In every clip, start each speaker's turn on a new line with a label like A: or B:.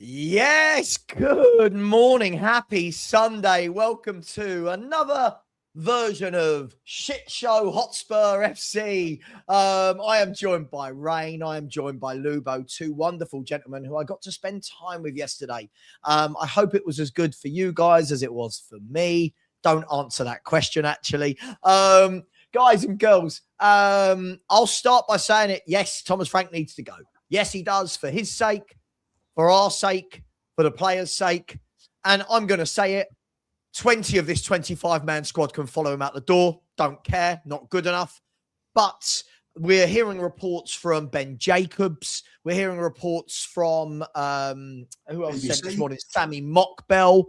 A: Yes, good morning. Happy Sunday. Welcome to another version of Shit Show Hotspur FC. I am joined by Rain. I am joined by Lubo, two wonderful gentlemen who I got to spend time with yesterday. I hope it was as good for you guys as it was for me. Don't answer that question, actually. Guys and girls, I'll start by saying it. Yes, Thomas Frank needs to go. Yes, he does, for his sake, for our sake, for the players' sake. And I'm going to say it. 20 of this 25-man squad can follow him out the door. Don't care. Not good enough. But we're hearing reports from Ben Jacobs. We're hearing reports from, who else said this morning? Sammy Mockbell.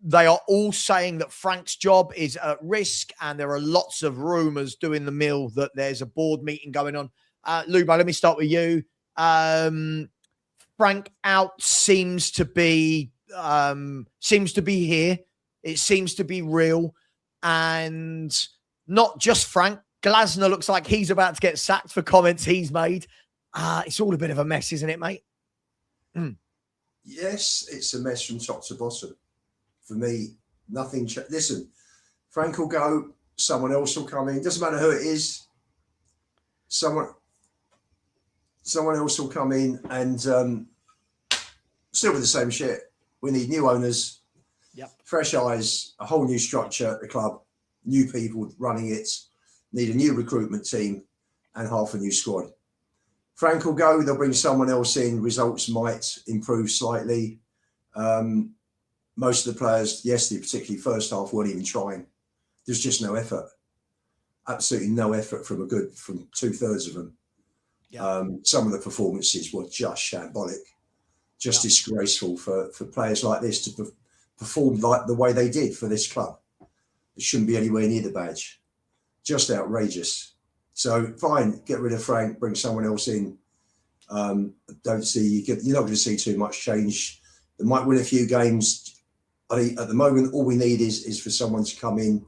A: They are all saying that Frank's job is at risk, and there are lots of rumours doing the mill that there's a board meeting going on. Lubo, let me start with you. Frank out seems to be here. It seems to be real. And not just Frank. Glasner looks like he's about to get sacked for comments he's made. It's all a bit of a mess, isn't it, mate?
B: Yes, it's a mess from top to bottom. For me, nothing. Listen, Frank will go. Someone else will come in. Doesn't matter who it is. Someone else will come in and still with the same shit. We need new owners, fresh eyes, a whole new structure at the club, new people running it, need a new recruitment team and half a new squad. Frank will go, they'll bring someone else in, results might improve slightly. Most of the players, yesterday, particularly first half, weren't even trying. There's just no effort. Absolutely no effort from two-thirds of them. Some of the performances were just shambolic, just disgraceful for players like this to perform like the way they did for this club. It shouldn't be anywhere near the badge. Just outrageous. So fine, get rid of Frank, bring someone else in. You're not going to see too much change. They might win a few games. At the moment, all we need is for someone to come in,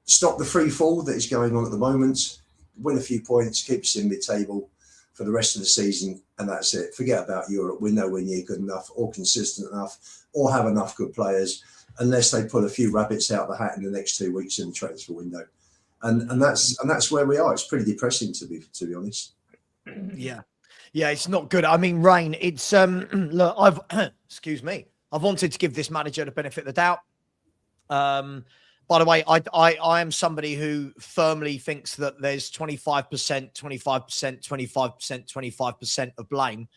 B: stop the free fall that is going on at the moment, win a few points, keep us in mid-table for the rest of the season, and that's it. Forget about Europe. We're nowhere near good enough or consistent enough or have enough good players unless they pull a few rabbits out of the hat in the next 2 weeks in the transfer window. And that's where we are. It's pretty depressing to be honest.
A: Yeah, it's not good. I mean, Rain, it's look, I've excuse me. I've wanted to give this manager the benefit of the doubt. By the way, I am somebody who firmly thinks that there's 25%, 25%, 25%, 25% of blame.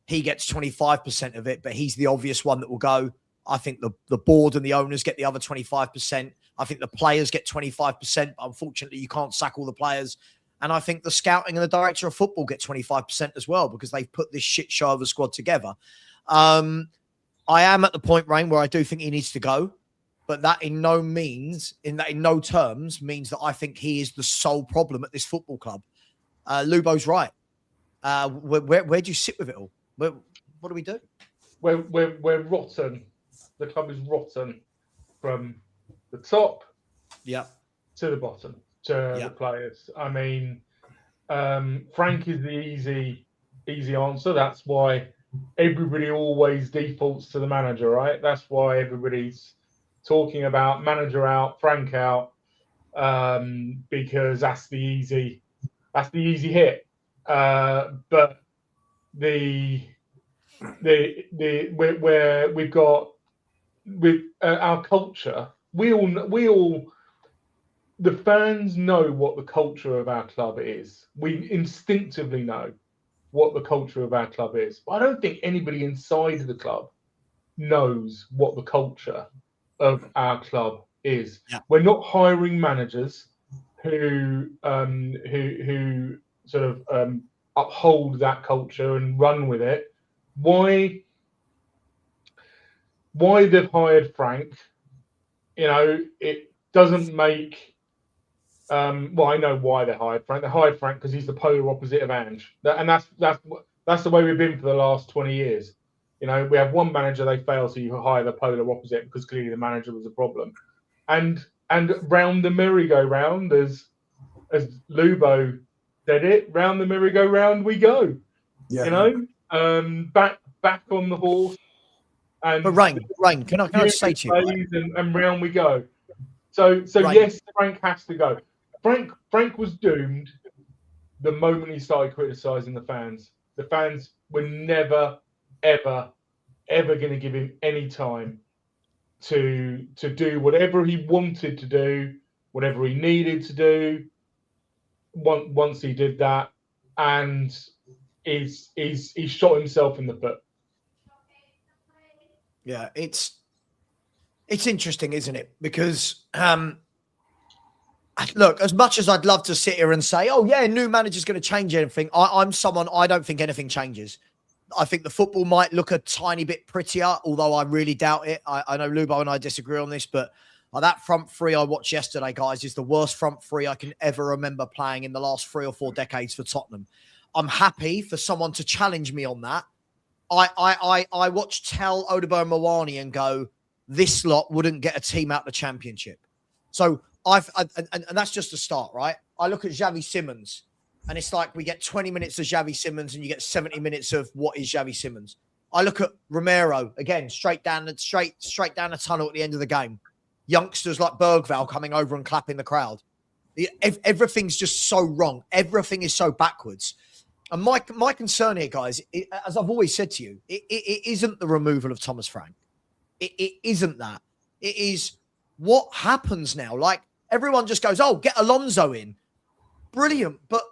A: He gets 25% of it, but he's the obvious one that will go. I think the board and the owners get the other 25%. I think the players get 25%, but unfortunately you can't sack all the players. And I think the scouting and the director of football get 25% as well, because they've put this shit show of a squad together. I am at the point, Rain, where I do think he needs to go, but that in no terms means that I think he is the sole problem at this football club. Lubo's right. Where do you sit with it all? What do we do?
C: We're rotten. The club is rotten from the top to the bottom to the players. I mean, Frank is the easy answer. That's why everybody always defaults to the manager, right? That's why everybody's talking about manager out, Frank out, because that's the easy hit. But where we've got with our culture, we all the fans know what the culture of our club is. We instinctively know what the culture of our club is. But I don't think anybody inside the club knows what the culture of our club is. Yeah. We're not hiring managers who sort of uphold that culture and run with it. Why they've hired Frank, it doesn't make. Well, I know why they hired Frank. They hired Frank because he's the polar opposite of Ange, and that's the way we've been for the last 20 years. We have one manager, they fail, so you hire the polar opposite because clearly the manager was a problem. And round the merry-go-round, as Lubo said it, round the merry-go-round we go. Yeah. Back on the horse, And
A: but Rain, can I just say to you, right?
C: and round we go. So yes, Frank has to go. Frank was doomed the moment he started criticising the fans. The fans were never, ever going to give him any time to do whatever he wanted to do, whatever he needed to do. Once he did that, and he shot himself in the foot.
A: Yeah, it's interesting, isn't it? Because look, as much as I'd love to sit here and say, oh yeah, new manager's going to change anything, I don't think anything changes. I think the football might look a tiny bit prettier, although I really doubt it. I know Lubo and I disagree on this, but that front three I watched yesterday, guys, is the worst front three I can ever remember playing in the last 3 or 4 decades for Tottenham. I'm happy for someone to challenge me on that. I watched Tell, Odegaard and Mawani and go, this lot wouldn't get a team out the Championship. So and that's just a start, right? I look at Xavi Simons, and it's like we get 20 minutes of Xavi Simons and you get 70 minutes of what is Xavi Simons. I look at Romero, again, straight down the tunnel at the end of the game. Youngsters like Bergvall coming over and clapping the crowd. Everything's just so wrong. Everything is so backwards. And my concern here, guys, as I've always said to you, it isn't the removal of Thomas Frank. It isn't that. It is what happens now. Like, everyone just goes, oh, get Alonso in. Brilliant. But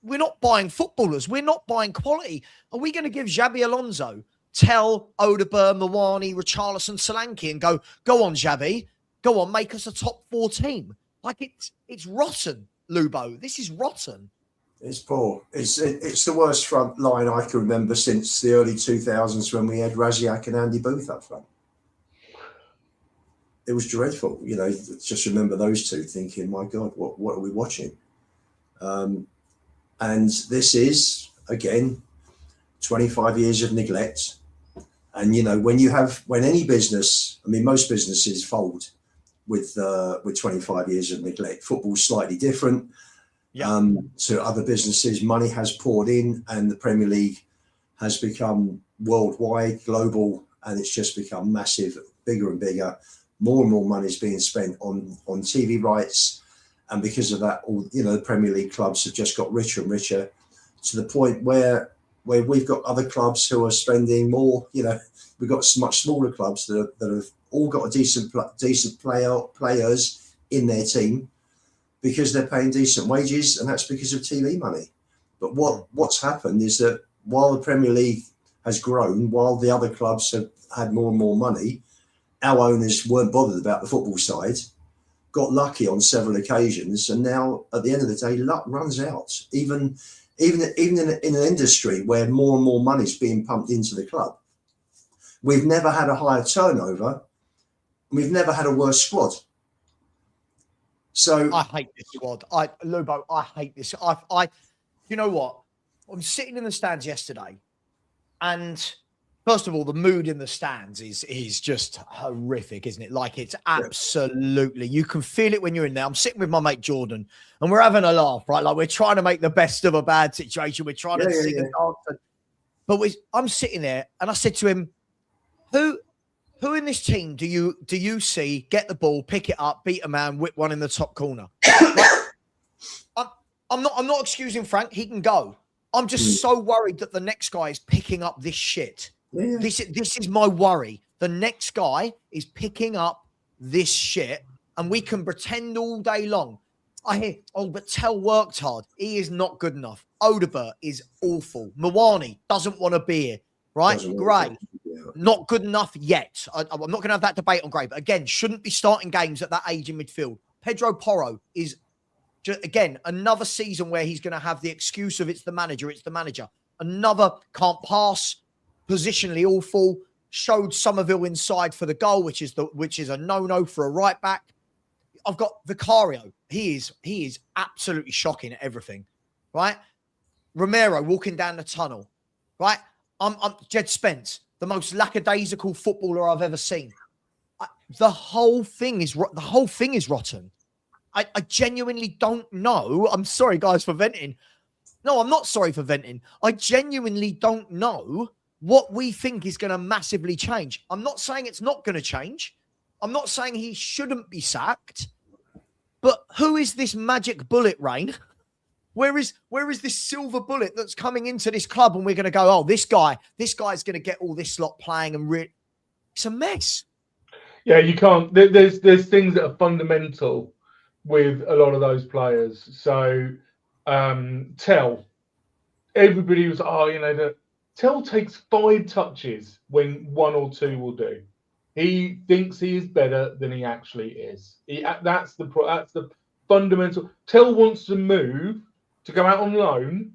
A: we're not buying footballers. We're not buying quality. Are we going to give Xabi Alonso, Tell, Odegaard, Mawani, Richarlison, Solanke and go on, Xabi. Go on, make us a top 4 team. Like, it's rotten, Lubo. This is rotten.
B: It's poor. It's the worst front line I can remember since the early 2000s when we had Raziak and Andy Booth up front. It was dreadful. You know, just remember those two thinking, my God, what are we watching? And this is, again, 25 years of neglect. And, you know, when any business, I mean, most businesses fold with 25 years of neglect. Football's slightly different. To other businesses, money has poured in and the Premier League has become worldwide, global, and it's just become massive, bigger and bigger. More and more money is being spent on TV rights. And because of that, the Premier League clubs have just got richer and richer to the point where we've got other clubs who are spending more. You know, we've got much smaller clubs that have all got decent players in their team because they're paying decent wages, and that's because of TV money. But what's happened is that while the Premier League has grown, while the other clubs have had more and more money, our owners weren't bothered about the football side, got lucky on several occasions, and now at the end of the day, luck runs out. Even in an industry where more and more money is being pumped into the club, we've never had a higher turnover. We've never had a worse squad. So
A: I hate this squad. Lubo, I hate this. You know what? I'm sitting in the stands yesterday, and first of all, the mood in the stands is just horrific, isn't it? Like, it's absolutely, you can feel it when you're in there. I'm sitting with my mate Jordan, and we're having a laugh, right? Like, we're trying to make the best of a bad situation. We're trying to sing and dance. But I'm sitting there, and I said to him, who in this team do you see get the ball, pick it up, beat a man, whip one in the top corner? Like, I'm not excusing Frank. He can go. I'm just so worried that the next guy is picking up this shit. Yeah. This is my worry. The next guy is picking up this shit, and we can pretend all day long. I hear, but Tell worked hard. He is not good enough. Odegaard is awful. Mawani doesn't want to be here. Right? Great. Not good enough yet. I'm not going to have that debate on Gray, but again, shouldn't be starting games at that age in midfield. Pedro Porro is, again, another season where he's going to have the excuse of it's the manager. Another can't pass, positionally awful, showed Somerville inside for the goal, which is a no-no for a right back. I've got Vicario. He is absolutely shocking at everything, right? Romero walking down the tunnel, right? I'm Jed Spence, the most lackadaisical footballer I've ever seen. The whole thing is rotten. I genuinely don't know. I'm sorry, guys, for venting. No, I'm not sorry for venting. I genuinely don't know what we think is going to massively change. I'm not saying it's not going to change. I'm not saying he shouldn't be sacked. But who is this magic bullet, Rain? Where is this silver bullet that's coming into this club and we're going to go, oh, this guy's going to get all this slot playing and it's a mess.
C: Yeah, you can't. There's things that are fundamental with a lot of those players. So Tell, everybody was, Tell takes 5 touches when 1 or 2 will do. He thinks he is better than he actually is. That's the fundamental. Tell wants to move to go out on loan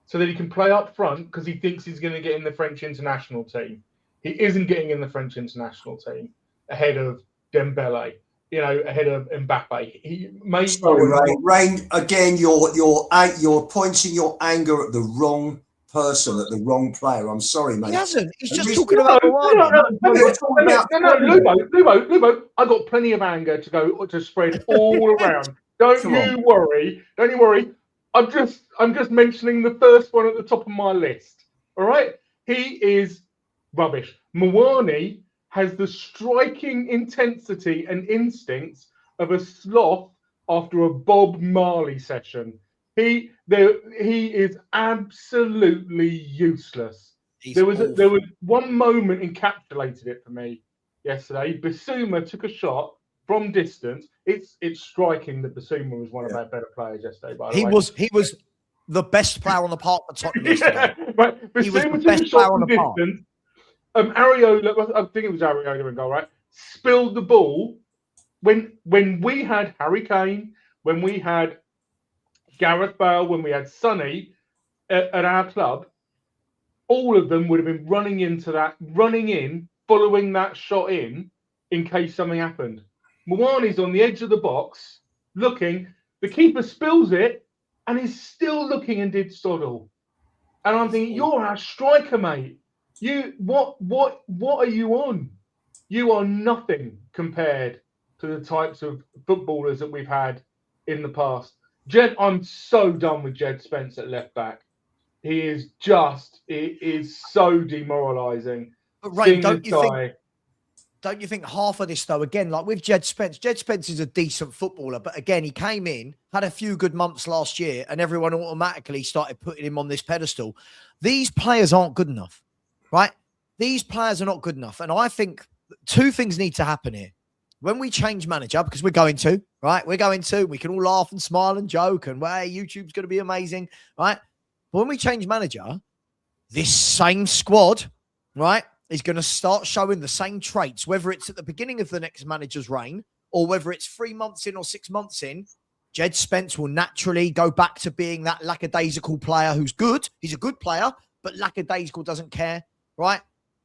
C: so that he can play up front because he thinks he's going to get in the French international team. He isn't getting in the French international team ahead of Dembele, ahead of Mbappe.
B: Sorry, Rain. Again, you're pointing your anger at the wrong person, at the wrong player. I'm sorry, mate.
A: He hasn't. He's just talking about Lubo.
C: I got plenty of anger to spread all around. Don't you worry. I'm just mentioning the first one at the top of my list. All right, he is rubbish. Mawani has the striking intensity and instincts of a sloth after a Bob Marley session. He is absolutely useless. There was one moment encapsulated it for me yesterday. Basuma took a shot from distance. It's striking that Basuma was one of our better players yesterday. By the way,
A: he was the best player on the park for Tottenham yesterday.
C: Right.
A: He was the best player on the park.
C: Areola, I think it was Areola in goal, right? Spilled the ball when we had Harry Kane, when we had Gareth Bale, when we had Sonny at our club. All of them would have been running in, following that shot in case something happened. Mawani's on the edge of the box, looking. The keeper spills it, and he's still looking and did Stoddle. And I'm thinking, you're our striker, mate. What are you on? You are nothing compared to the types of footballers that we've had in the past. I'm so done with Jed Spence at left back. It is so demoralising.
A: But Ray, don't you think half of this though, again, like with Jed Spence is a decent footballer, but again, he came in, had a few good months last year, and everyone automatically started putting him on this pedestal. These players aren't good enough, right? These players are not good enough. And I think 2 things need to happen here. When we change manager, because we're going to, right? We can all laugh and smile and joke and, well, YouTube's going to be amazing, right? But when we change manager, this same squad, right, is going to start showing the same traits, whether it's at the beginning of the next manager's reign or whether it's 3 months in or 6 months in. Jed Spence will naturally go back to being that lackadaisical player who's good. He's a good player, but lackadaisical, doesn't care, right?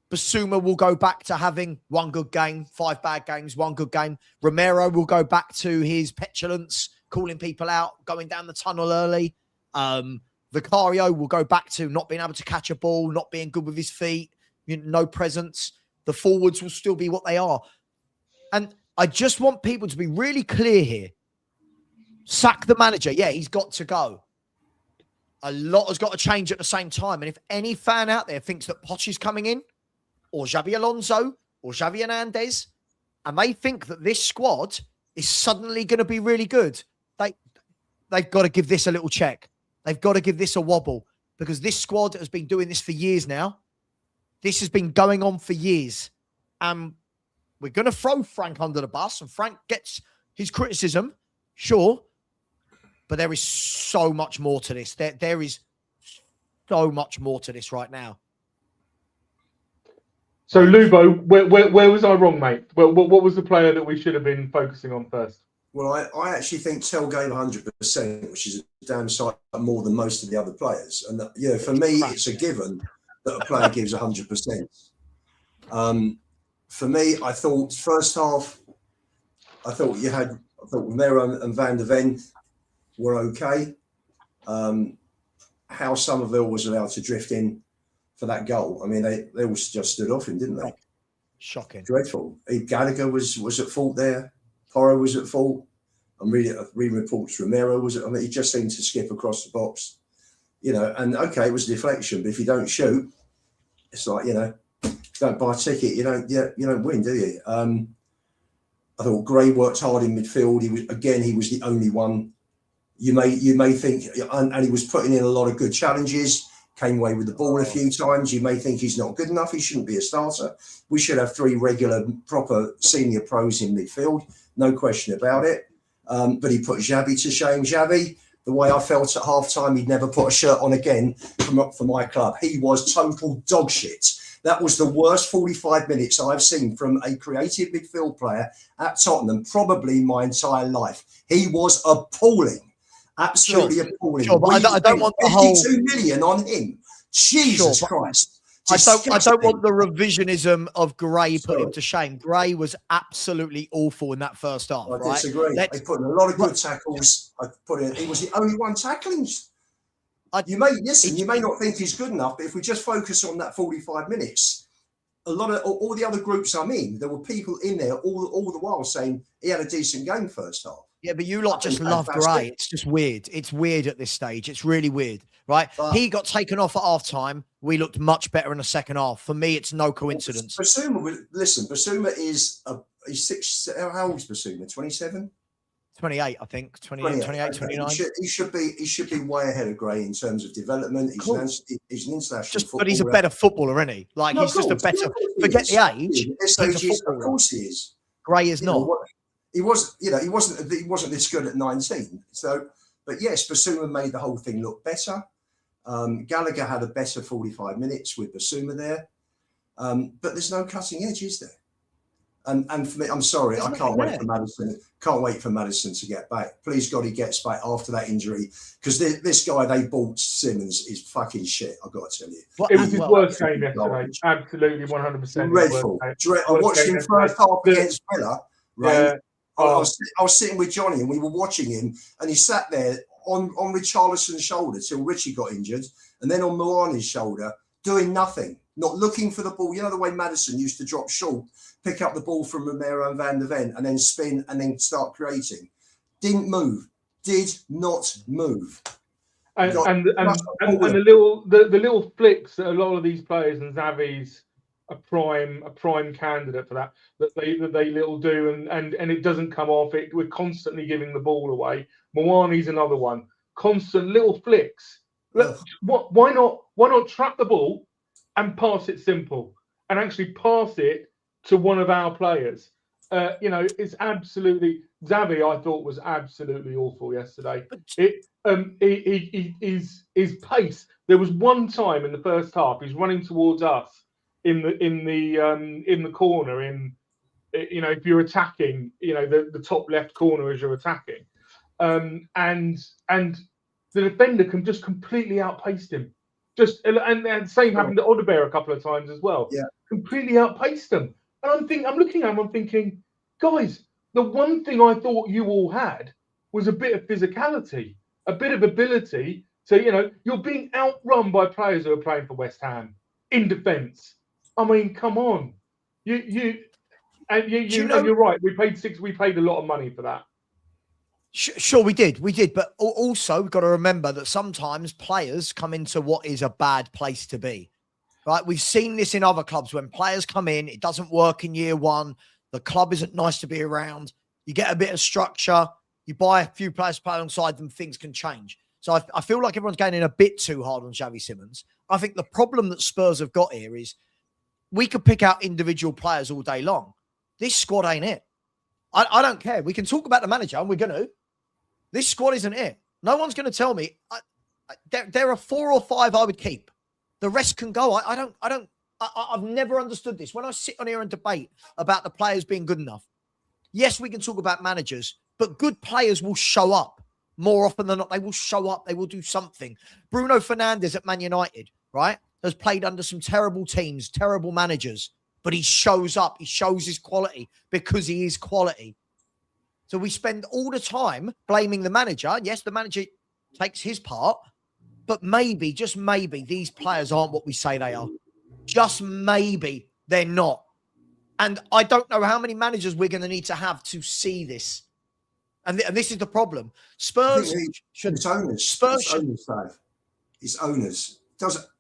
A: Basuma will go back to having 1 good game, 5 bad games, 1 good game. Romero will go back to his petulance, calling people out, going down the tunnel early. Vicario will go back to not being able to catch a ball, not being good with his feet, no presence. The forwards will still be what they are. And I just want people to be really clear here. Sack the manager. Yeah, he's got to go. A lot has got to change at the same time. And if any fan out there thinks that Poch is coming in, or Xabi Alonso, or Xavi Hernandez, and they think that this squad is suddenly going to be really good, they've got to give this a little check. They've got to give this a wobble, because this squad has been doing this for years now. This has been going on for years. And we're going to throw Frank under the bus, and Frank gets his criticism, sure, but there is so much more to this. There is so much more to this right now.
C: So, Lubo, where was I wrong, mate? What was the player that we should have been focusing on first?
B: Well, I actually think Tell gave 100%, which is a damn sight more than most of the other players. And for me, it's a given that a player gives 100%. For me, I thought first half, I thought Romero and Van der Ven were okay. How Somerville was allowed to drift in for that goal. I mean, they all just stood off him, didn't they?
A: Shocking.
B: Dreadful. Gallagher was at fault there. Porro was at fault. I'm reading reports. Romero was. He just seemed to skip across the box, and okay, it was a deflection. But if you don't shoot, It's like, you know, don't buy a ticket, you don't win, do you? I thought Gray worked hard in midfield. He was the only one. You may think, and he was putting in a lot of good challenges. Came away with the ball a few times. You may think he's not good enough. He shouldn't be a starter. We should have 3 regular, proper senior pros in midfield. No question about it. But he put Xavi to shame. Xavi, the way I felt at half-time, he'd never put a shirt on again for my club. He was total dog shit. That was the worst 45 minutes I've seen from a creative midfield player at Tottenham, probably my entire life. He was appalling. Absolutely appalling.
A: Sure, but I don't want the whole
B: 52 million on him. Jesus Christ.
A: I don't want the revisionism of Gray put him to shame. Gray was absolutely awful in that first half.
B: I disagree. They put in a lot of good tackles. He was the only one tackling. You may not think he's good enough, but if we just focus on that 45 minutes, all the other groups I'm in, there were people in there all the while saying he had a decent game first half.
A: Yeah, but you lot just love Gray. It's just weird. It's weird at this stage. It's really weird, right? But he got taken off at half-time. We looked much better in the second half. For me, it's no coincidence.
B: Basuma is he's 6. How old is Basuma? 27?
A: 28, I think. 28, 29.
B: He should be way ahead of Gray in terms of development. He's an international footballer.
A: But he's a better footballer, isn't he? Like, he's just a better... Forget the age.
B: Of course he is.
A: Gray is not.
B: He wasn't this good at 19. So, but yes, Basuma made the whole thing look better. Gallagher had a better 45 minutes with Basuma there. But there's no cutting edge, is there? And for me, I'm sorry, I can't wait for Maddison. Can't wait for Maddison to get back. Please God, he gets back after that injury, because this guy they bought, Simmons, is fucking shit. I've got to tell you.
C: It was his worst game yesterday. Absolutely, 100%.
B: Dreadful. I watched him first half against Villa. Right. Yeah. I was sitting with Johnny and we were watching him, and he sat there on Richarlison's shoulder till Richie got injured, and then on Moani's shoulder, doing nothing, not looking for the ball. You know the way Maddison used to drop short, pick up the ball from Romero and Van der Ven, and then spin and then start creating. Didn't move. Did not move.
C: And the little flicks that a lot of these players, and Xavi's a prime candidate for that they little do, and it doesn't come off. We're constantly giving the ball away. Moani's another one. Constant little flicks. Why not trap the ball and pass it simple, and actually pass it to one of our players? It's absolutely... Xavi, I thought, was absolutely awful yesterday. His pace. There was one time in the first half he's running towards us in the corner. If you're attacking, the top left corner as you're attacking, and the defender can just completely outpace him. And the same happened to Odebear a couple of times as well.
B: Yeah,
C: completely outpaced them. And I'm looking at him, I'm thinking, guys, the one thing I thought you all had was a bit of physicality, a bit of ability. So, you're being outrun by players who are playing for West Ham in defence. I mean, come on. You're right. We paid a lot of money for that.
A: Sure, we did. But also, we've got to remember that sometimes players come into what is a bad place to be. Right, we've seen this in other clubs when players come in, it doesn't work in year one, the club isn't nice to be around, you get a bit of structure, you buy a few players to play alongside them, things can change. So I feel like everyone's going in a bit too hard on Xavi Simmons. I think the problem that Spurs have got here is we could pick out individual players all day long. This squad ain't it. I don't care. We can talk about the manager, and we're going to. This squad isn't it. No one's going to tell me. There are 4 or 5 I would keep. The rest can go. I've never understood this. When I sit on here and debate about the players being good enough, yes, we can talk about managers, but good players will show up more often than not. They will show up. They will do something. Bruno Fernandes at Man United, right, has played under some terrible teams, terrible managers, but he shows up. He shows his quality because he is quality. So we spend all the time blaming the manager. Yes, the manager takes his part, but maybe, just maybe, these players aren't what we say they are. Just maybe they're not. And I don't know how many managers we're going to need to have to see this. And this is the problem. Spurs should...
B: It's owners. It's owners.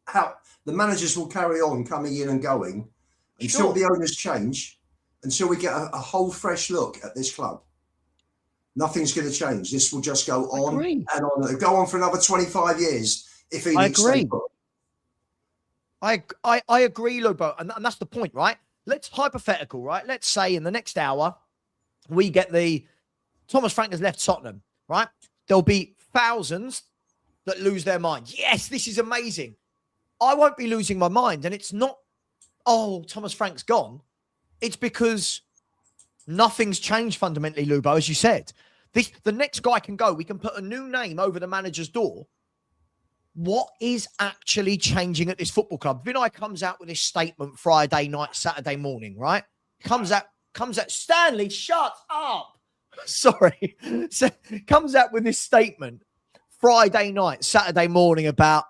B: how the managers will carry on coming in and going until the owners change, until we get a whole fresh look at this club. Nothing's going to change. This will just go on and on. It'll go on for another 25 years if he
A: agree. I agree, Lobo, and that's the point, right? Let's hypothetical, right? Let's say in the next hour we get Thomas Frank has left Tottenham, right? There'll be thousands that lose their mind. Yes, this is amazing. I won't be losing my mind, and it's not, oh, Thomas Frank's gone. It's because nothing's changed fundamentally, Lubo, as you said. The next guy can go. We can put a new name over the manager's door. What is actually changing at this football club? Vinay comes out with this statement Friday night, Saturday morning, right? Comes out, Stanley, shut up. Sorry. So, comes out with this statement Friday night, Saturday morning about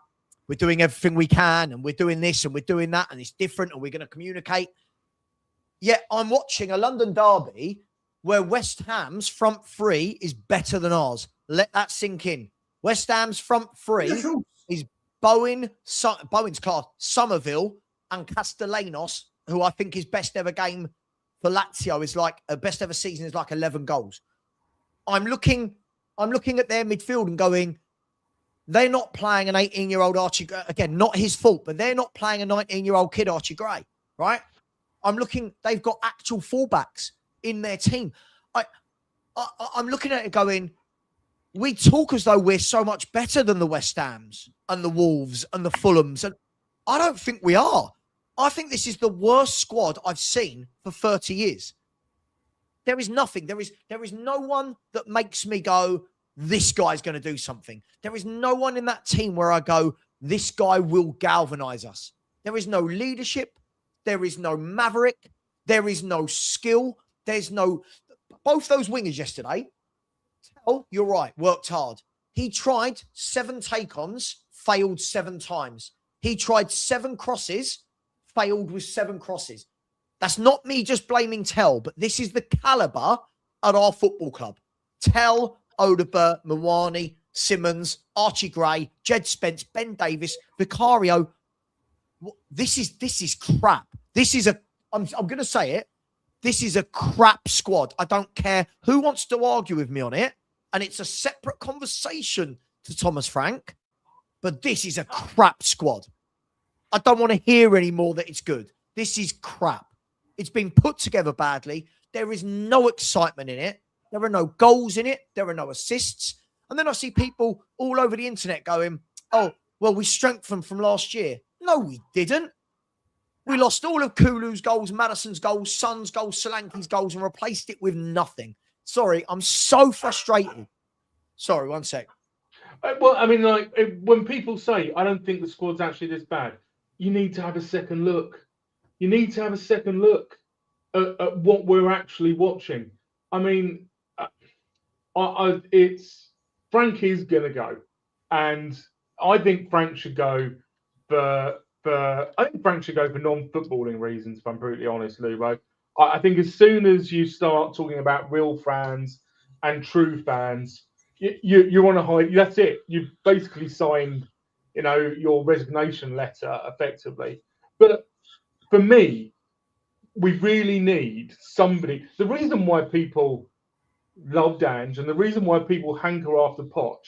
A: we're doing everything we can and we're doing this and we're doing that and it's different and we're going to communicate. Yet I'm watching a London derby where West Ham's front three is better than ours. Let that sink in. West Ham's front three is Bowen's class, Somerville and Castellanos, who I think his best ever game for Lazio is like a best ever season is like 11 goals. I'm looking at their midfield and going, they're not playing an 18-year-old Archie, again, not his fault, but they're not playing a 19-year-old kid Archie Gray, right? I'm looking, they've got actual fullbacks in their team. I'm looking at it going, we talk as though we're so much better than the West Hams and the Wolves and the Fulhams. And I don't think we are. I think this is the worst squad I've seen for 30 years. There is nothing. There is no one that makes me go, this guy's going to do something. There is no one in that team where I go, this guy will galvanize us. There is no leadership. There is no maverick. There is no skill. There's no... Both those wingers yesterday, Tell, you're right, worked hard. He tried 7 take-ons, failed 7 times. He tried 7 crosses, failed with 7 crosses. That's not me just blaming Tell, but this is the caliber at our football club. Tell, Odegaard, Mawani, Simmons, Archie Gray, Jed Spence, Ben Davis, Vicario. This is crap. I'm going to say it. This is a crap squad. I don't care who wants to argue with me on it. And it's a separate conversation to Thomas Frank. But this is a crap squad. I don't want to hear anymore that it's good. This is crap. It's been put together badly. There is no excitement in it. There are no goals in it. There are no assists. And then I see people all over the internet going, oh, well, we strengthened from last year. No, we didn't. We lost all of Kulu's goals, Madison's goals, Son's goals, Solanke's goals, and replaced it with nothing. Sorry, I'm so frustrated. Sorry, one sec.
C: Well, I mean, like, when people say, I don't think the squad's actually this bad, you need to have a second look. You need to have a second look at what we're actually watching. I mean, it's Frank is going to go. And I think Frank should go for non-footballing reasons, if I'm brutally honest, Lubo. I think as soon as you start talking about real fans and true fans, you want to hide. That's it. You've basically signed, your resignation letter effectively. But for me, we really need somebody. The reason why people love Ange and the reason why people hanker after Poch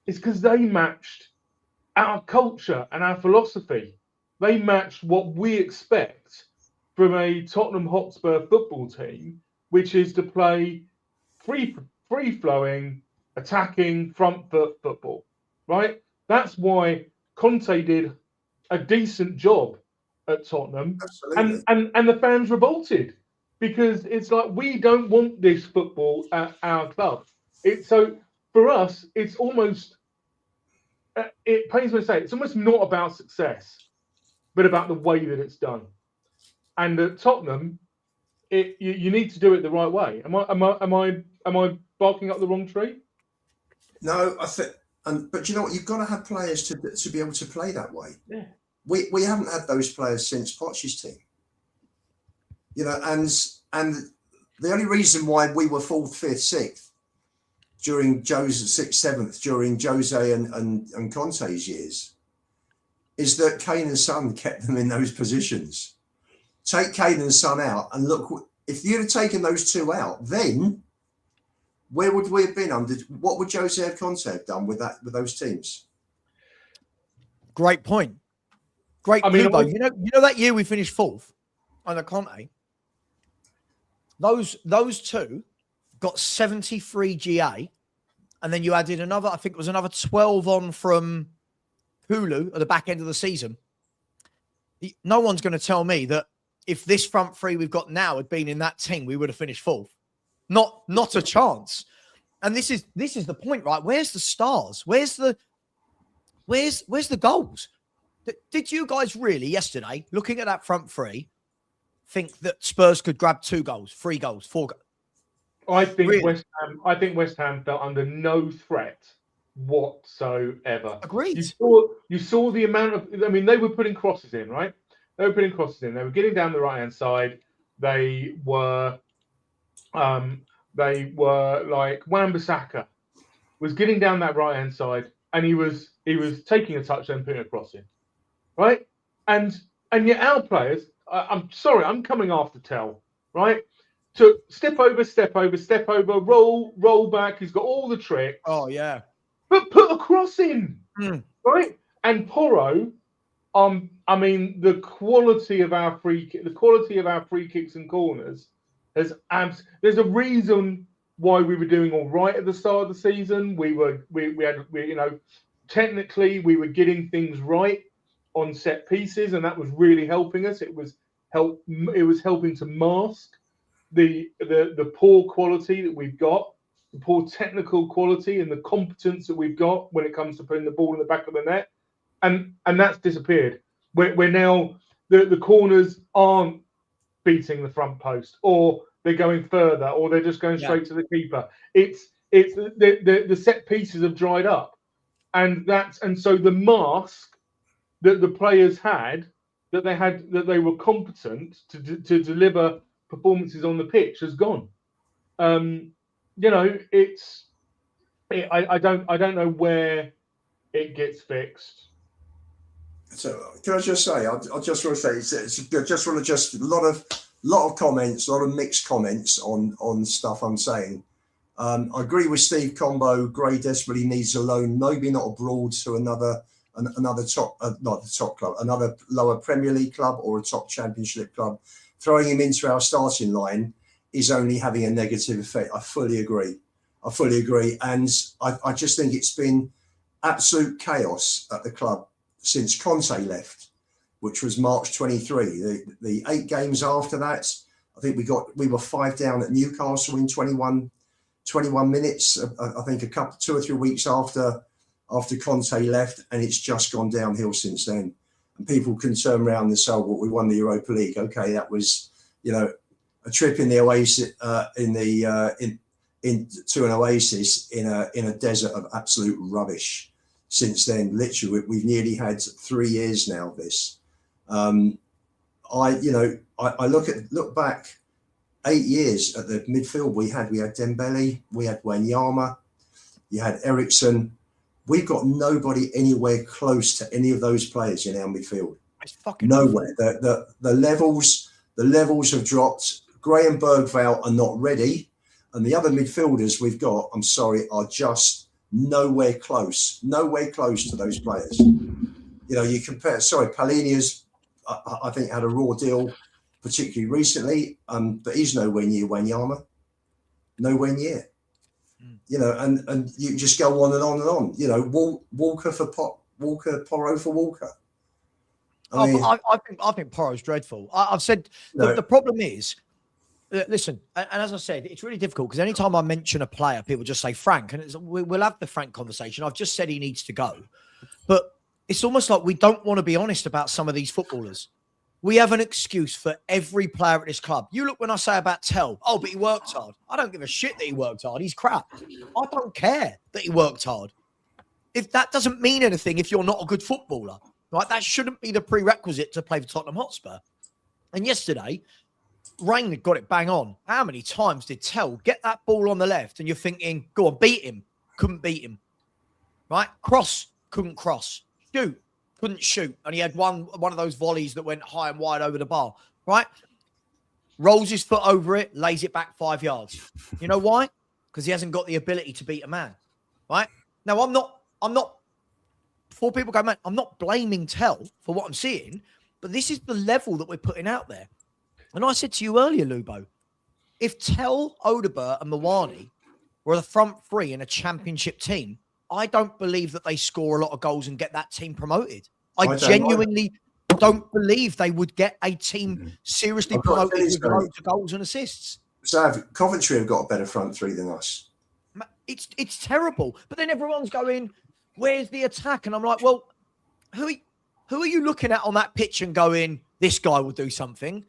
C: is because they matched our culture and our philosophy. They matched what we expect from a Tottenham Hotspur football team, which is to play free-flowing, attacking, front foot football, right? That's why Conte did a decent job at Tottenham.
B: Absolutely.
C: And the fans revolted because it's like, we don't want this football at our club. So for us, it's almost, it pains me to say, it's almost not about success, but about the way that it's done. And at Tottenham, you need to do it the right way. Am I barking up the wrong tree?
B: No, I think, but you know what? You've got to have players to be able to play that way.
C: Yeah.
B: We haven't had those players since Poch's team. And the only reason why we were 4th, 5th, 6th during Jose's 6th, 7th, during Jose and Conte's years, is that Kane and Son kept them in those positions. Take Kane and Son out, and look, if you'd have taken those two out, then where would we have been under? What would Jose Conte have done with those teams?
A: Great point. Great. You know that year we finished 4th under Conte. Those two got 73 GA, and then you added another. I think it was another 12 on from Hulu at the back end of the season. No one's going to tell me that if this front three we've got now had been in that team, we would have finished 4th. Not a chance. And this is the point, right? Where's the stars? Where's the goals? Did you guys really yesterday, looking at that front three, think that Spurs could grab 2 goals, 3 goals, 4 goals?
C: I think West Ham felt under no threat whatsoever.
A: Agreed.
C: You saw the amount of. I mean, they were putting crosses in, right? They were putting crosses in. They were getting down the right hand side. They were like Wan-Bissaka was getting down that right hand side, and he was taking a touch and putting a cross in, right? And yet our players. I'm sorry, I'm coming after Tell, right? To step over, roll back. He's got all the tricks.
A: Oh yeah,
C: but put a cross in, right? And Porro, I mean, the quality of our free kicks and corners has there's a reason why we were doing all right at the start of the season. We technically we were getting things right on set pieces, and that was really helping us. It was helping to mask the poor quality that we've got, the poor technical quality and the competence that we've got when it comes to putting the ball in the back of the net, and that's disappeared. We're now the corners aren't beating the front post, or they're going further, or they're just going straight to the keeper. It's the set pieces have dried up, and so the mask that the players had that they were competent to deliver performances on the pitch has gone. I don't know where it gets fixed.
B: So can I just say, I just want to say, a lot of comments, a lot of mixed comments on stuff I'm saying. I agree with Steve Combo. Gray desperately needs a loan, maybe not abroad to another top, not the top club, another lower Premier League club or a top Championship club. Throwing him into our starting line is only having a negative effect. I fully agree. And I just think it's been absolute chaos at the club since Conte left, which was March 23. The 8 games after that, I think we were 5 down at Newcastle in 21 minutes. I think 2 or 3 weeks after Conte left, and it's just gone downhill since then. And people can turn around and say, "Well, we won the Europa League." Okay, that was, a trip in the oasis, to an oasis in a desert of absolute rubbish. Since then, literally, we've nearly had 3 years now of this. I look back 8 years at the midfield we had Dembele, we had Wanyama, you had Ericsson. We've got nobody anywhere close to any of those players in our midfield.
A: It's fucking
B: nowhere. The levels have dropped. Gray and Bergvall are not ready, and the other midfielders we've got, I'm sorry, are just nowhere close to those players. You compare. Sorry, Palhinha's, I think, had a raw deal, particularly recently, but he's nowhere near Wanyama. Nowhere near. And you just go on and on and on. Walker for Porro for Walker.
A: I think Porro's dreadful. I've said the problem is, listen, and as I said, it's really difficult because anytime I mention a player, people just say Frank, and we'll have the Frank conversation. I've just said he needs to go, but it's almost like we don't want to be honest about some of these footballers. We have an excuse for every player at this club. You look when I say about Tell, but he worked hard. I don't give a shit that he worked hard. He's crap. I don't care that he worked hard. If that doesn't mean anything, if you're not a good footballer, right? That shouldn't be the prerequisite to play for Tottenham Hotspur. And yesterday, Rain had got it bang on. How many times did Tell get that ball on the left and you're thinking, go on, beat him. Couldn't beat him. Right? Cross, couldn't cross. Shoot, couldn't shoot, and he had one of those volleys that went high and wide over the bar, right? Rolls his foot over it, lays it back 5 yards. You know why? Because he hasn't got the ability to beat a man, right? Now, I'm not, before people go, man, I'm not blaming Tell for what I'm seeing, but this is the level that we're putting out there. And I said to you earlier, Lubo, if Tell, Odobert and Mawani were the front three in a championship team, I don't believe that they score a lot of goals and get that team promoted. I genuinely don't believe they would get a team seriously promoted with loads of goals and assists.
B: So Coventry have got a better front three than us.
A: It's terrible. But then everyone's going, where's the attack? And I'm like, well, who are you looking at on that pitch and going, this guy will do something?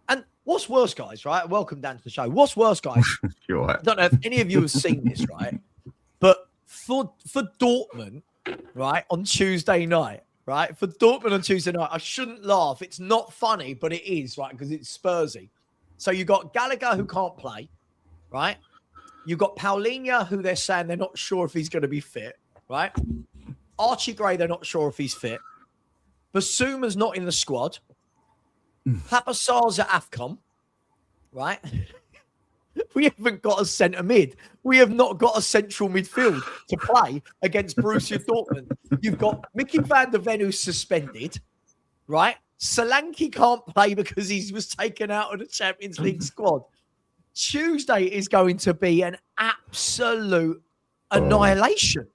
A: And what's worse, guys, right? Welcome down to the show. What's worse, guys?
D: You're right.
A: I don't know if any of you have seen this, right? But for Dortmund, right, on Tuesday night, right? For Dortmund on Tuesday night, I shouldn't laugh. It's not funny, but it is, right? Because it's Spursy. So you got Gallagher who can't play, right? You got Paulinho, who they're saying they're not sure if he's going to be fit, right? Archie Gray, they're not sure if he's fit. Basuma's not in the squad. Papasar's at AFCON, right? We haven't got a centre mid. We have not got a central midfield to play against Borussia Dortmund. You've got Mickey van der Ven who's suspended, right? Solanke can't play because he was taken out of the Champions League squad. Tuesday is going to be an absolute annihilation.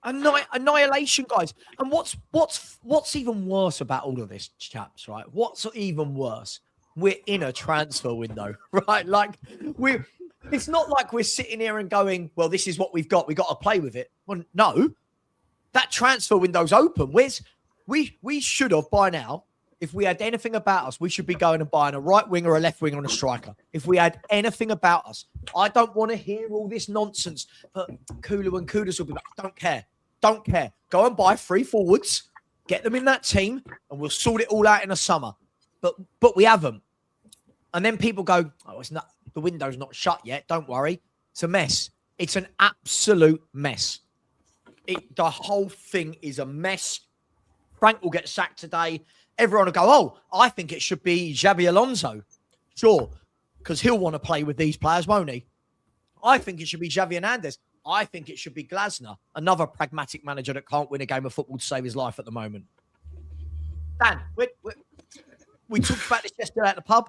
A: Annihilation, guys. And what's even worse about all of this, chaps, right? What's even worse? We're in a transfer window, right? Like it's not like we're sitting here and going, well, this is what we've got. We got to play with it. Well, no, that transfer window's open. We should have by now, if we had anything about us, we should be going and buying a right winger, a left winger, and a striker. If we had anything about us, I don't want to hear all this nonsense. But Kulu and Kudus will be back. Don't care. Don't care. Go and buy 3 forwards, get them in that team, and we'll sort it all out in the summer. But we haven't. And then people go, oh, it's not, the window's not shut yet. Don't worry. It's a mess. It's an absolute mess. The whole thing is a mess. Frank will get sacked today. Everyone will go, oh, I think it should be Xabi Alonso. Sure, because he'll want to play with these players, won't he? I think it should be Xavi Hernandez. I think it should be Glasner, another pragmatic manager that can't win a game of football to save his life at the moment. Dan, we talked about this yesterday at the pub.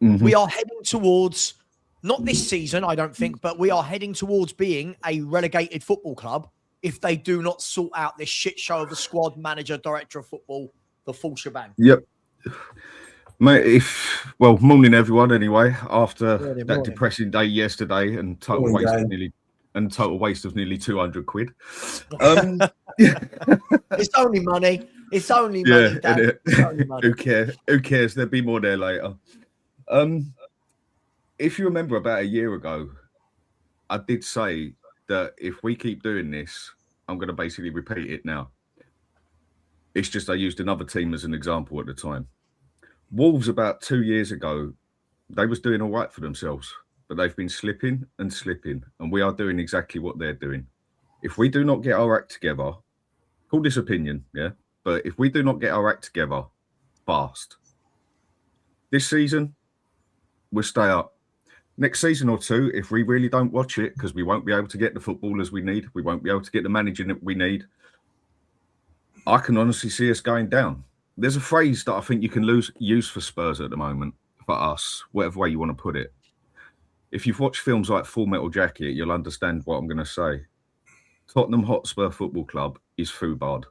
A: Mm-hmm. We are heading towards, not this season, I don't think, but we are heading towards being a relegated football club if they do not sort out this shit show of a squad, manager, director of football, the full shebang.
D: Yep. Mate, morning everyone anyway, after that depressing day yesterday and total waste of nearly 200 quid.
A: It's only money. It's only money, Dan. It's only money.
D: Who cares? There'll be more there later. If you remember about a year ago, I did say that if we keep doing this, I'm going to basically repeat it now. It's just I used another team as an example at the time. Wolves about 2 years ago, they was doing all right for themselves, but they've been slipping, and we are doing exactly what they're doing. If we do not get our act together, call this opinion, yeah, but if we do not get our act together fast, this season, we'll stay up. Next season or two, if we really don't watch it, because we won't be able to get the footballers we need, we won't be able to get the managing that we need, I can honestly see us going down. There's a phrase that I think you can use for Spurs at the moment, for us, whatever way you want to put it. If you've watched films like Full Metal Jacket, you'll understand what I'm going to say. Tottenham Hotspur Football Club is FUBARD.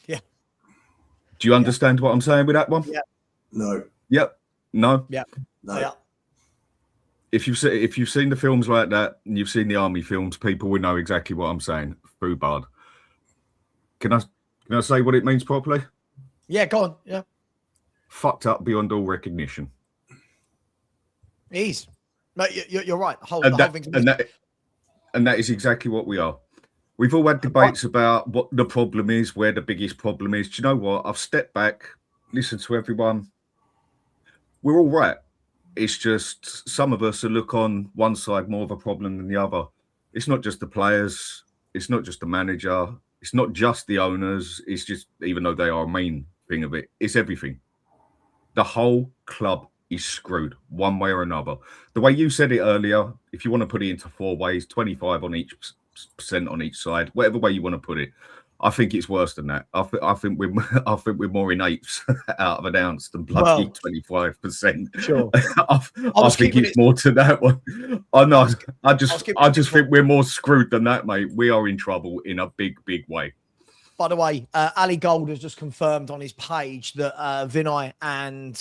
A: Yeah.
D: Do you understand what I'm saying with that one?
A: Yeah.
B: No.
D: Yep. No.
A: Yeah.
B: No.
A: Yeah.
D: If you've seen the films like that and you've seen the army films, people will know exactly what I'm saying. FUBARD. Can I say what it means properly?
A: Yeah, go on. Yeah.
D: Fucked up beyond all recognition.
A: It is. No, you're right. The whole thing's
D: and that is exactly what we are. We've all had debates about what the problem is, where the biggest problem is. Do you know what? I've stepped back, listened to everyone. We're all right. It's just some of us look on one side more of a problem than the other. It's not just the players. It's not just the manager. It's not just the owners. It's just, even though they are a main thing of it, it's everything. The whole club is screwed one way or another. The way you said it earlier, if you want to put it into 4 ways, 25 on each percent on each side, whatever way you want to put it, I think it's worse than that. I think we're more in eighths out of an ounce than bloody 25%.
A: Sure.
D: I think it's more to that one. I just think we're more screwed than that, mate. We are in trouble in a big way.
A: By the way, Ali Gold has just confirmed on his page that Vinay and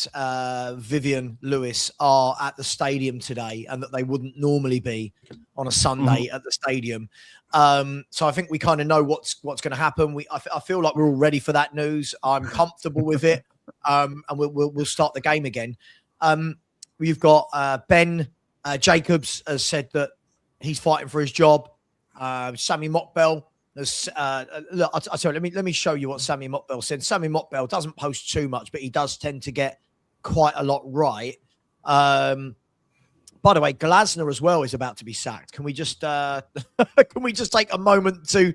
A: Vivian Lewis are at the stadium today, and that they wouldn't normally be on a Sunday at the stadium. So I think we kind of know what's going to happen. I feel like we're all ready for that news. I'm comfortable with it, and we'll start the game again. We've got Ben Jacobs has said that he's fighting for his job. Sammy Mockbell. Look, I'll tell you, let me show you what Sammy Mockbell said. Sammy Mockbell doesn't post too much, but he does tend to get quite a lot right. By the way, Glasner as well is about to be sacked. Can we just take a moment to?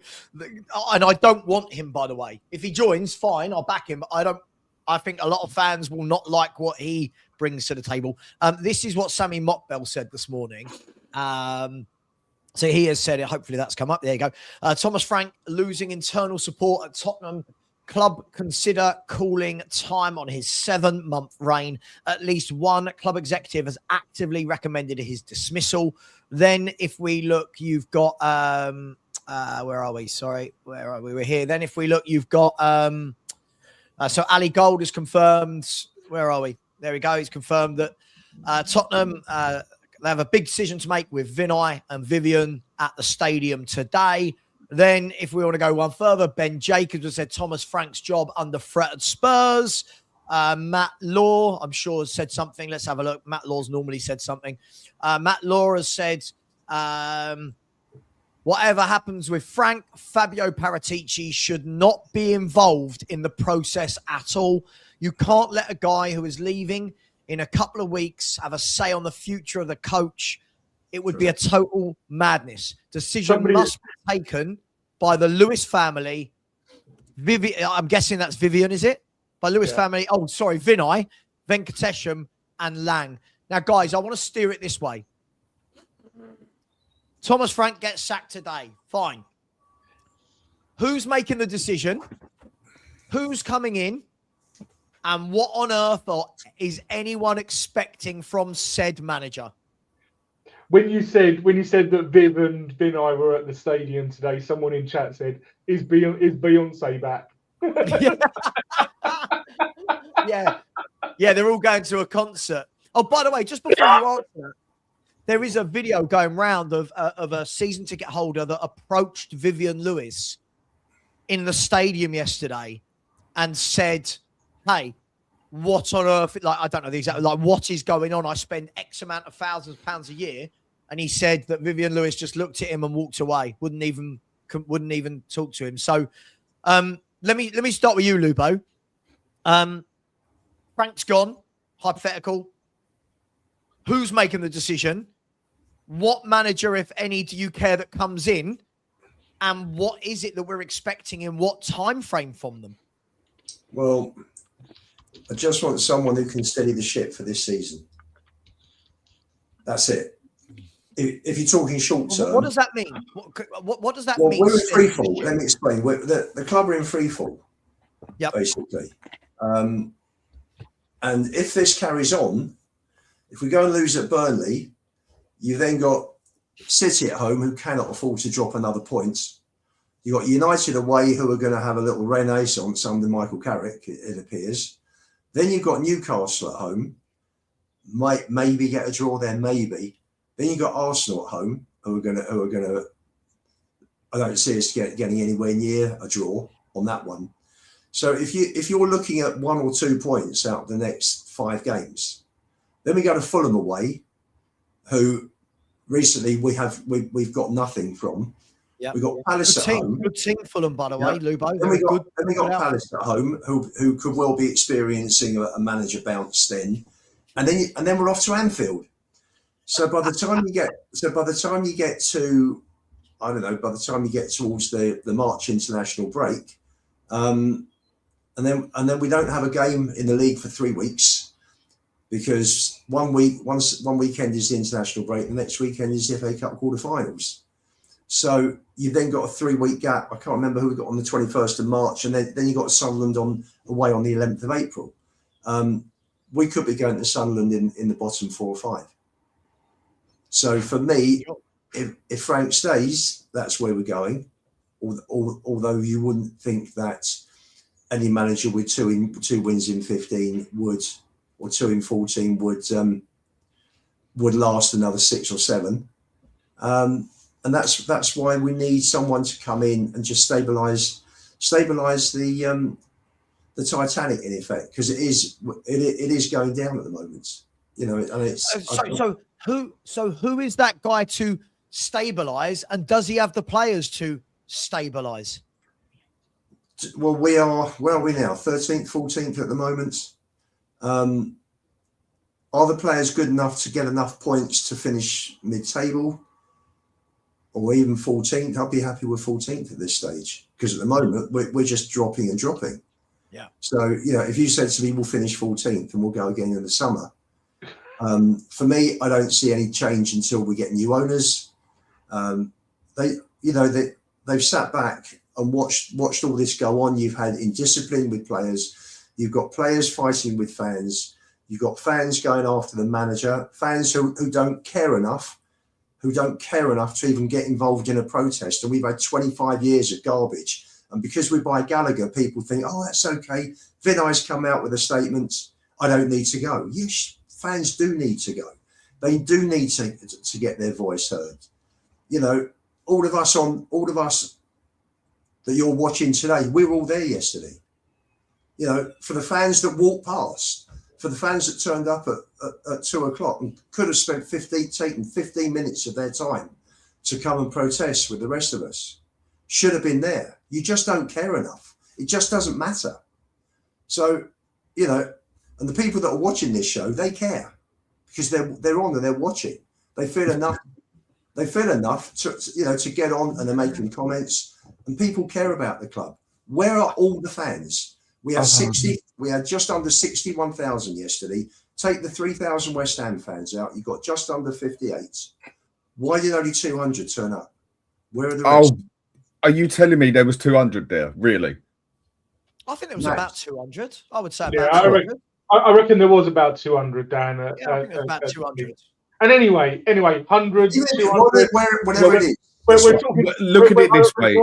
A: And I don't want him, by the way. If he joins, fine, I'll back him. But I think a lot of fans will not like what he brings to the table. This is what Sammy Mockbell said this morning. So he has said it. Hopefully that's come up. There you go. Thomas Frank losing internal support at Tottenham. Club consider calling time on his 7-month reign. At least one club executive has actively recommended his dismissal. Then if we look, you've got, where are we? Sorry, where are we? We're here. Then if we look, you've got, so Ali Gold has confirmed, where are we? There we go. He's confirmed that Tottenham, they have a big decision to make with Vinay and Vivian at the stadium today. Then, if we want to go one further, Ben Jacobs has said Thomas Frank's job under threat at Spurs. Matt Law, I'm sure, has said something. Let's have a look. Matt Law's normally said something. Matt Law has said, whatever happens with Frank, Fabio Paratici should not be involved in the process at all. You can't let a guy who is leaving in a couple of weeks have a say on the future of the coach. It would be a total madness. Decision must be taken by the Lewis family. I'm guessing that's Vivian, is it? By Lewis family. Oh, sorry, Vinay, Venkatesham, and Lang. Now, guys, I want to steer it this way. Thomas Frank gets sacked today. Fine. Who's making the decision? Who's coming in? And what on earth is anyone expecting from said manager?
C: When you said that Viv and Vinay were at the stadium today, someone in chat said, "Is Beyonce back?" Yeah, they're all going to a concert. Oh, by the way, just before you answer that, there is a video going round of a season ticket holder that approached Vivian Lewis in the stadium yesterday and said, "Hey, what on earth? Like, I don't know the exact. Like, what is going on? I spend X amount of thousands of pounds a year." And he said that Vivian Lewis just looked at him and walked away. Wouldn't even talk to him. So, let me start with you, Lubo. Frank's gone. Hypothetical. Who's making the decision? What manager, if any, do you care that comes in? And what is it that we're expecting in what time frame from them?
B: Well, I just want someone who can steady the ship for this season. That's it. If you're talking short term,
A: what does that mean? What does that mean?
B: We're in free fall. Let me explain. The club are in free fall, basically. And if this carries on, if we go and lose at Burnley, you've then got City at home who cannot afford to drop another point. You've got United away who are going to have a little renaissance under Michael Carrick, it appears. Then you've got Newcastle at home, might maybe get a draw there, maybe. Then you've got Arsenal at home who are going to. I don't see us getting anywhere near a draw on that one. So if you're looking at 1 or 2 points out of the next 5 games, then we go to Fulham away, who recently we've got nothing from.
A: Yeah,
B: we've got Palace at home.
A: Good team, Fulham, by the way, Lubo.
B: Then we got Palace at home, who could well be experiencing a manager bounce then, and then we're off to Anfield. So by the time you get to I don't know, by the time you get towards the March international break, and then we don't have a game in the league for 3 weeks, because one weekend is the international break, the next weekend is the FA Cup quarterfinals. So you've then got a 3-week gap. I can't remember who we got on the 21st of March, and then you got Sunderland away on the 11th of April. We could be going to Sunderland in the bottom 4 or 5. So for me, if Frank stays, that's where we're going. Although you wouldn't think that any manager with two wins in 15 would, or 2 in 14 would last another 6 or 7. And that's why we need someone to come in and just stabilize the Titanic, in effect, because it is going down at the moment. You know, and it's
A: so who is that guy to stabilize, and does he have the players to stabilize?
B: Well, where are we now? 13th, 14th at the moment. Are the players good enough to get enough points to finish mid-table, or even 14th? I'd be happy with 14th at this stage, because at the moment we're just dropping and dropping.
A: Yeah. So,
B: you know, if you said to me we'll finish 14th and we'll go again in the summer, for me, I don't see any change until we get new owners. They've sat back and watched all this go on. You've had indiscipline with players. You've got players fighting with fans. You've got fans going after the manager. Fans who don't care enough to even get involved in a protest. And we've had 25 years of garbage. And because we buy Gallagher, people think, oh, that's okay. Vinay's come out with a statement, I don't need to go. Yes, fans do need to go. They do need to get their voice heard. You know, all of us that you're watching today, we were all there yesterday. You know, for the fans that walked past, for the fans that turned up at 2 o'clock and could have taken 15 minutes of their time to come and protest with the rest of us, should have been there. You just don't care enough. It just doesn't matter. So, you know, and the people that are watching this show, they care, because they're on and they're watching. They feel enough. They feel enough to get on, and they're making comments, and people care about the club. Where are all the fans? We had we had just under 61,000 yesterday. Take the 3,000 West Ham fans out, you got just under 58. Why did only 200 turn up? Where are the rest?
D: Are you telling me there was 200 there? Really?
A: I think it was about 200. I would say
C: about
A: 200.
C: I reckon there was about 200, Dan.
A: I think it was about 200.
C: And anyway, 100, 200.
B: Whatever it is.
C: We're talking,
D: look at it this way.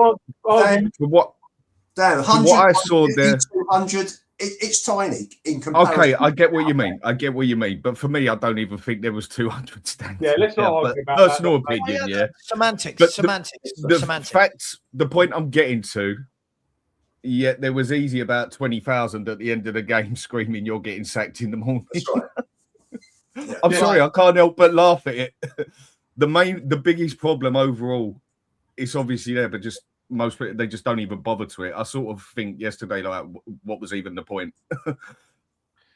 B: Dan, 100,
D: what I saw there,
B: 200, it's tiny in comparison.
D: Okay, I get what you mean. But for me, I don't even think there was 200 stands.
C: Yeah, let's not argue about
D: personal opinion, yeah.
A: Semantics.
D: But
A: semantics.
D: The point I'm getting to, yeah, there was easy about 20,000 at the end of the game screaming, "You're getting sacked in the morning."
B: That's right.
D: I'm sorry, I can't help but laugh at it. The biggest problem overall, it's obviously there, but just most people, they just don't even bother to it. I sort of think yesterday, like, what was even the point?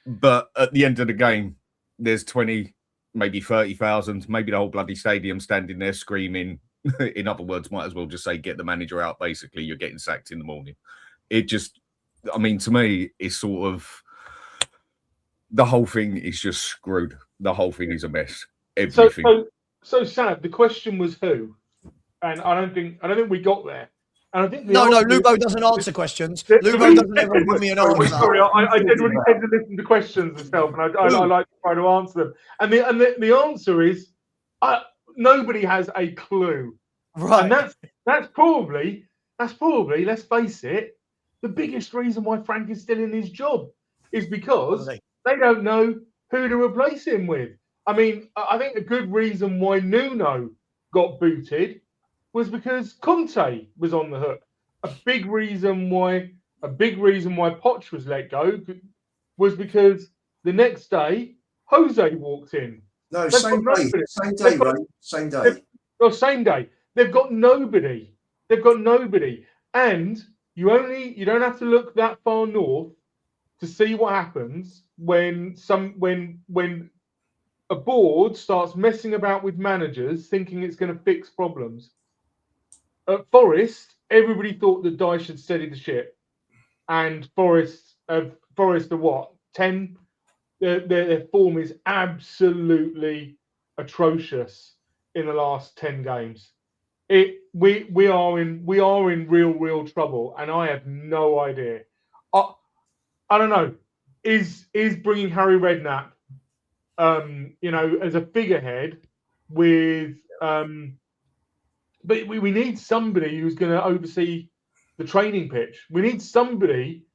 D: But at the end of the game, there's 20, maybe 30,000, maybe the whole bloody stadium standing there screaming. In other words, might as well just say, get the manager out. Basically, you're getting sacked in the morning. It just, I mean, to me, it's sort of, the whole thing is just screwed. The whole thing is a mess. Everything.
C: So Sav, the question was who, and I don't think we got there. And I think
A: Lubo doesn't answer questions. Lubo doesn't ever give me an answer.
C: Sorry, I generally tend to listen to questions myself, and I like to try to answer them. And the answer is nobody has a clue.
A: Right.
C: And that's probably, let's face it, the biggest reason why Frank is still in his job is because they don't know who to replace him with. I mean, I think a good reason why Nuno got booted was because Conte was on the hook. A big reason why Poch was let go was because the next day Jose walked in.
B: No, same day, right? Same day.
C: No, same day. They've got nobody. And you don't have to look that far north to see what happens when a board starts messing about with managers thinking it's going to fix problems. at Forest, everybody thought that Dyche had steadied the ship, and Forest are what 10. Their form is absolutely atrocious in the last 10 games. We are in real trouble, and I have no idea. I don't know. Is bringing Harry Redknapp, as a figurehead with, but we need somebody who's going to oversee the training pitch. We need somebody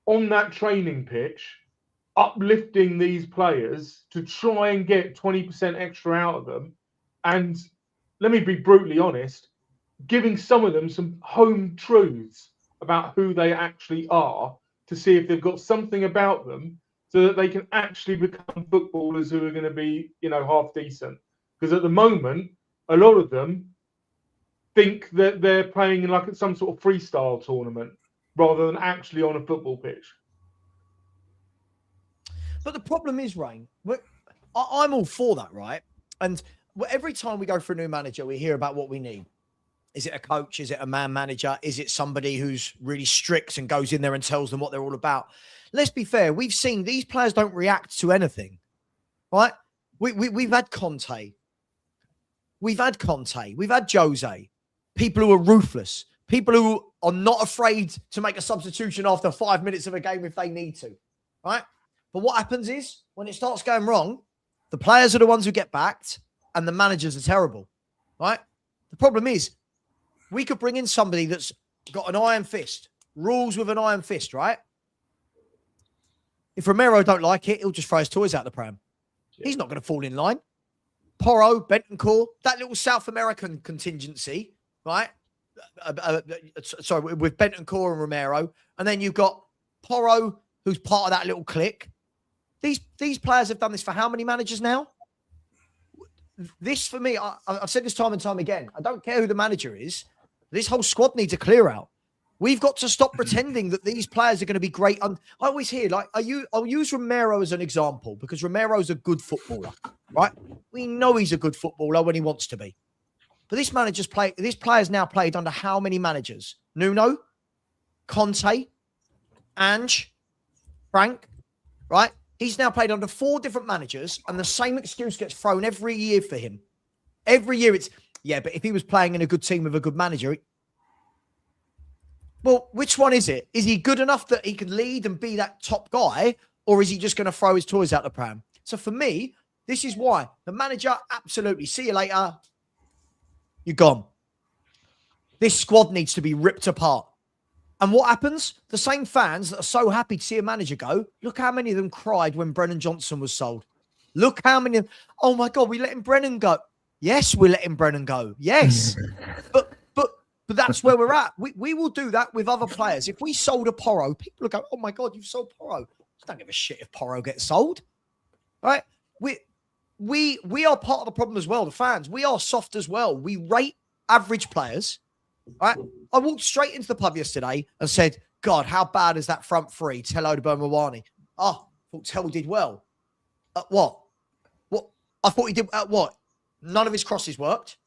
C: on that training pitch uplifting these players to try and get 20% extra out of them. And let me be brutally honest, giving some of them some home truths about who they actually are, to see if they've got something about them so that they can actually become footballers who are going to be, half decent. Because at the moment, a lot of them think that they're playing in like some sort of freestyle tournament rather than actually on a football pitch.
A: But the problem is, Rain, I'm all for that, right? And every time we go for a new manager, we hear about what we need. Is it a coach? Is it a man manager? Is it somebody who's really strict and goes in there and tells them what they're all about? Let's be fair. We've seen these players don't react to anything, right? We've had Conte. We've had Jose. People who are ruthless. People who are not afraid to make a substitution after 5 minutes of a game if they need to, right? But what happens is, when it starts going wrong, the players are the ones who get backed and the managers are terrible, right? The problem is, we could bring in somebody that's got an iron fist, rules with an iron fist, right? If Romero don't like it, he'll just throw his toys out the pram. Yeah. He's not going to fall in line. Porro, Bentancur, that little South American contingency, right? Sorry, with Bentancur and Romero. And then you've got Porro, who's part of that little clique. These players have done this for how many managers now? This, for me, I've said this time and time again. I don't care who the manager is. This whole squad needs a clear out. We've got to stop pretending that these players are going to be great. I always hear, I'll use Romero as an example because Romero's a good footballer, right? We know he's a good footballer when he wants to be. But this player's now played under how many managers? Nuno, Conte, Ange, Frank, right? He's now played under 4 different managers, and the same excuse gets thrown every year for him. Every year it's, yeah, but if he was playing in a good team with a good manager, well, which one is it? Is he good enough that he can lead and be that top guy, or is he just going to throw his toys out the pram? So for me, this is why. The manager, absolutely. See you later. You're gone. This squad needs to be ripped apart. And what happens? The same fans that are so happy to see a manager go, look how many of them cried when Brennan Johnson was sold. Look how many, oh my God, we letting Brennan go. Yes, we're letting Brennan go. Yes. But that's where we're at. We will do that with other players. If we sold a Porro, people will go, oh my God, you've sold Porro. I don't give a shit if Porro gets sold. Right? We are part of the problem as well, the fans. We are soft as well. We rate average players. Right? I walked straight into the pub yesterday and said, God, how bad is that front three? Tello to Bomawani. Oh, I thought Tell did well. What? I thought he did what? None of his crosses worked.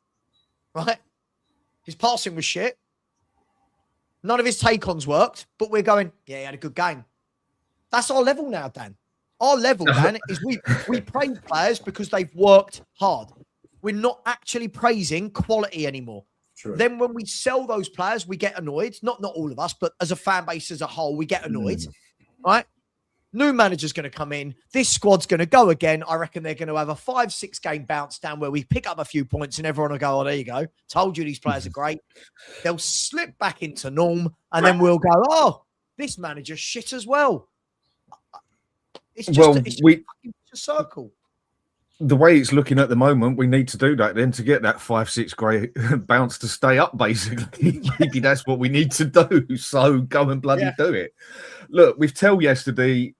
A: Right? His passing was shit. None of his take-ons worked. But we're going, yeah, he had a good game. That's our level now, Dan. Our level, Dan, is we praise players because they've worked hard. We're not actually praising quality anymore. True. Then when we sell those players, we get annoyed. Not all of us, but as a fan base as a whole, we get annoyed. Right? New manager's going to come in. This squad's going to go again. I reckon they're going to have a 5-6 game bounce down where we pick up a few points and everyone will go, oh, there you go. Told you these players are great. They'll slip back into norm and then we'll go, oh, this manager's shit as well. It's just a circle.
D: The way it's looking at the moment, we need to do that then to get that 5-6 great bounce to stay up, basically. Maybe that's what we need to do. So go and bloody do it. Look, with Tell yesterday,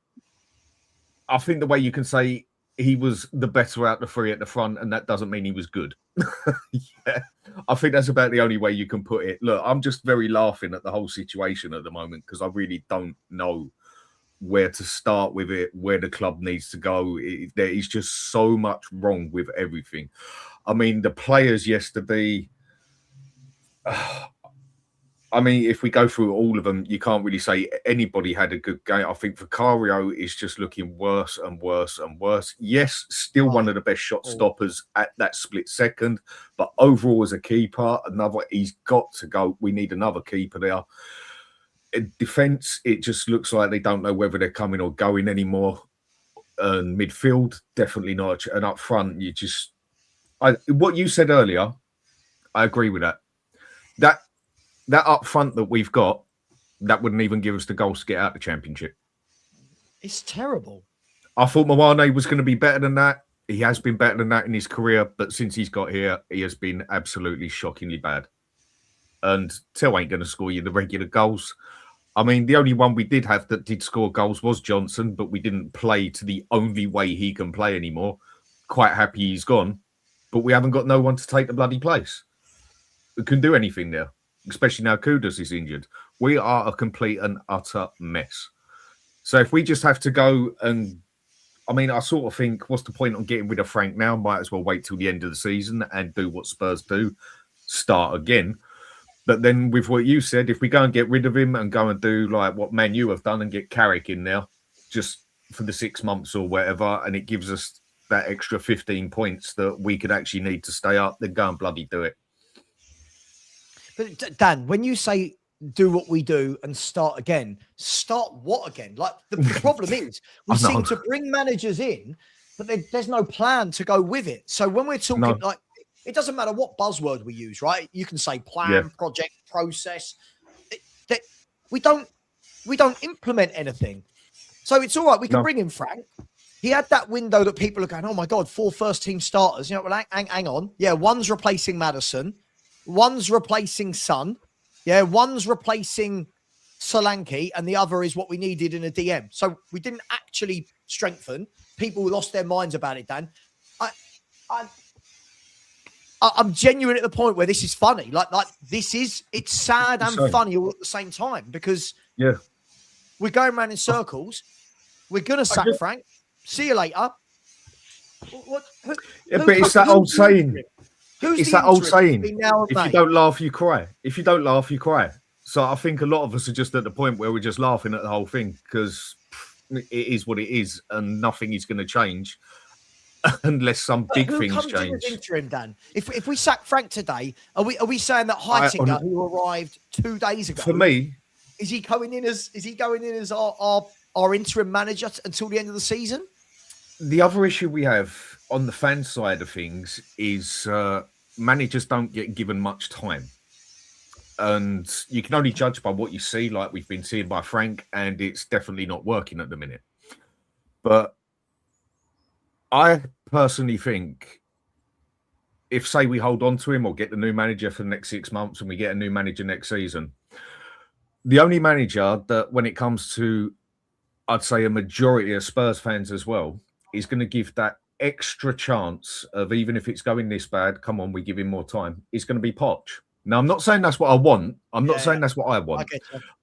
D: I think the way you can say he was the better out the 3 at the front, and that doesn't mean he was good. Yeah, I think that's about the only way you can put it. Look, I'm just very laughing at the whole situation at the moment because I really don't know where to start with it, where the club needs to go. There is just so much wrong with everything. I mean, the players yesterday, I mean, if we go through all of them, you can't really say anybody had a good game. I think Vicario is just looking worse and worse and worse. Yes, still one of the best shot stoppers at that split second, but overall as a keeper, he's got to go. We need another keeper there. In defense, it just looks like they don't know whether they're coming or going anymore. And midfield, definitely not. And up front, what you said earlier, I agree with that. That up front that we've got, that wouldn't even give us the goals to get out the Championship.
A: It's terrible.
D: I thought Mawane was going to be better than that. He has been better than that in his career, but since he's got here, he has been absolutely shockingly bad. And Tell ain't going to score you the regular goals. I mean, the only one we did have that did score goals was Johnson, but we didn't play to the only way he can play anymore. Quite happy he's gone, but we haven't got no one to take the bloody place who can do anything there, especially now Kudus is injured. We are a complete and utter mess. So if we just have to go and, I mean, I sort of think, what's the point on getting rid of Frank now? Might as well wait till the end of the season and do what Spurs do, start again. But then with what you said, if we go and get rid of him and go and do like what Man U have done and get Carrick in there just for the 6 months or whatever, and it gives us that extra 15 points that we could actually need to stay up, then go and bloody do it.
A: But Dan, when you say do what we do and start again, start what again? Like the problem is we seem to bring managers in, but there's no plan to go with it. So when we're talking like, it doesn't matter what buzzword we use, right? You can say plan, project, process. We don't implement anything. So it's all right. We can bring in Frank. He had that window that people are going, oh my God, 4 first-team starters. You know, well, hang on. Yeah, one's replacing Maddison. One's replacing Son. Yeah, one's replacing Solanke, and the other is what we needed in a DM. So we didn't actually strengthen. People lost their minds about it, Dan. I'm genuine at the point where this is funny. Like it's sad and funny all at the same time because we're going around in circles. We're gonna sack Frank. See you later.
D: But it's that old saying. It's that old saying. If you don't laugh, you cry. If you don't laugh, you cry. So I think a lot of us are just at the point where we're just laughing at the whole thing because it is what it is, and nothing is going to change. Unless some big things change.
A: Interim, Dan? If we sack Frank today, are we saying that Heitinger, who arrived 2 days ago,
D: for me,
A: is he going in as our interim manager until the end of the season?
D: The other issue we have on the fan side of things is managers don't get given much time, and you can only judge by what you see. Like we've been seeing by Frank, and it's definitely not working at the minute. But I personally think if, say, we hold on to him or get the new manager for the next 6 months and we get a new manager next season, the only manager that when it comes to, I'd say a majority of Spurs fans as well, is going to give that extra chance of even if it's going this bad, come on, we give him more time, is going to be Poch. Now, I'm not saying that's what I want. I'm not saying that's what I want.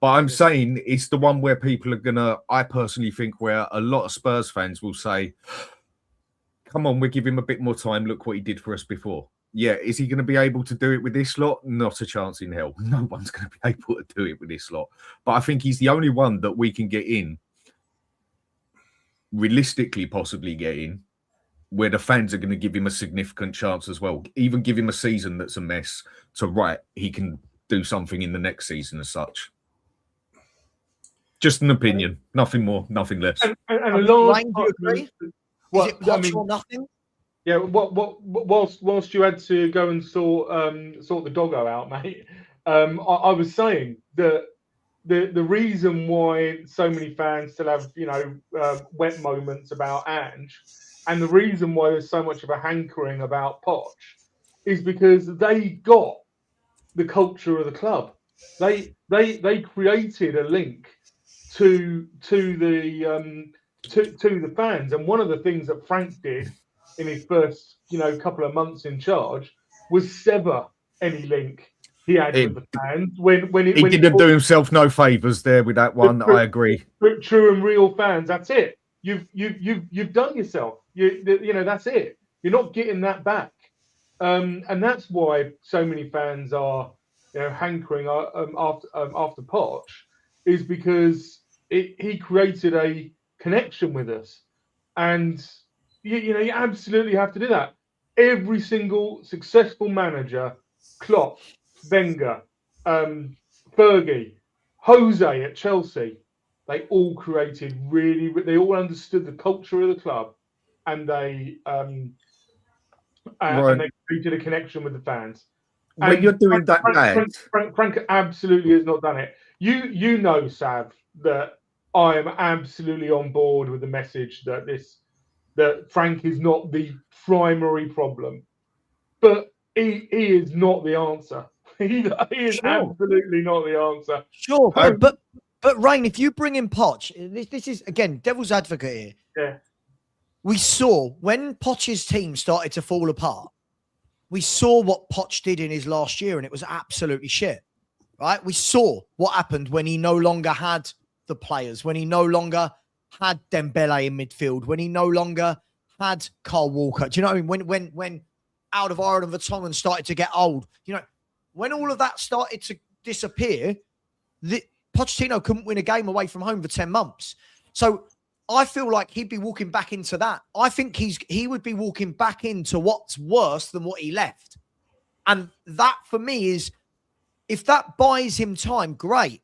D: But I'm saying it's the one where people are going to, I personally think, where a lot of Spurs fans will say, come on, we'll give him a bit more time. Look what he did for us before. Yeah, is he going to be able to do it with this lot? Not a chance in hell. No one's going to be able to do it with this lot. But I think he's the only one that we can get in, realistically possibly get in, where the fans are going to give him a significant chance as well. Even give him a season that's a mess to he can do something in the next season as such. Just an opinion. Nothing more, nothing less.
C: And a large
A: do you agree? Is it Poch or nothing?
C: Yeah, whilst you had to go and sort the doggo out, mate, I was saying that the reason why so many fans still have wet moments about Ange, and the reason why there's so much of a hankering about Poch, is because they got the culture of the club. They created a link to the fans, and one of the things that Frank did in his first couple of months in charge was sever any link he had with the fans. He
D: didn't do himself no favours there with that one. I agree.
C: True and real fans. That's it. You've done yourself. That's it. You're not getting that back, and that's why so many fans are hankering after Poch is because he created a connection with us, and you absolutely have to do that. Every single successful manager, Klopp, Wenger, Fergie, Jose at Chelsea, they all created they all understood the culture of the club, and they created a connection with the fans.
D: When
C: And
D: you're doing that,
C: Frank absolutely has not done it. You know, Sav, that I am absolutely on board with the message that Frank is not the primary problem, but he is not the answer. He is absolutely not the answer.
A: Sure, but Rain, if you bring in Poch, this is again devil's advocate here.
C: Yeah,
A: we saw when Poch's team started to fall apart. We saw what Poch did in his last year, and it was absolutely shit. Right? We saw what happened when he no longer had the players, when he no longer had Dembele in midfield, when he no longer had Carl Walker. Do you know what I mean? When out of Ireland Vertonghen started to get old, when all of that started to disappear, Pochettino couldn't win a game away from home for 10 months. So I feel like he'd be walking back into that. I think he would be walking back into what's worse than what he left. And that for me is, if that buys him time, great.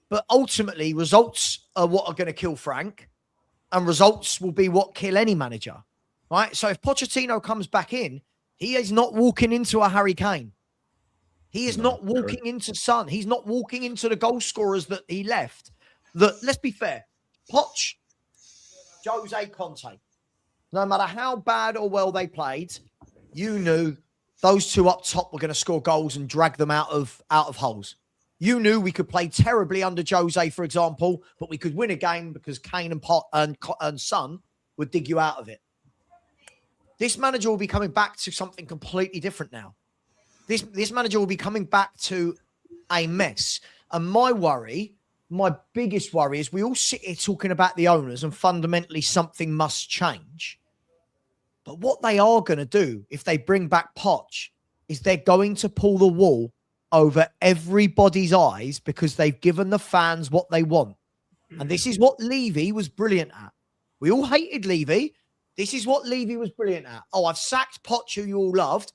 A: But ultimately, results are what are going to kill Frank, and results will be what kill any manager, right? So if Pochettino comes back in, he is not walking into a Harry Kane. He is not walking into Son. He's not walking into the goal scorers that he left. Let's be fair. Poch, Jose, Conte, no matter how bad or well they played, you knew those two up top were going to score goals and drag them out of holes. You knew we could play terribly under Jose, for example, but we could win a game because Kane and Son would dig you out of it. This manager will be coming back to something completely different now. This manager will be coming back to a mess. And my biggest worry is we all sit here talking about the owners and fundamentally something must change. But what they are going to do if they bring back Poch is they're going to pull the wool over everybody's eyes because they've given the fans what they want. And this is what Levy was brilliant at. We all hated Levy. This is what Levy was brilliant at. Oh, I've sacked Poch, who you all loved.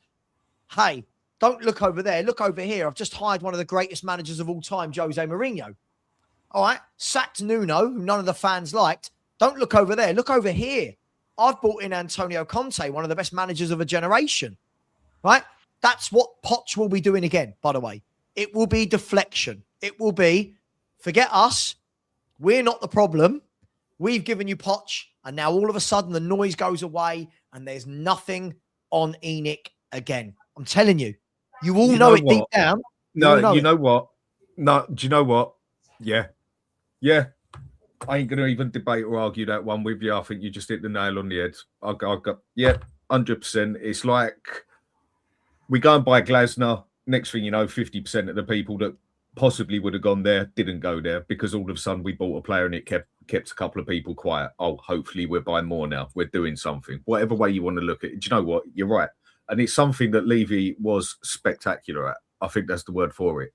A: Hey, don't look over there. Look over here. I've just hired one of the greatest managers of all time, Jose Mourinho. All right. Sacked Nuno, who none of the fans liked. Don't look over there. Look over here. I've brought in Antonio Conte, one of the best managers of a generation. Right? That's what Poch will be doing again, by the way. It will be deflection. It will be, forget us. We're not the problem. We've given you Poch. And now all of a sudden the noise goes away and there's nothing on ENIC again. I'm telling you. You all know it deep down.
D: No, you know what? No, do you know what? Yeah. Yeah. I ain't going to even debate or argue that one with you. I think you just hit the nail on the head. I got 100%. It's like we go and buy Glasner. Next thing you know, 50% of the people that possibly would have gone there didn't go there because all of a sudden we bought a player and it kept a couple of people quiet. Oh, hopefully we're buying more now. We're doing something. Whatever way you want to look at it. Do you know what? You're right. And it's something that Levy was spectacular at. I think that's the word for it.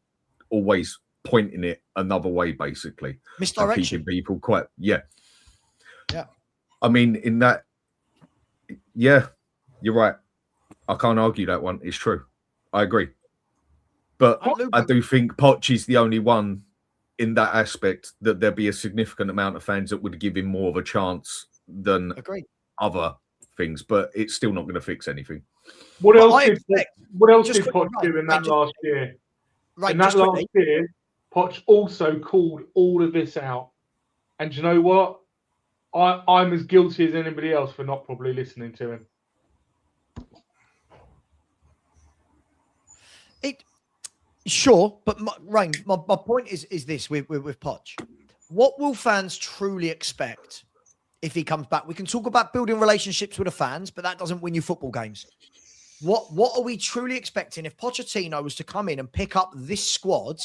D: Always pointing it another way, basically.
A: Misdirection.
D: Keeping people quiet. Yeah.
A: Yeah.
D: I mean, in that, yeah, you're right. I can't argue that one. It's true. I agree. But I do think Poch is the only one in that aspect that there'd be a significant amount of fans that would give him more of a chance than other things. But it's still not going to fix anything.
C: What else did Poch do in that last year? In that last year, Poch also called all of this out. And do you know what? I'm as guilty as anybody else for not probably listening to him.
A: Sure, but my point is this with Poch. What will fans truly expect if he comes back? We can talk about building relationships with the fans, but that doesn't win you football games. What are we truly expecting if Pochettino was to come in and pick up this squad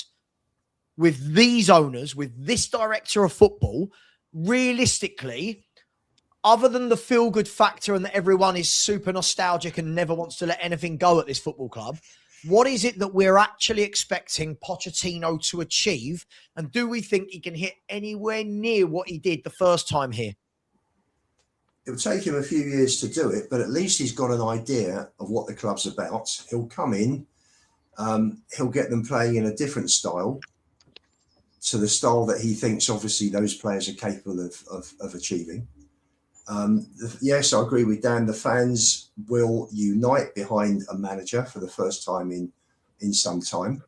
A: with these owners, with this director of football? Realistically, other than the feel-good factor and that everyone is super nostalgic and never wants to let anything go at this football club, What is it that we're actually expecting Pochettino to achieve? And do we think he can hit anywhere near what he did the first time here?
B: It'll take him a few years to do it, but at least he's got an idea of what the club's about. He'll come in, he'll get them playing in a different style to the style that he thinks, obviously, those players are capable of achieving. Yes, I agree with Dan. The fans will unite behind a manager for the first time in some time.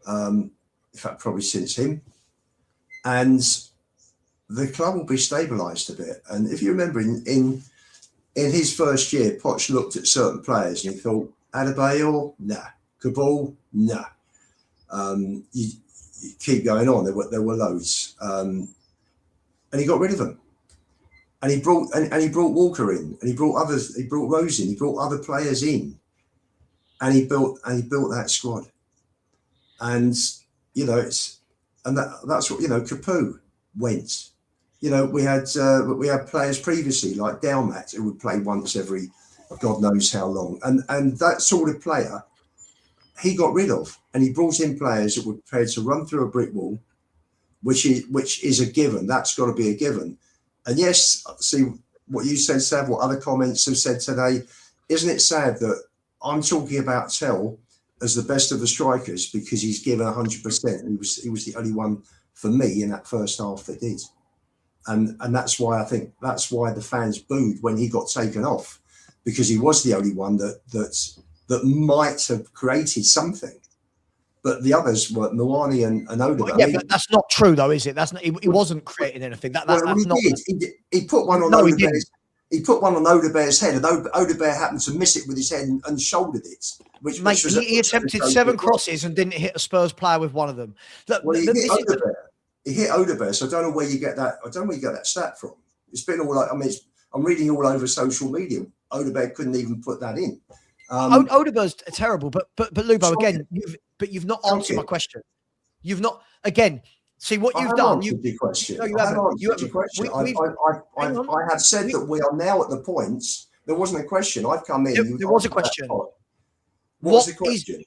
B: In fact, probably since him. And the club will be stabilised a bit. And if you remember, in his first year, Poch looked at certain players and he thought, Adebayor, nah. Cabal, nah. You keep going on. There were loads. And he got rid of them. And he brought Walker in, and he brought others. He brought Rose in. He brought other players in, and he built that squad. And that's what Capoue went. We had players previously like Dalmat who would play once every God knows how long, and that sort of player he got rid of, and he brought in players that were prepared to run through a brick wall, which is a given. That's got to be a given. And yes, see what you said, Sav, what other comments have said today. Isn't it sad that I'm talking about Tell as the best of the strikers because he's given 100%. He was the only one for me in that first half that did. And that's why the fans booed when he got taken off, because he was the only one that might have created something. But the others were Mwani and Odegaard.
A: Yeah, but that's not true, though, is it? That's not. He wasn't creating anything. That's not.
B: He put one on Odegaard's. He put one on Odegaard's head, and Odegaard happened to miss it with his head and shouldered it.
A: He attempted 7 crosses and didn't hit a Spurs player with one of them.
B: He hit Odegaard, so I don't know where you get that. I don't know where you get that stat from. It's been all like, I'm reading all over social media. Odegaard couldn't even put that in.
A: Odegaard's terrible, but Lubo, again, you've not answered my question. You've not, again, see what you've done.
B: Your question.
A: No, you haven't.
B: I have said that we are now at the points. There wasn't a question. I've come in.
A: There was a question.
B: What was the question?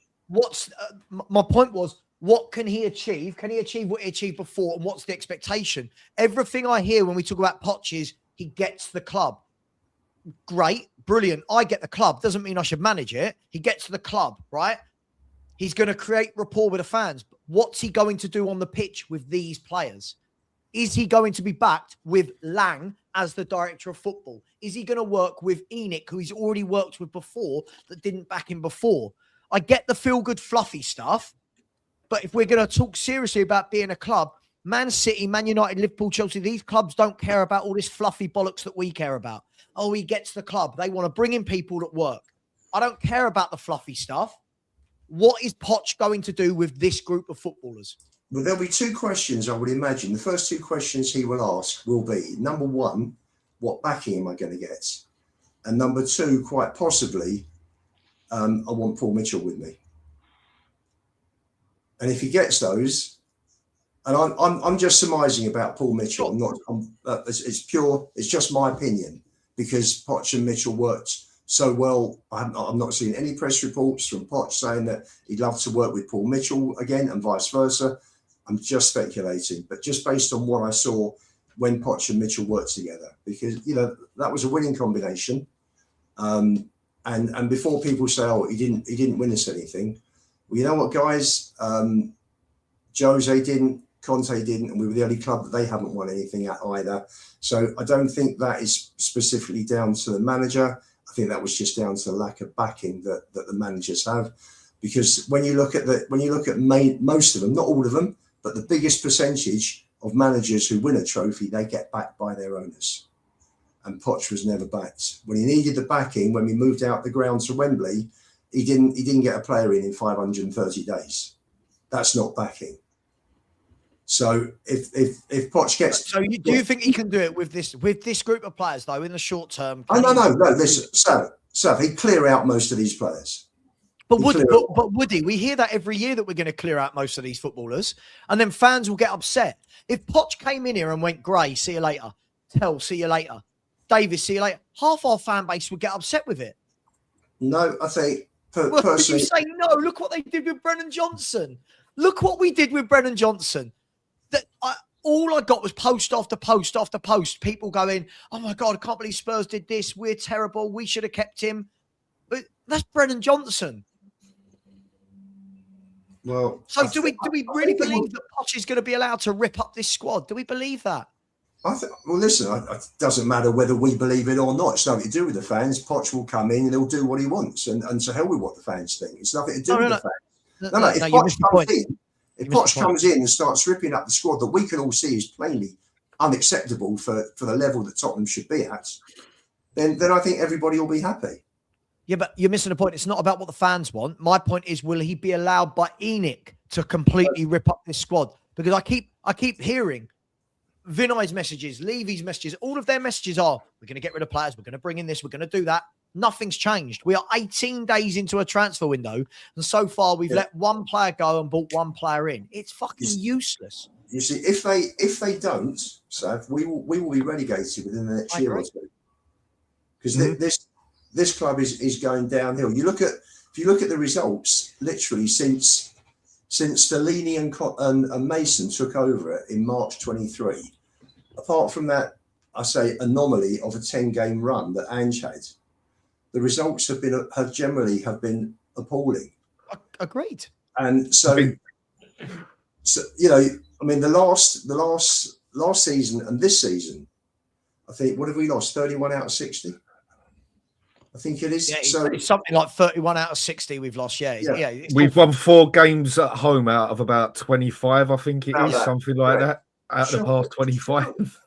A: My point was, what can he achieve? Can he achieve what he achieved before? And what's the expectation? Everything I hear when we talk about Poch is he gets the club. Great, brilliant. I get the club. Doesn't mean I should manage it. He gets the club, right? He's going to create rapport with the fans. What's he going to do on the pitch with these players? Is he going to be backed with Lang as the director of football? Is he going to work with Enoch, who he's already worked with before, that didn't back him before? I get the feel-good, fluffy stuff, but if we're going to talk seriously about being a club, Man City, Man United, Liverpool, Chelsea, these clubs don't care about all this fluffy bollocks that we care about. Oh, he gets the club. They want to bring in people that work. I don't care about the fluffy stuff. What is Poch going to do with this group of footballers?
B: Well, there'll be 2 questions, I would imagine. The first 2 questions he will ask will be, number 1, what backing am I going to get? And number 2, quite possibly, I want Paul Mitchell with me. And if he gets those, and I'm just surmising about Paul Mitchell. It's pure. It's just my opinion, because Poch and Mitchell worked so well. I'm not seeing any press reports from Poch saying that he'd love to work with Paul Mitchell again, and vice versa. I'm just speculating, but just based on what I saw when Poch and Mitchell worked together, because that was a winning combination. And before people say, "Oh, he didn't win us anything," well, you know what, guys, Jose didn't, Conte didn't, and we were the only club that they haven't won anything at either. So I don't think that is specifically down to the manager. I think that was just down to the lack of backing that the managers have. Because when you look at most of them, not all of them, but the biggest percentage of managers who win a trophy, they get backed by their owners. And Poch was never backed. When he needed the backing, when we moved out the ground to Wembley, he didn't get a player in 530 days. That's not backing. So if Poch gets,
A: do you think he can do it with this group of players though in the short term?
B: No. Listen, Sav, he'd clear out most of these players.
A: But would he? We hear that every year that we're going to clear out most of these footballers, and then fans will get upset. If Poch came in here and went, Gray, see you later. Tell, see you later. Davis, see you later. Half our fan base would get upset with it.
B: No, I think Personally,
A: you say no? Look what they did with Brennan Johnson. Look what we did with Brennan Johnson. All I got was post after post after post. People going, "Oh my God, I can't believe Spurs did this. We're terrible. We should have kept him." But that's Brennan Johnson.
B: Well,
A: so do we really believe that Poch is going to be allowed to rip up this squad? Do we believe that?
B: Well, listen, it doesn't matter whether we believe it or not. It's nothing to do with the fans. Poch will come in and he'll do what he wants, and to hell with what the fans think. It's nothing to do with the fans. No, if Poch comes in and starts ripping up the squad that we can all see is plainly unacceptable for the level that Tottenham should be at, then I think everybody will be happy.
A: Yeah, but you're missing the point. It's not about what the fans want. My point is, will he be allowed by ENIC to completely rip up this squad? Because I keep hearing Vinay's messages, Levy's messages, all of their messages are, we're going to get rid of players, we're going to bring in this, we're going to do that. Nothing's changed. We are 18 days into a transfer window, and so far we've let one player go and brought one player in. It's fucking useless.
B: You see, if they don't, Sav, we will be relegated within the next year or two. Because this club is going downhill. If you look at the results, literally since Stellini and Mason took over it in March 23, apart from that, I say, anomaly of a 10-game run that Ange had, the results have generally been appalling.
A: Agreed.
B: And so you know, I mean, the last season and this season, I think, what have we lost? 31 out of 60. I think it is.
A: Yeah, so it's something like 31 out of 60 we've lost. Yeah.
D: We've won 4 games at home out of about 25. I think it is something like that out of the past 25.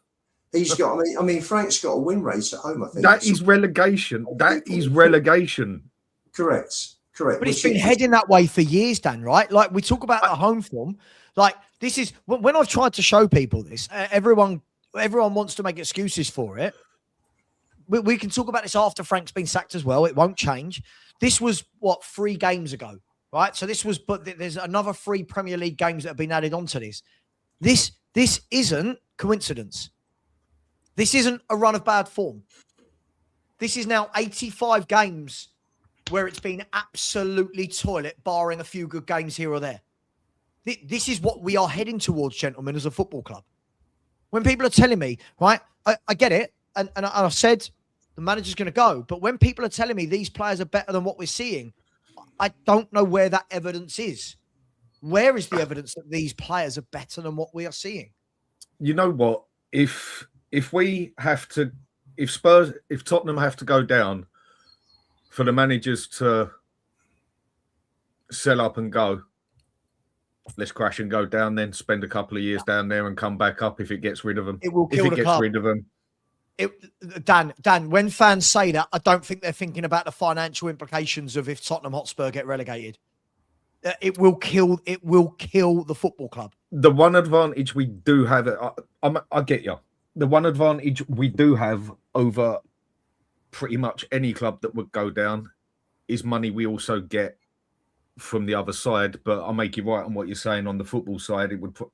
B: He's got. I mean, Frank's got a win rate at home. I think
D: that is relegation. That is relegation.
B: Correct.
A: But it's been heading that way for years, Dan. Right? Like we talk about the home form. Like this is when I've tried to show people this. Everyone wants to make excuses for it. We can talk about this after Frank's been sacked as well. It won't change. This was 3 games ago, right? So this was, but there's another 3 Premier League games that have been added onto this. This isn't coincidence. This isn't a run of bad form. This is now 85 games where it's been absolutely toilet, barring a few good games here or there. This is what we are heading towards, gentlemen, as a football club. When people are telling me, right, I get it, and I've said the manager's going to go, but when people are telling me these players are better than what we're seeing, I don't know where that evidence is. Where is the evidence that these players are better than what we are seeing?
D: You know what? If Tottenham have to go down for the managers to sell up and go, let's crash and go down, then spend a couple of years down there and come back up if it gets rid of them.
A: It will kill the club.
D: Rid of them.
A: Dan, when fans say that, I don't think they're thinking about the financial implications of if Tottenham Hotspur get relegated. It will kill the football club.
D: The one advantage we do have, I get you. The one advantage we do have over pretty much any club that would go down is money we also get from the other side. But I'll make you right on what you're saying on the football side. It would put,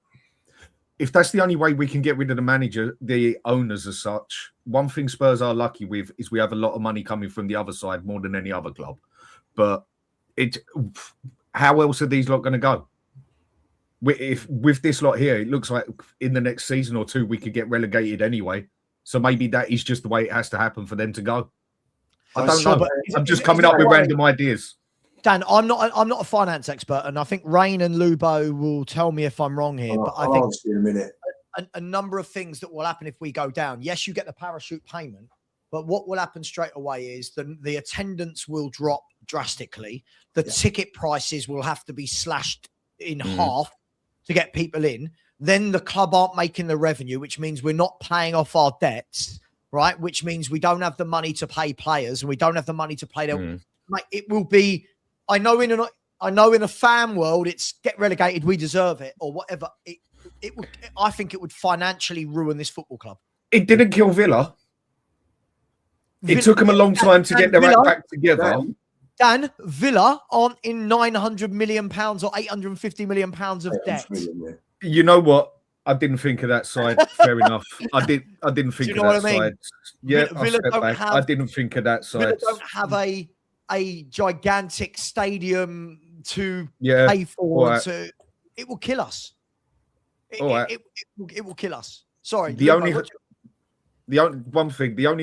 D: if that's the only way we can get rid of the manager, the owners as such, one thing Spurs are lucky with is we have a lot of money coming from the other side more than any other club. But how else are these lot going to go? If with this lot here, it looks like in the next season or 2 we could get relegated anyway. So maybe that is just the way it has to happen for them to go. I don't know. But I'm just coming up with random ideas.
A: Dan, I'm not a finance expert, and I think Rain and Lubo will tell me if I'm wrong here. But I think
B: in a minute.
A: A number of things that will happen if we go down. Yes, you get the parachute payment, but what will happen straight away is the attendance will drop drastically. The ticket prices will have to be slashed in half to get people in. Then the club aren't making the revenue, which means we're not paying off our debts, right? Which means we don't have the money to pay players and we don't have the money to pay them. Like, it will be, I know in a fan world, it's get relegated, we deserve it, or whatever. I think it would financially ruin this football club.
D: It didn't kill Villa. It took them a long time to get their act back together.
A: Dan, Villa aren't in £900 million or £850 million of debt.
D: You know what? I didn't think of that side. Fair enough. I didn't think of that side. Yeah, Villa don't have, I didn't think of that side.
A: Villa don't have a a gigantic stadium to pay for. Right. It will kill us. It will kill us. Sorry.
D: The only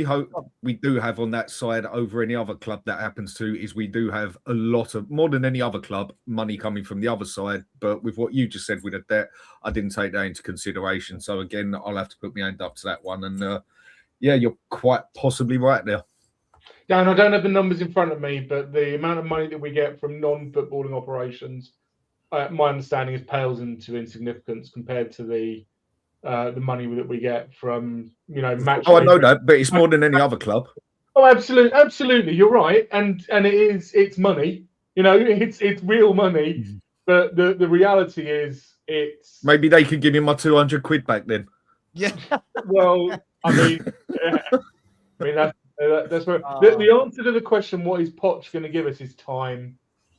D: hope we do have on that side over any other club that happens to is we do have a lot of, more than any other club, money coming from the other side. But with what you just said with the debt, I didn't take that into consideration. So again, I'll have to put my hand up to that one. And yeah, you're quite possibly right there.
C: Dan, I don't have the numbers in front of me, but the amount of money that we get from non-footballing operations, my understanding is pales into insignificance compared to the money that we get from, match.
D: Oh, I know that, but it's more than any other club.
C: Oh, absolutely, you're right, and it's money, it's real money. But the reality is, it's
D: maybe they could give me my 200 quid back then.
A: Yeah.
C: Well, I mean that's where the answer to the question, what is Poch going to give us, is time.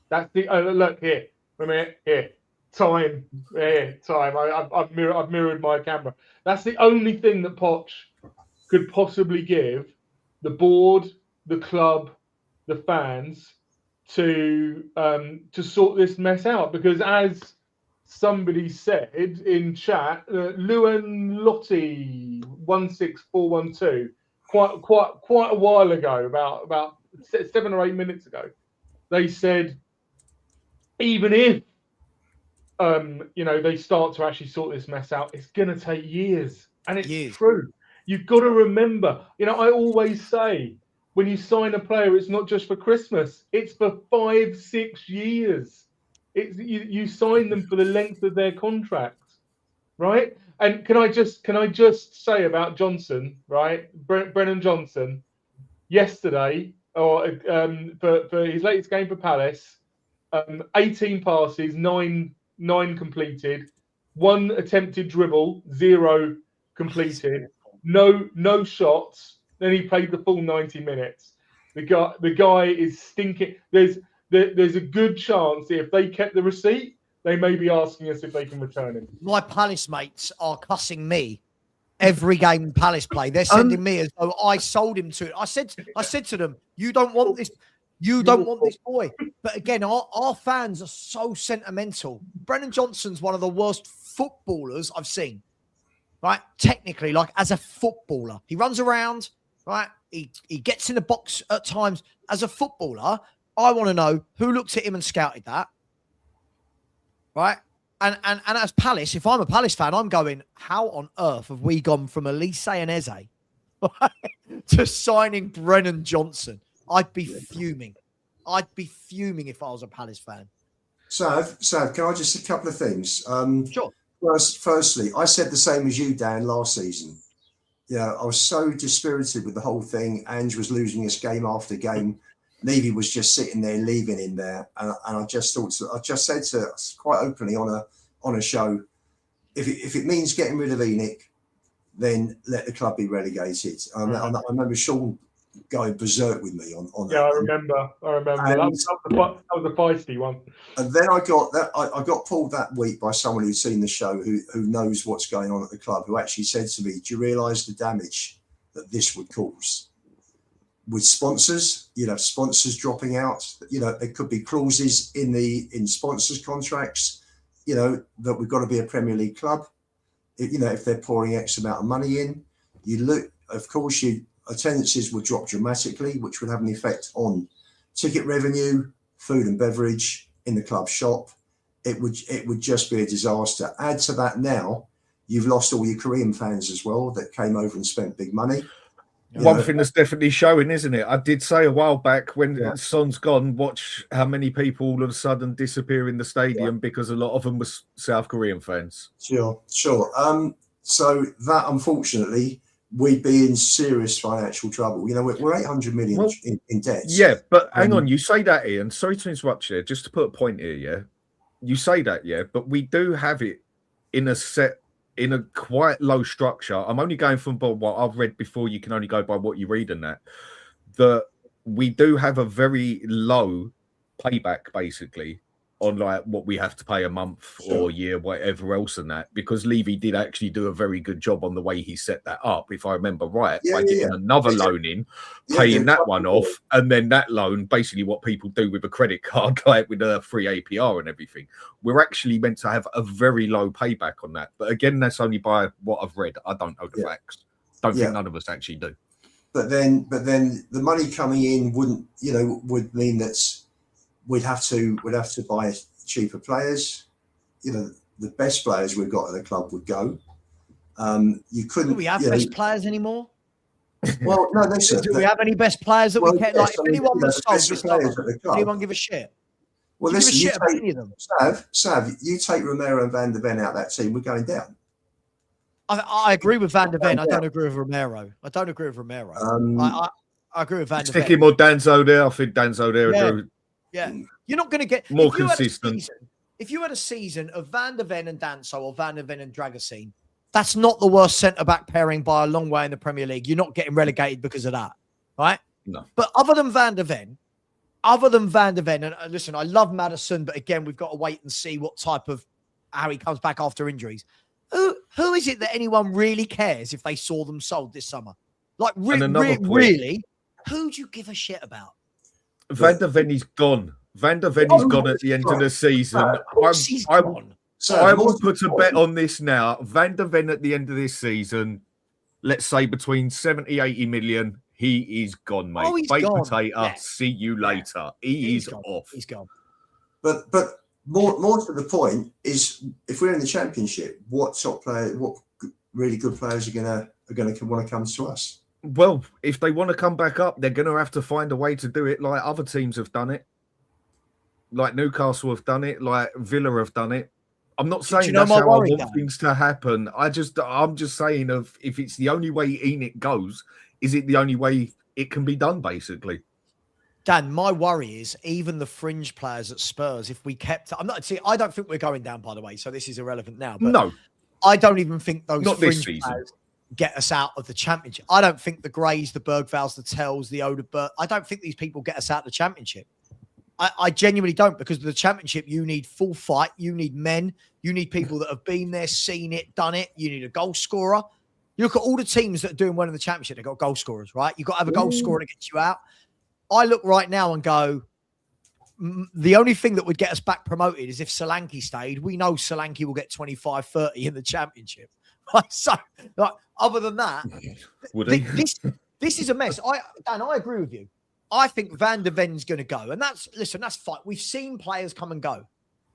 C: That's the look here. Wait a minute, here. Time. I've mirrored my camera. That's the only thing that Poch could possibly give the board, the club, the fans to sort this mess out. Because as somebody said in chat, Luan Lotti 16412 quite a while ago, about 7 or 8 minutes ago, they said even if they start to actually sort this mess out, it's going to take years. And it's true. You've got to remember, I always say, when you sign a player, it's not just for Christmas. It's for 5-6 years. You sign them for the length of their contract, right? And can I just say about Johnson, right? Brennan Johnson, yesterday, or for his latest game for Palace, 18 passes, 9 completed, 1 attempted dribble, 0 completed, no shots. Then he played the full 90 minutes. The guy is stinking. There's a good chance that if they kept the receipt, they may be asking us if they can return him.
A: My Palace mates are cussing me every game Palace play. They're sending me as though I sold him to it. I said to them, you don't want this. You don't want this boy. But again, our fans are so sentimental. Brennan Johnson's one of the worst footballers I've seen. Right? Technically, like as a footballer. He runs around, right? He gets in the box at times. As a footballer, I want to know who looked at him and scouted that. Right? And as Palace, if I'm a Palace fan, I'm going, how on earth have we gone from Elise and Eze to signing Brennan Johnson? I'd be fuming. I'd be fuming if I was a Palace fan.
B: Sav, can I just a couple of things?
A: Sure.
B: Firstly, I said the same as you, Dan, last season. I was so dispirited with the whole thing. Ange was losing us game after game. Levy was just sitting there, leaving him there, and I just said to quite openly on a show, if it means getting rid of Enoch, then let the club be relegated. I remember Sean going berserk with me on that.
C: Yeah, I remember. That was a feisty one.
B: And then I got pulled that week by someone who'd seen the show, who knows what's going on at the club, who actually said to me, do you realise the damage that this would cause? With sponsors, sponsors dropping out, there could be clauses in sponsors' contracts, that we've got to be a Premier League club. If they're pouring X amount of money in, attendances would drop dramatically, which would have an effect on ticket revenue, food and beverage in the club shop. It would just be a disaster. Add to that now, you've lost all your Korean fans as well that came over and spent big money.
D: One thing that's definitely showing, isn't it? I did say a while back when Son's gone, watch how many people all of a sudden disappear in the stadium because a lot of them were South Korean fans.
B: Sure. So that, unfortunately, we'd be in serious financial trouble. We're 800 million in debt.
D: Yeah, but hang on, you say that, Ian. Sorry to interrupt you, just to put a point here, yeah? You say that, yeah, but we do have it in a quite low structure. I'm only going from what I've read before. You can only go by what you read in that. That we do have a very low payback, basically, on like what we have to pay a month or year, whatever else than that, because Levy did actually do a very good job on the way he set that up, if I remember right, by getting another loan in, paying that one off, and then that loan, basically what people do with a credit card, like with a free APR and everything. We're actually meant to have a very low payback on that. But again, that's only by what I've read. I don't know the facts. Don't think none of us actually do.
B: But then the money coming in wouldn't, would mean that we'd have to buy cheaper players. The best players we've got at the club would go. You couldn't.
A: Do we have best players anymore?
B: Well, no, listen.
A: Do we have any best players that we can?
B: Yes,
A: if anyone was sold this summer, anyone give a shit?
B: Well,
A: listen, give a shit about any of them.
B: Sav, you take Romero and Van der Ven out of that team, we're going down.
A: I agree with Van der Ven. I don't agree with Romero. I agree with Van der Ven.
D: Stick him or Danzo there. I think Danzo there.
A: Yeah. You're not going to get
D: more consistent.
A: If you had a season of Van der Ven and Danso or Van der Ven and Dragosine, that's not the worst centre-back pairing by a long way in the Premier League. You're not getting relegated because of that, right?
D: No.
A: But other than Van der Ven, and listen, I love Maddison, but again, we've got to wait and see how he comes back after injuries. Who is it that anyone really cares if they saw them sold this summer? Like, really? Who do you give a shit about?
D: Van der Ven is gone. Van der Ven is gone at the end of the season. I will put a bet on this now. Van der Ven at the end of this season, let's say between 70, 80 million, he is gone, mate. Baked potato, see you later. He is off.
A: He's gone.
B: But more to the point is, if we're in the Championship, what really good players are gonna want to come to us?
D: Well, if they want to come back up, they're going to have to find a way to do it like other teams have done it. Like Newcastle have done it, like Villa have done it. I'm not saying that's how I want things to happen. I'm just saying if it's the only way Enoch goes, is it the only way it can be done, basically?
A: Dan, my worry is even the fringe players at Spurs, if we kept... I don't think we're going down, by the way, so this is irrelevant now. But
D: no.
A: I don't even think those
D: not
A: fringe
D: this season.
A: Players get us out of the Championship. I don't think the Greys, the Bergvals, the Tells, the Odeberg, I don't think these people get us out of the Championship. I genuinely don't, because of the Championship, you need full fight, you need men, you need people that have been there, seen it, done it, you need a goal scorer. You look at all the teams that are doing well in the Championship, they've got goal scorers, right? You've got to have a goal scorer to get you out. I look right now and go, the only thing that would get us back promoted is if Solanke stayed. We know Solanke will get 25, 30 in the Championship. So, other than that, this is a mess. Dan, I agree with you. I think Van der Ven's going to go. And that's fine. We've seen players come and go.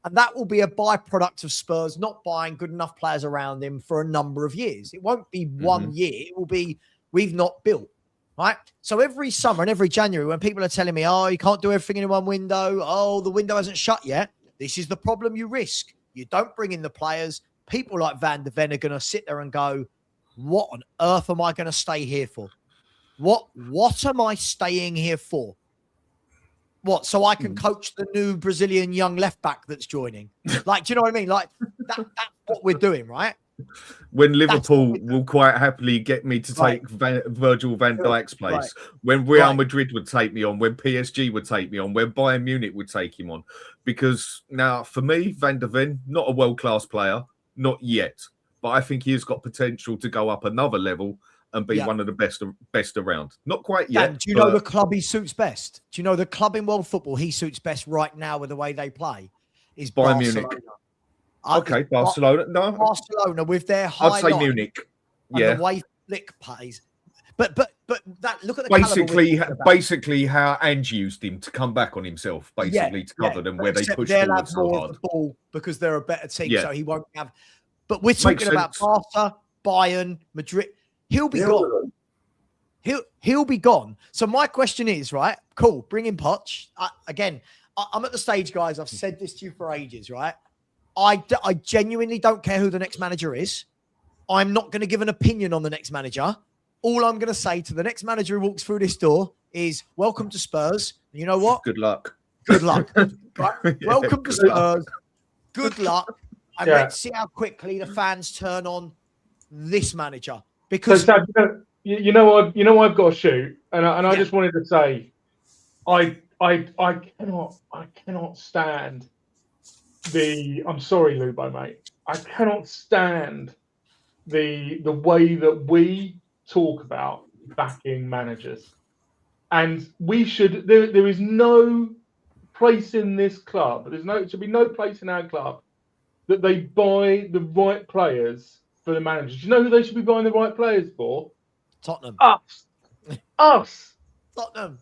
A: And that will be a byproduct of Spurs not buying good enough players around him for a number of years. It won't be 1 year. It will be, we've not built, right? So every summer and every January, when people are telling me, oh, you can't do everything in one window. Oh, the window hasn't shut yet. This is the problem you risk. You don't bring in the players. People like Van der Ven are going to sit there and go, what on earth am I going to stay here for? What am I staying here for? What, so I can coach the new Brazilian young left back that's joining? Like, do you know what I mean? Like, that's what we're doing, right?
D: When Liverpool will quite happily get me to take Virgil van Dijk's place, when Real Madrid would take me on, when PSG would take me on, when Bayern Munich would take him on. Because now, for me, Van der Ven, not a world-class player, not yet. But I think he has got potential to go up another level and be one of the best around. Not quite yet.
A: Dan, do you know the club he suits best? Do you know the club in world football he suits best right now with the way they play? Is
D: Bayern
A: Barcelona.
D: Munich. Okay, Barcelona. No,
A: Barcelona with their high
D: I'd say
A: line
D: Munich.
A: And the way Flick plays. But that look at the
D: basically how Ange used him to come back on himself, basically to cover them where they push forward so hard.
A: The ball because they're a better team, so he won't have. But we're talking about Barca, Bayern, Madrid. He'll be gone. He'll be gone. So my question is, right? Cool. Bring in Poch. Again, I'm at the stage, guys. I've said this to you for ages, right? I genuinely don't care who the next manager is. I'm not going to give an opinion on the next manager. All I'm going to say to the next manager who walks through this door is, welcome to Spurs. And you know what?
D: Good luck.
A: Good luck. Right? Welcome to Spurs. Good luck. And let's see how quickly the fans turn on this manager. Because
C: so, Sam, you know what I've got to shoot, and I just wanted to say, I cannot stand I'm sorry, Lubo, mate. I cannot stand the way that we talk about backing managers. And we should, there is no place in this club, there should be no place in our club that they buy the right players for the managers. Do you know who they should be buying the right players for?
A: Tottenham.
C: Us.
A: Tottenham.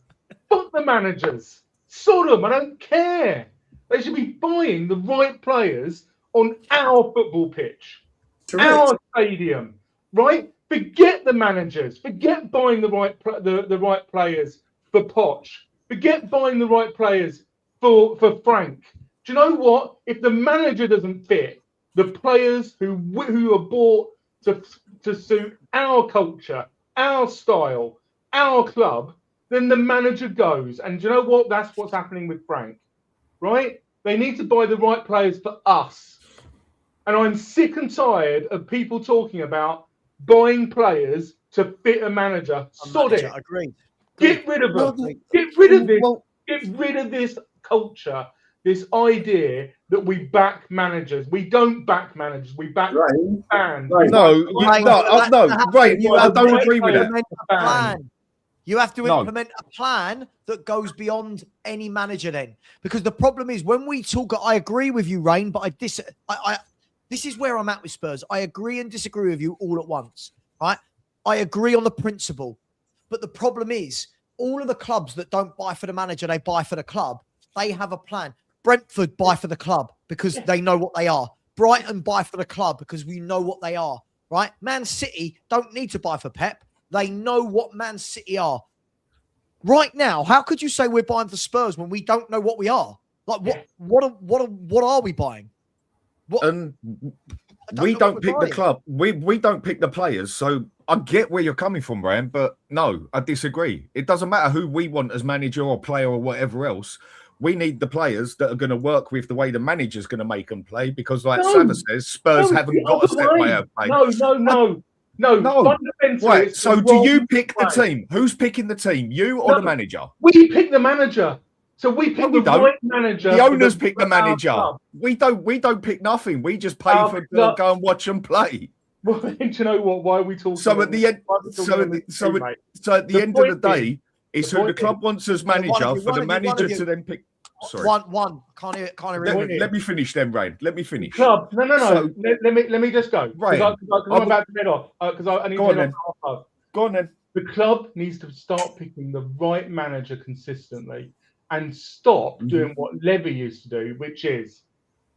C: Fuck the managers. Sod them. I don't care. They should be buying the right players on our football pitch, our stadium, right? Forget the managers. Forget buying the right players for Poch. Forget buying the right players for Frank. Do you know what? If the manager doesn't fit, the players who are bought to suit our culture, our style, our club, then the manager goes. And do you know what? That's what's happening with Frank, right? They need to buy the right players for us. And I'm sick and tired of people talking about buying players to fit a manager. Sod it.
A: Agreed.
C: Get rid of them. Get rid of this. Get rid of this culture, this idea that we back managers. We don't back managers. We back fans.
D: I don't agree with that.
A: You have to implement a plan that goes beyond any manager then. Because the problem is when we talk, I agree with you, Rain, but this is where I'm at with Spurs. I agree and disagree with you all at once, right? I agree on the principle. But the problem is all of the clubs that don't buy for the manager, they buy for the club. They have a plan. Brentford buy for the club because they know what they are. Brighton buy for the club because we know what they are, right? Man City don't need to buy for Pep. They know what Man City are. Right now, how could you say we're buying for Spurs when we don't know what we are? Like, what are we buying?
D: We don't pick the club. We don't pick the players. So I get where you're coming from, Ryan, but no, I disagree. It doesn't matter who we want as manager or player or whatever else. We need the players that are going to work with the way the manager's going to make them play because, like Savva says, Spurs haven't got a set way of play.
C: No.
D: Right. So do you pick the team? Who's picking the team? You or the manager?
C: We pick the manager. So we pick the right manager.
D: The owners pick the manager. We don't pick nothing. We just pay for to go and watch them play.
C: Well, do you know what? Why are we talking?
D: So at the end, at the end of the day, it's who the club wants as manager for the manager to then pick. Sorry. One. Can't let me finish then, Rain. Let me finish.
C: Club. No. So, let me just go. Right. I'm about to head off. Because I need to head off.
D: Go on then.
C: The club needs to start picking the right manager consistently and stop doing what Levy used to do, which is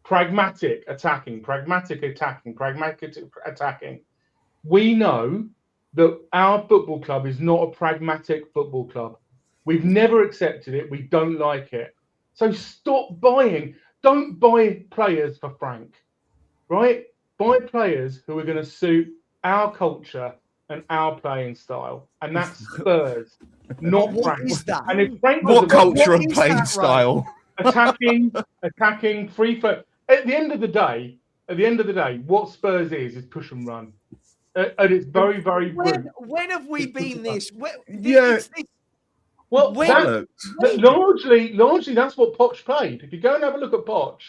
C: pragmatic attacking. We know that our football club is not a pragmatic football club. We've never accepted it. We don't like it. So stop buying. Don't buy players for Frank, right? Buy players who are going to suit our culture and our playing style. And that's Spurs, not Frank.
A: Is that?
C: And if Frank
D: what culture and playing style?
C: Attacking, free flow. At the end of the day, what Spurs is push and run. And it's very, very good.
A: When have we been this?
C: Well, largely that's what Poch played. If you go and have a look at Poch,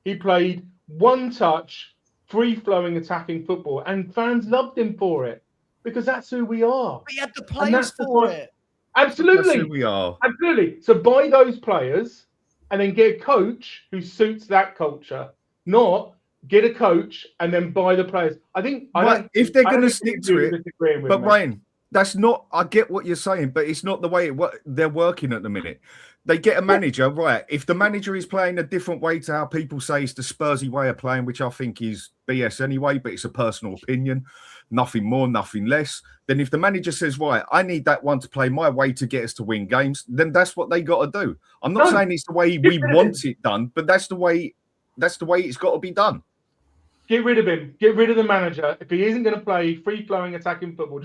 C: he played one-touch, free-flowing, attacking football, and fans loved him for it because that's who we are.
A: But he had the players for it.
C: Absolutely,
D: that's who we are.
C: Absolutely. So buy those players, and then get a coach who suits that culture. Not get a coach and then buy the players.
D: If they're going to stick to it, but Ryan. That's not. I get what you're saying, but it's not the way they're working at the minute. They get a manager, right? If the manager is playing a different way to how people say it's the Spursy way of playing, which I think is BS anyway, but it's a personal opinion, nothing more, nothing less. Then if the manager says, right, I need that one to play my way to get us to win games, then that's what they got to do. I'm not saying it's the way we want it done, but that's the way it's got to be done.
C: Get rid of him. Get rid of the manager. If he isn't going to play free-flowing attacking football,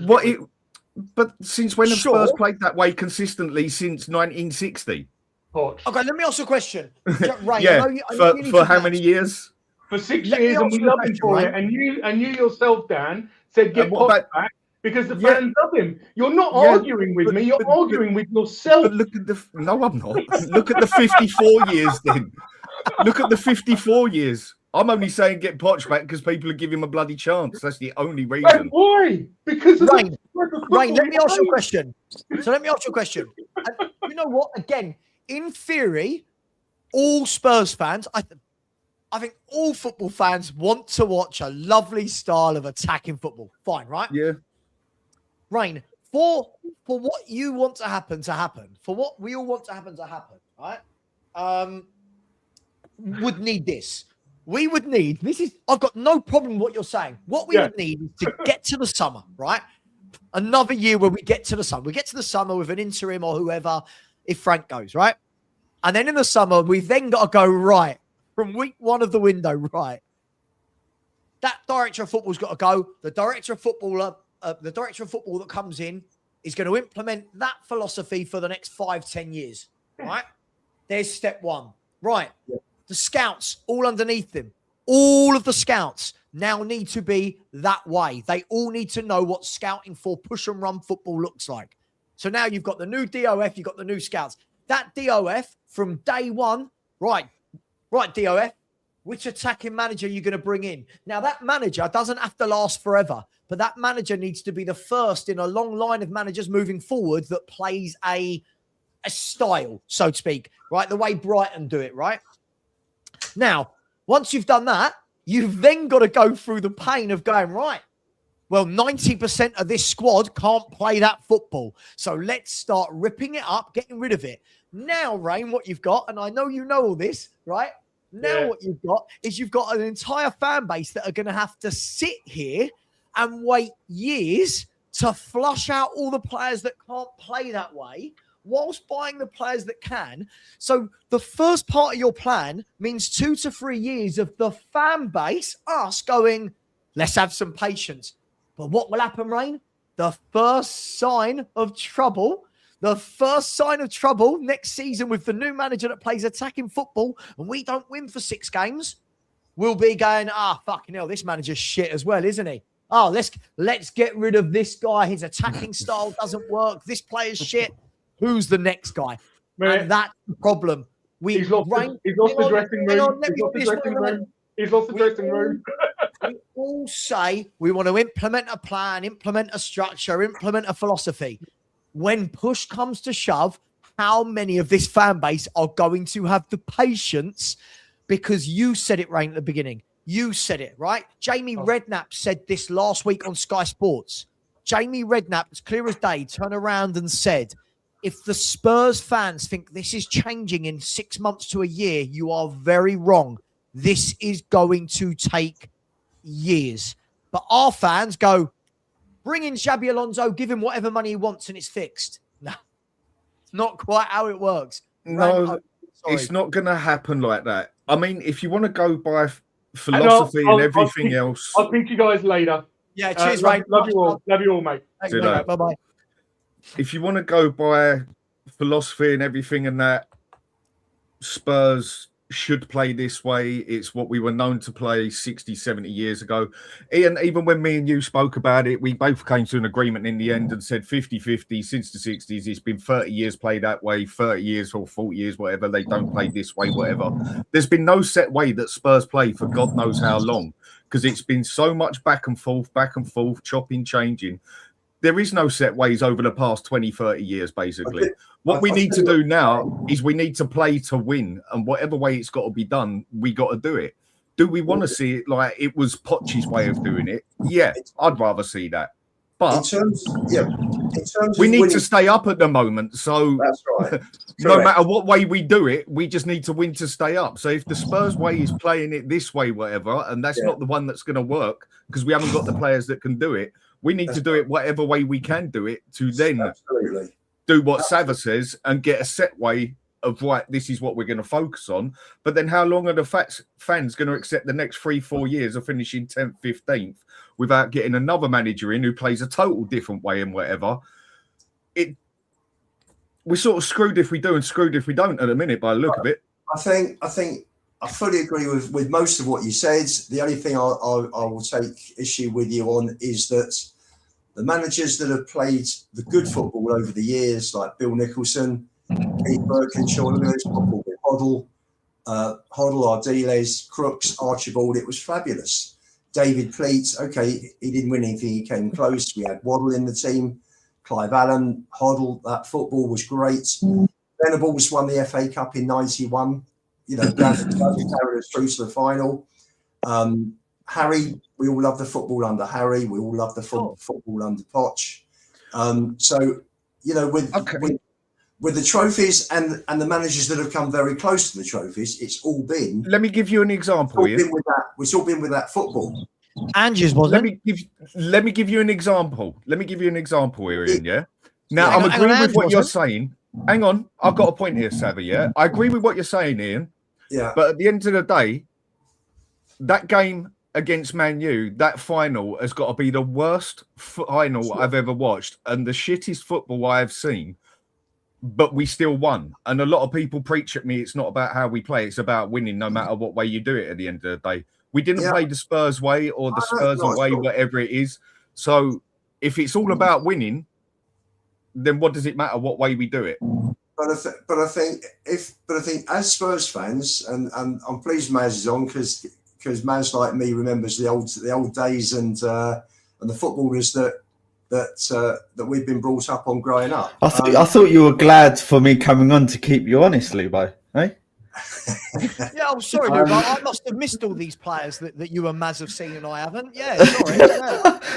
D: but since when have Spurs played that way consistently since 1960?
C: Poch.
A: Okay, let me ask you a question. Right,
D: for how many years?
C: For 6 years, and we love him for it. And you yourself, Dan, said get Poch back because the fans love him. You're not arguing with me. You're arguing with yourself.
D: But look at I'm not. Look at the 54 years then. Look at the 54 years. I'm only saying get Poch back because people are giving him a bloody chance. That's the only reason.
C: And why? Because of
A: Rain, let me ask you a question. So let me ask you a question. And you know what? Again, in theory, all Spurs fans, I think all football fans want to watch a lovely style of attacking football. Fine, right?
D: Yeah.
A: Rain, for what you want to happen, for what we all want to happen, right? Would need this. We would need this. I've got no problem with what you're saying. What we would need is to get to the summer, right? Another year where we get to the summer. We get to the summer with an interim or whoever, if Frank goes, right? And then in the summer, we've then got to go right from week 1 of the window, right? That director of football's got to go. The director of football that comes in is going to implement that philosophy for the next 5-10 years, right? There's step 1, right? Yeah. The scouts all underneath them, all of the scouts now need to be that way. They all need to know what scouting for push and run football looks like. So now you've got the new DOF, you've got the new scouts. That DOF from day 1, right, DOF, which attacking manager are you going to bring in? Now, that manager doesn't have to last forever, but that manager needs to be the first in a long line of managers moving forward that plays a style, so to speak, right? The way Brighton do it, right? Now, once you've done that, you've then got to go through the pain of going, right, well, 90% of this squad can't play that football. So let's start ripping it up, getting rid of it. Now, Rain, what you've got, and I know you know all this, right? Now what you've got is you've got an entire fan base that are going to have to sit here and wait years to flush out all the players that can't play that way whilst buying the players that can. So the first part of your plan means 2 to 3 years of the fan base, us going, let's have some patience. But what will happen, Rain? The first sign of trouble next season with the new manager that plays attacking football and we don't win for 6 games, we'll be going, fucking hell, this manager's shit as well, isn't he? Oh, let's get rid of this guy. His attacking style doesn't work. This player's shit. Who's the next guy? Man. And that's the problem.
C: He's lost the dressing room.
A: We all say we want to implement a plan, implement a structure, implement a philosophy. When push comes to shove, how many of this fan base are going to have the patience? Because you said it, Rain, at the beginning. You said it, right? Jamie Redknapp said this last week on Sky Sports. Jamie Redknapp, as clear as day, turned around and said, if the Spurs fans think this is changing in 6 months to a year, you are very wrong. This is going to take years. But our fans go, bring in Xabi Alonso, give him whatever money he wants and it's fixed. No, it's not quite how it works.
D: No, it's not going to happen like that. I mean, if you want to go by philosophy and everything else.
C: I'll speak to you guys later.
A: Yeah, cheers, Rain.
C: Love you all. Love you all, mate.
A: Bye-bye.
D: If you want to go by philosophy and everything and that, Spurs should play this way. It's what we were known to play 60, 70 years ago. Ian, even when me and you spoke about it, we both came to an agreement in the end and said 50-50 since the 60s. It's been 30 years played that way, 30 years or 40 years, whatever. They don't play this way, whatever. There's been no set way that Spurs play for God knows how long because it's been so much back and forth, chopping, changing. There is no set ways over the past 20, 30 years, basically. What we need to do now is we need to play to win. And whatever way it's got to be done, we got to do it. Do we want to see it like it was Poch's way of doing it? Yeah, I'd rather see that. But we need to stay up at the moment. So
B: that's right.
D: No matter what way we do it, we just need to win to stay up. So if the Spurs way is playing it this way, whatever, and that's not the one that's going to work because we haven't got the players that can do it, we need to do it whatever way we can do it to then do what Savva says and get a set way of this is what we're going to focus on. But then how long are the fans going to accept the next 3-4 years of finishing 10th, 15th without getting another manager in who plays a total different way and whatever? We're sort of screwed if we do and screwed if we don't at the minute by the look of it.
B: I think I fully agree with most of what you said. The only thing I will take issue with you on is that the managers that have played the good football over the years, like Bill Nicholson, Keith Birkinshaw, Lewis, Hoddle, Hoddle, Ardiles, Crooks, Archibald. It was fabulous. David Pleat, okay, he didn't win anything. He came close. We had Waddle in the team. Clive Allen, Hoddle. That football was great. Venables won the FA Cup in '91. You know, carried us through to the final. Harry, we all love the football under Harry. We all love the football under Poch. So, you know, with the trophies and the managers that have come very close to the trophies, it's all been.
D: Let me give you an example.
B: It's all been with that football.
A: Ange's wasn't.
D: Let me give you an example. Let me give you an example here, Ian. Yeah. Now I'm agreeing with what you're saying. Hang on, I've got a point here, Savva. Yeah, I agree with what you're saying, Ian.
B: Yeah.
D: But at the end of the day, that game against Man U, that final has got to be the worst final I've ever watched and the shittest football I have seen. But we still won. And a lot of people preach at me, it's not about how we play, it's about winning no matter what way you do it at the end of the day. We didn't play the Spurs way or the Spurs way, whatever it is. So if it's all about winning, then what does it matter what way we do it?
B: But I think as Spurs fans, and I'm pleased Maz is on because Maz, like me, remembers the old days and the footballers that we've been brought up on growing up.
E: I thought you were glad for me coming on to keep you honest, Lubo, eh?
A: Yeah, I'm sorry, Lubo. I must have missed all these players that you and Maz have seen and I haven't. Yeah, sorry.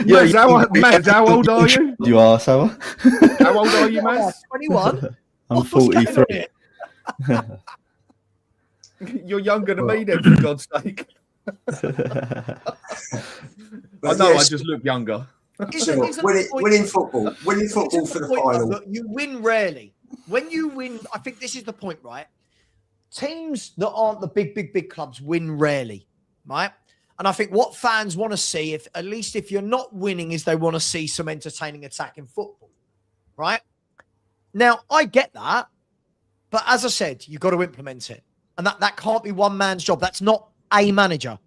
A: Yeah.
D: Maz, how old are you?
E: You are, Savva.
D: How old are you, Maz?
A: 21.
E: I'm 43.
D: You're younger than me, then, for God's sake. I know, I just look younger.
B: Winning football for the final.
A: Look, you win rarely. When you win, I think this is the point, right? Teams that aren't the big clubs win rarely, right? And I think what fans want to see, at least if you're not winning, is they want to see some entertaining attacking football, right? Now, I get that, but as I said, you've got to implement it. And that can't be one man's job. That's not a manager.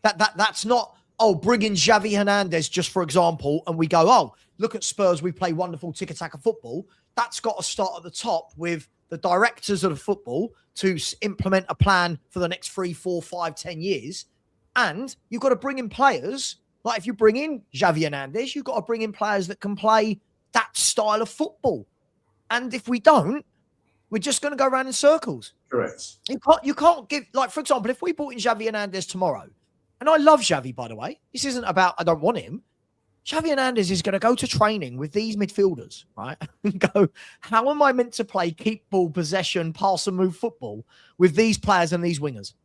A: That's not, bring in Xavi Hernandez, just for example, and we go, look at Spurs, we play wonderful tiki-taka football. That's got to start at the top with the directors of the football to implement a plan for the next 3, 4, 5, 10 years. And you've got to bring in players. Like if you bring in Xavi Hernandez, you've got to bring in players that can play that style of football. And if we don't, we're just going to go around in circles.
B: Correct.
A: You can't give, like, for example, if we brought in Xavi Hernandez tomorrow, and I love Xavi, by the way, this isn't about I don't want him. Xavi Hernandez is going to go to training with these midfielders, right? And go, how am I meant to play keep ball, possession, pass and move football with these players and these wingers?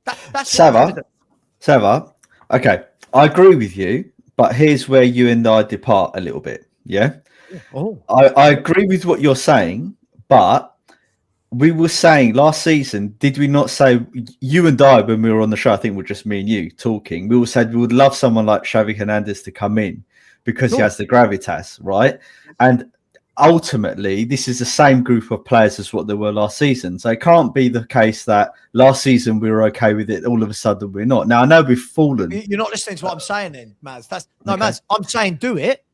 A: That's
E: Savva, okay, I agree with you, but here's where you and I depart a little bit, yeah? I agree with what you're saying, but we were saying last season, did we not say, you and I, when we were on the show, I think it was just me and you talking, we all said we would love someone like Xavi Hernandez to come in because he has the gravitas, right? And ultimately, this is the same group of players as what they were last season. So it can't be the case that last season we were okay with it, all of a sudden we're not. Now, I know we've fallen.
A: You're not listening to what I'm saying then, Maz. Maz, I'm saying do it.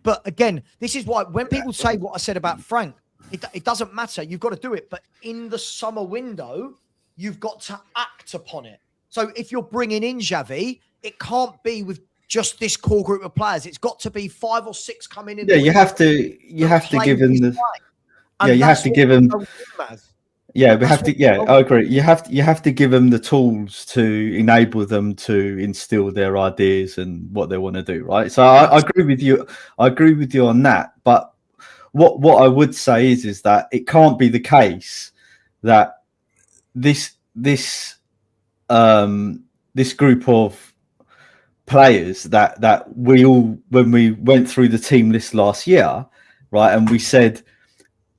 A: But again, this is why when people say what I said about Frank, it doesn't matter. You've got to do it. But in the summer window, you've got to act upon it. So if you're bringing in Xavi, it can't be with just this core group of players. It's got to be 5 or 6 coming in.
E: Yeah, you have to give him the. Yeah, you have to give him. Yeah, we have to. Yeah, I agree. You have to give them the tools to enable them to instill their ideas and what they want to do. Right. So I agree with you. I agree with you on that. But what I would say is that it can't be the case that this group of players that we all, when we went through the team list last year, right, and we said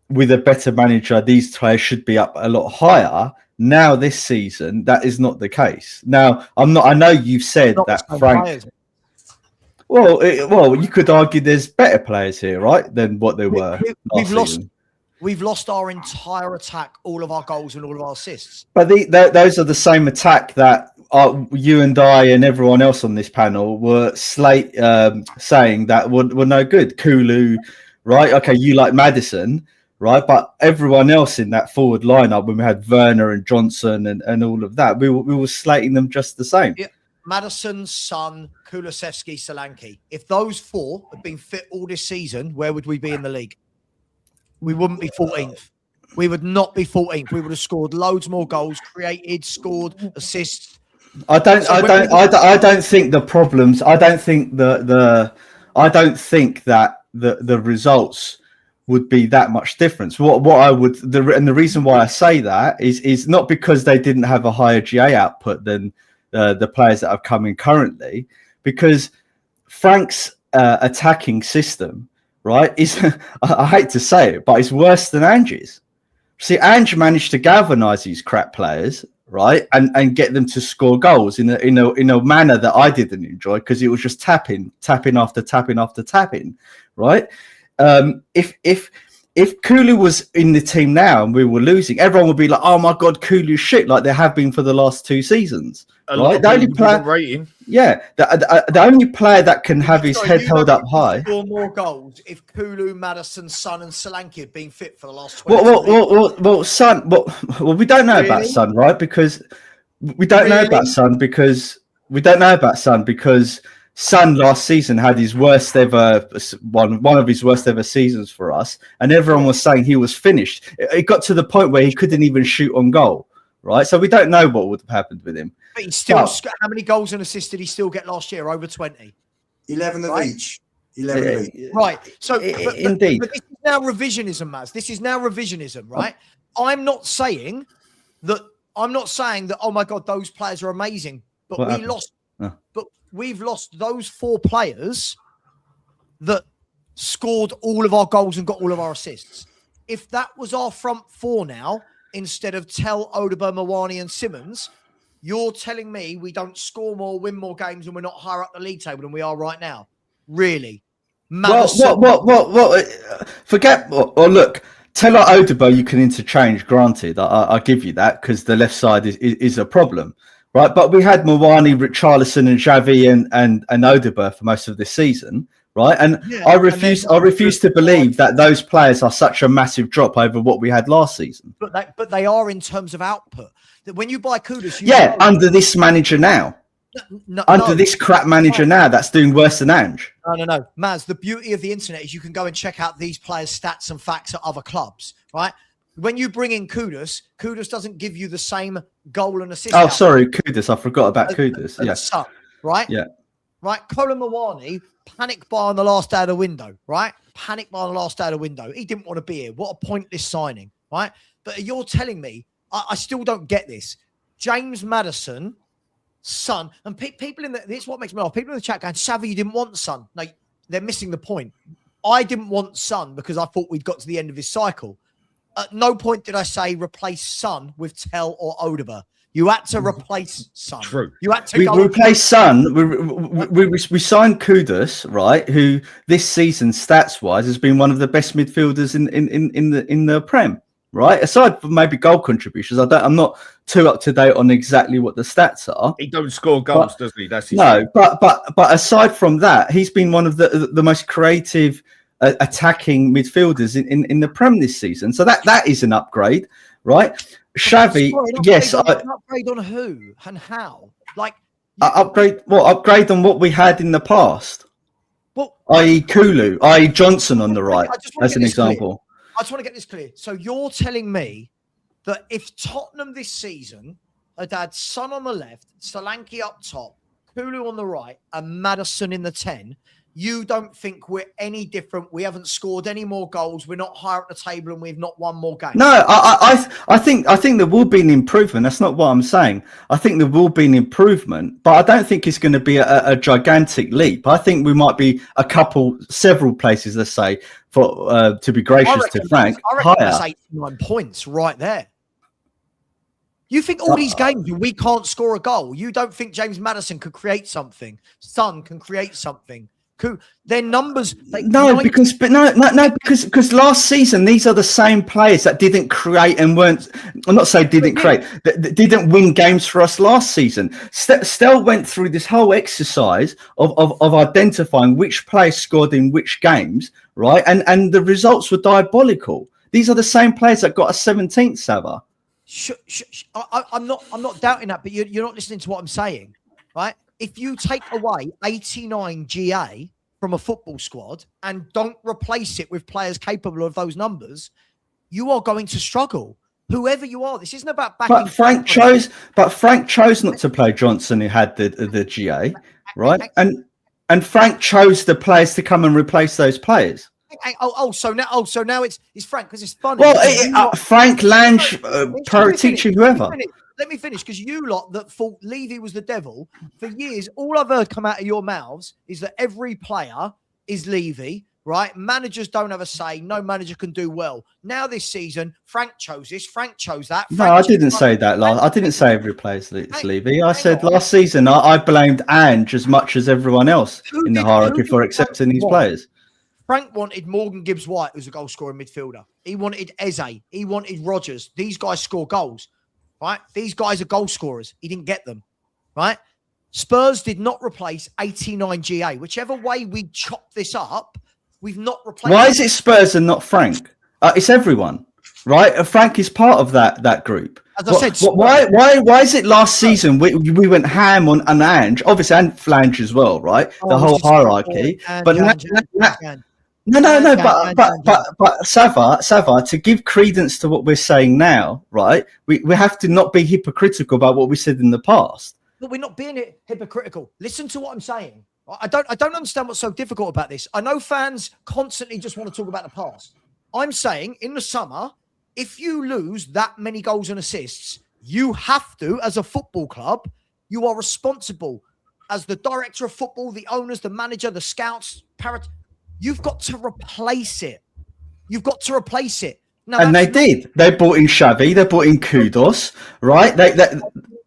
E: with a better manager these players should be up a lot higher. Now this season that is not the case. Now I know you've said that Frank players. Well, you could argue there's better players here, right, than what there were.
A: We've lost our entire attack, all of our goals and all of our assists.
E: But those are the same attack that you and I and everyone else on this panel were saying that were no good. Kulu, right? Okay, you like Maddison, right? But everyone else in that forward lineup, when we had Werner and Johnson and all of that, we were slating them just the same.
A: Yeah. Maddison, Son, Kulusevski, Solanke. If those four had been fit all this season, where would we be in the league? We wouldn't be 14th. We would not be 14th. We would have scored loads more goals, created, scored, assists.
E: I don't think the problems. I don't think I don't think that the results would be that much difference. What I would, and the reason why I say that is not because they didn't have a higher GA output than the players that have come in currently, because Frank's attacking system, right, is I hate to say it, but it's worse than Ange's. See, Ange managed to galvanise these crap players, right, and get them to score goals in a manner that I didn't enjoy, because it was just tapping after tapping, right? If Kulu was in the team now and we were losing, everyone would be like, "Oh my God, Kulu's shit!" Like they have been for the last 2 seasons. Right? The only player, the only player that can have his head held up high.
A: Score more goals if Kulu, Maddison, Son, and Solanke had been fit for the last 20
E: Well, Son. Well, we don't know about Son, right? Because we don't know about Son because Son last season had his worst ever one of his worst ever seasons for us, and everyone was saying he was finished. It got to the point where he couldn't even shoot on goal, right? So we don't know what would have happened with him.
A: But he still, how many goals and assists did he still get last year? Over 20.
B: 11 of each. 11 of each.
A: Right. So
E: indeed,
A: but this is now revisionism, Maz. This is now revisionism, right? I'm not saying that. Oh my God, those players are amazing, but
E: What
A: we
E: happened?
A: lost. But we've lost those 4 players that scored all of our goals and got all of our assists. If that was our front 4 now, instead of Tell, Odeber, Mawani, and Simmons, you're telling me we don't score more, win more games, and we're not higher up the league table than we are right now? Really?
E: Forget. Or look, Tell or Odeber you can interchange. Granted, I give you that, because the left side is a problem. Right, but we had Mawani, Richarlison, and Xavi and Odeber for most of this season, right? And I refuse to believe that those players are such a massive drop over what we had last season.
A: But they are in terms of output. That when you buy Kudus,
E: under this manager now, this crap manager now, that's doing worse than Ange.
A: No, Maz. The beauty of the internet is you can go and check out these players' stats and facts at other clubs, right? When you bring in Kudus doesn't give you the same goal and assist.
E: Oh, sorry, Kudus. I forgot about Kudus.
A: Yeah. Right?
E: Yeah.
A: Right. Colin Mawani, panic buy on the last day of the window, right? Panic buy on the last day of the window. He didn't want to be here. What a pointless signing, right? But you're telling me, I still don't get this. James Maddison, Son, and people this is what makes me laugh. People in the chat going, Savva, you didn't want Son. No, they're missing the point. I didn't want Son because I thought we'd got to the end of his cycle. At no point did I say replace Son with Tell or Odeber. You had to replace Son.
D: True.
A: You had to
E: replace Son. We signed Kudus, right? Who this season, stats wise, has been one of the best midfielders in the Prem, right? Aside from maybe goal contributions, I'm not too up to date on exactly what the stats are.
D: He don't score goals, does he? That's his
E: thing. But aside from that, he's been one of the most creative attacking midfielders in the Prem this season, so that is an upgrade, right? Xavi, yes.
A: Upgrade on who and how? Like
E: upgrade on what we had in the past.
A: Well,
E: i.e. Kulu, i.e. Johnson on the right, as an example.
A: I just want to get this clear. So you're telling me that if Tottenham this season had Son on the left, Solanke up top, Kulu on the right, and Maddison in the 10, you don't think we're any different? We haven't scored any more goals. We're not higher up the table, and we've not won more games.
E: No, I think there will be an improvement. That's not what I'm saying. I think there will be an improvement, but I don't think it's going to be a gigantic leap. I think we might be several places, let's say, for to be gracious to Frank,
A: I reckon that's 89 points right there. You think all these games we can't score a goal? You don't think James Maddison could create something? Son can create something? Their numbers.
E: Because last season these are the same players that didn't create and weren't. I'm not saying didn't create, that didn't win games for us last season. Stell went through this whole exercise of identifying which players scored in which games, right? And the results were diabolical. These are the same players that got a 17th, Savva.
A: I'm not doubting that, but you're not listening to what I'm saying, right? If you take away 89 GA from a football squad and don't replace it with players capable of those numbers, you are going to struggle. Whoever you are, this isn't about backing.
E: But Frank chose not to play Johnson, who had the GA, right? And Frank chose the players to come and replace those players.
A: So now it's Frank, because it's funny.
E: Well, Frank, Lange, Paratici, whoever.
A: Let me finish, because you lot that thought Levy was the devil for years, all I've heard come out of your mouths is that every player is Levy. Right? Managers don't have a say. No manager can do well. Now this season, Frank chose this. Frank chose that.
E: No, I didn't say that. I didn't say every player's Levy. I said last season I blamed Ange as much as everyone else in the hierarchy for accepting these players.
A: Frank wanted Morgan Gibbs-White, who's a goal scoring midfielder. He wanted Eze. He wanted Rodgers. These guys score goals. Right? These guys are goal scorers. He didn't get them. Right? Spurs did not replace 89 GA. Whichever way we chop this up, we've not replaced.
E: Why is it Spurs and not Frank? It's everyone, right? Frank is part of that group.
A: As I said,
E: why is it last season we went ham on an Ange, obviously, and Flange as well, right? The whole hierarchy. But Savva, to give credence to what we're saying now, right? We have to not be hypocritical about what we said in the past.
A: But we're not being hypocritical. Listen to what I'm saying. I don't understand what's so difficult about this. I know fans constantly just want to talk about the past. I'm saying in the summer, if you lose that many goals and assists, you have to, as a football club, you are responsible as the director of football, the owners, the manager, the scouts, you've got to replace it. You've got to replace it. Now,
E: and they did. They brought in Xavi. They brought in Kudos, right?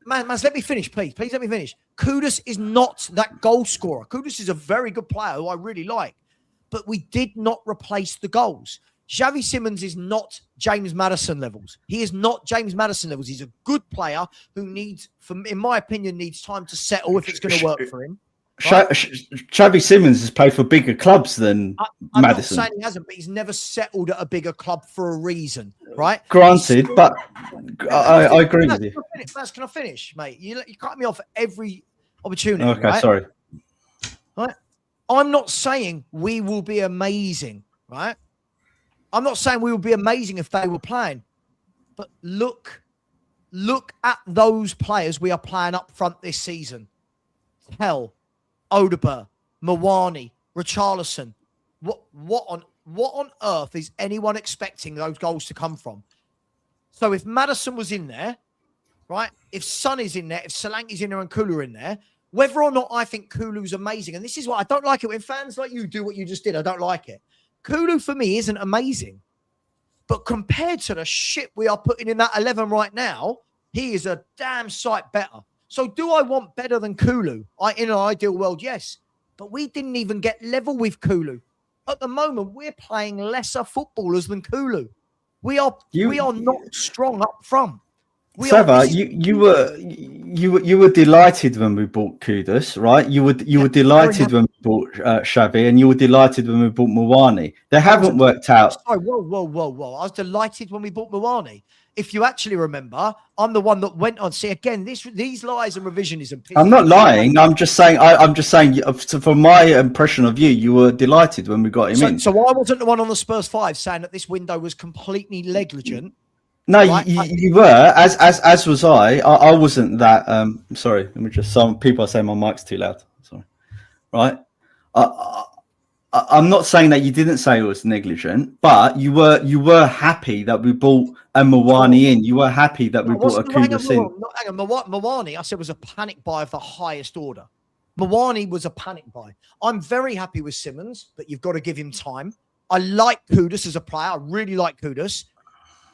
A: Maz, let me finish, please. Please let me finish. Kudus is not that goal scorer. Kudus is a very good player who I really like, but we did not replace the goals. Xavi Simons is not James Maddison levels. He is not James Maddison levels. He's a good player who needs, in my opinion, needs time to settle if it's going to work for him. Right?
E: Xavi Simons has played for bigger clubs than
A: I'm
E: Maddison.
A: not saying he hasn't, but he's never settled at a bigger club for a reason, right?
E: Granted, but I agree with you.
A: Can I finish, mate? You cut me off at every opportunity.
E: Okay,
A: right?
E: Sorry.
A: Right? I'm not saying we will be amazing, right? I'm not saying we will be amazing if they were playing, but look at those players we are playing up front this season. Hell. Odegaard, Mawani, Richarlison. What on earth is anyone expecting those goals to come from? So if Maddison was in there, right? If Son is in there, if Solanke's in there and Kulu are in there, whether or not I think Kulu's amazing, and this is what I don't like it when fans like you do what you just did. I don't like it. Kulu for me isn't amazing, but compared to the shit we are putting in that 11 right now, he is a damn sight better. So do I want better than Kulu? In an ideal world, yes. But we didn't even get level with Kulu. At the moment, we're playing lesser footballers than Kulu. We are not strong up front.
E: Savva, you were delighted when we bought Kudus, right? You were delighted when we bought Xavi, and you were delighted when we bought Mawani. They haven't worked out.
A: Sorry, whoa! I was delighted when we bought Mawani. If you actually remember, I'm the one that went on. See, again, these lies and revisionism.
E: I'm not lying. I'm just saying. I'm just saying. From my impression of you, you were delighted when we got him in.
A: So I wasn't the one on the Spurs 5 saying that this window was completely negligent.
E: No, right? you were. As was I. I wasn't that. Sorry. Let me just. Some people are saying my mic's too loud. Sorry. Right. I'm not saying that you didn't say it was negligent, but you were happy that we bought a Mawani in. You were happy that we bought a Kudus in.
A: Hang on, Mawani, I said, was a panic buy of the highest order. Mawani was a panic buy. I'm very happy with Simons, but you've got to give him time. I like Kudus as a player. I really like Kudus,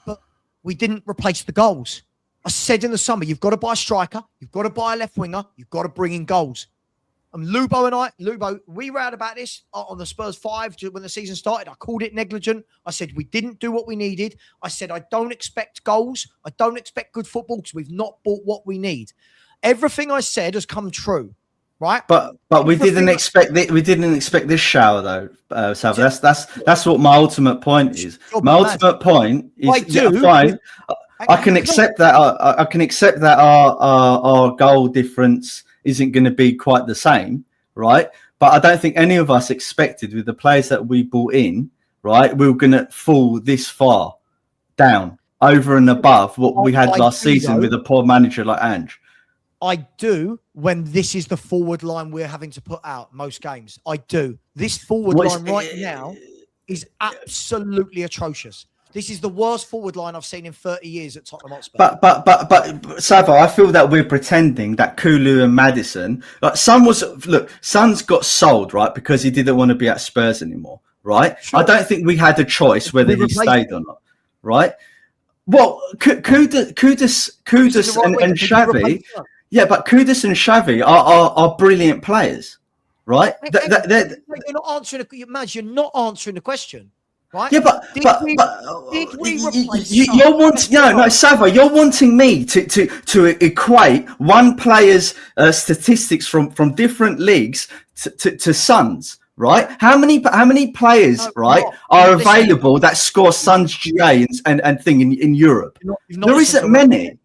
A: but we didn't replace the goals. I said in the summer, you've got to buy a striker. You've got to buy a left winger. You've got to bring in goals. And Lubo, we were out about this on the Spurs 5 when the season started. I called it negligent. I said we didn't do what we needed. I said I don't expect goals. I don't expect good football because we've not bought what we need. Everything I said has come true, right?
E: But we didn't expect we didn't expect this shower though, Savva. That's what my ultimate point is. My ultimate point is fine. I can accept that. I can accept that our goal difference isn't going to be quite the same, right? But I don't think any of us expected with the players that we brought in, right, we were going to fall this far down over and above what we had last season with a poor manager like Ange.
A: I do when this is the forward line we're having to put out most games. I do. This forward line right now is absolutely atrocious. This is the worst forward line I've seen in 30 years at Tottenham Hotspur.
E: But Savva, I feel that we're pretending that Coglou and Maddison, like Son's got sold, right, because he didn't want to be at Spurs anymore, right? Sure. I don't think we had a choice whether he stayed or not, right? Well, Kudus and Xavi, yeah, but Kudus and Xavi are brilliant players, right?
A: You're not answering. You're not answering the question. Right?
E: Yeah, but
A: did we replace
E: you're wanting Savva, you're wanting me to equate one player's statistics from different leagues to Son's, right? How many players are available that score Son's GA and thing in Europe? There isn't many.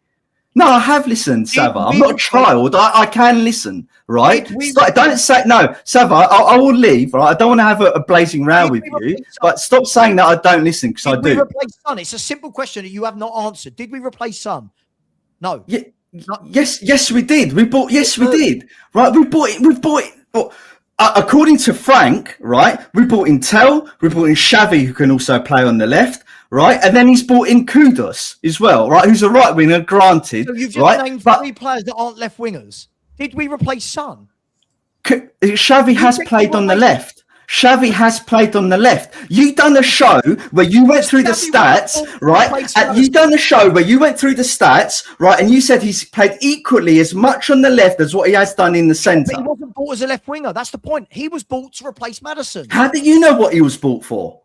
E: No, I have listened, Savva. I'm not a child. I can listen, right? Don't say no, Savva. I will leave, right? I don't want to have a blazing row with you, but stop saying that I don't listen because I do.
A: Did we replace Son? It's a simple question that you have not answered. Did we replace Son? No.
E: Yeah, yes, we did. We did. Right, we bought it. According to Frank, right, we bought in Tel, we bought in Xavi, who can also play on the left. Right, and then he's brought in Kudus as well, right? Who's a right winger, granted.
A: So you've just named three players that aren't left wingers. Did we replace Son?
E: Xavi has played on the left. Xavi has played on the left. You done a show where you went through the stats, right? You done a show where you went through the stats, right? And you said he's played equally as much on the left as what he has done in the centre.
A: But he wasn't bought as a left winger. That's the point. He was bought to replace Maddison.
E: How do you know what he was bought for?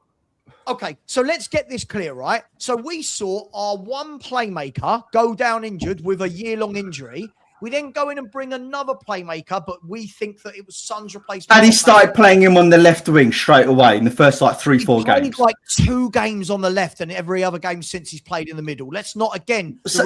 A: Okay, so let's get this clear, right? So we saw our one playmaker go down injured with a year-long injury. We then go in and bring another playmaker, but we think that it was Son's replacement.
E: And he started playing him on the left wing straight away in the first 3-4 games.
A: He played like 2 games on the left and every other game since he's played in the middle. Let's not again.
E: But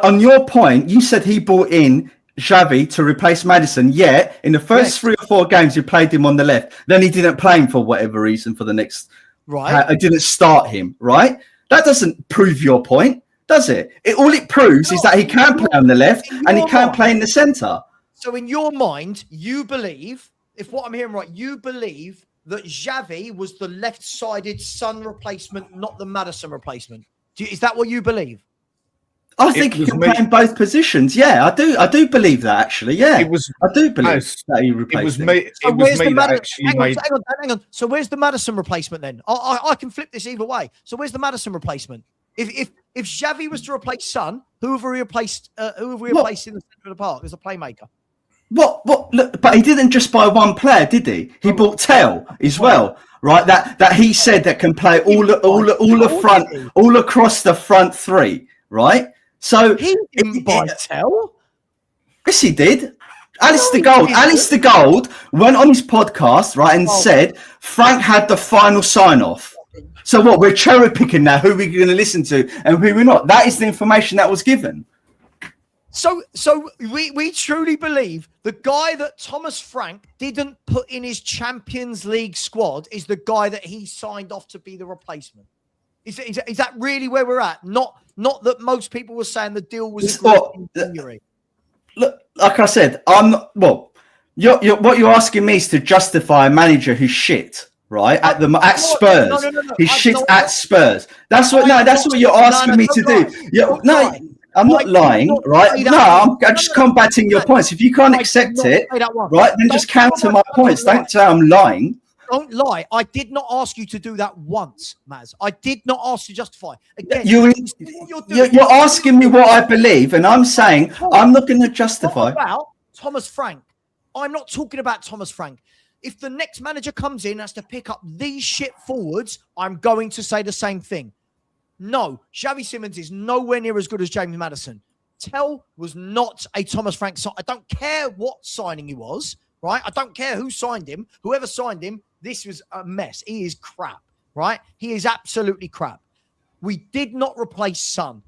E: on your point, you said he brought in Xavi to replace Maddison, yet in the first 3 or 4 games he played him on the left. Then he didn't play him for whatever reason for the next.
A: Right.
E: I didn't start him. Right. That doesn't prove your point, does it? All it proves is that he can play on the left and he can play in the centre.
A: So in your mind, you believe, if what I'm hearing right, you believe that Xavi was the left-sided Son replacement, not the Maddison replacement. Is that what you believe?
E: I think he can play in both positions. Yeah, I do believe that actually. Yeah, I do believe that he replaced him.
A: Hang on. So where's the Maddison replacement then? I can flip this either way. So where's the Maddison replacement? If Xavi was to replace Son, who have we replaced? In the centre of the park as a playmaker?
E: What? Look, but he didn't just buy one player, did he? He bought Tel as well, right? That he said that can play all across the front 3, right? So
A: he didn't buy Tel.
E: Yes, he did. Alistair Gold went on his podcast, right, and said Frank had the final sign-off. So what? We're cherry picking now who we're going to listen to and who we're not. That is the information that was given.
A: So we truly believe the guy that Thomas Frank didn't put in his Champions League squad is the guy that he signed off to be the replacement. Is that really where we're at? Not that most people were saying the deal was in January.
E: Look, like I said, I'm not. Well, what you're asking me is to justify a manager who's shit, right? At Spurs, he's shit at Spurs. That's what you're asking me to do. I'm not lying, right? No, I'm just combating your points. If you can't accept it, right, then just counter my points. Don't say I'm lying.
A: Don't lie. I did not ask you to do that once, Maz. I did not ask you to justify. Again,
E: you're asking me what I believe, and I'm saying I'm not going to justify.
A: What about Thomas Frank? I'm not talking about Thomas Frank. If the next manager comes in and has to pick up these shit forwards, I'm going to say the same thing. No, Xavi Simons is nowhere near as good as James Maddison. Tell was not a Thomas Frank sign. I don't care what signing he was, right? I don't care who signed him. Whoever signed him, this was a mess. He is crap, right? He is absolutely crap. We did not replace Son,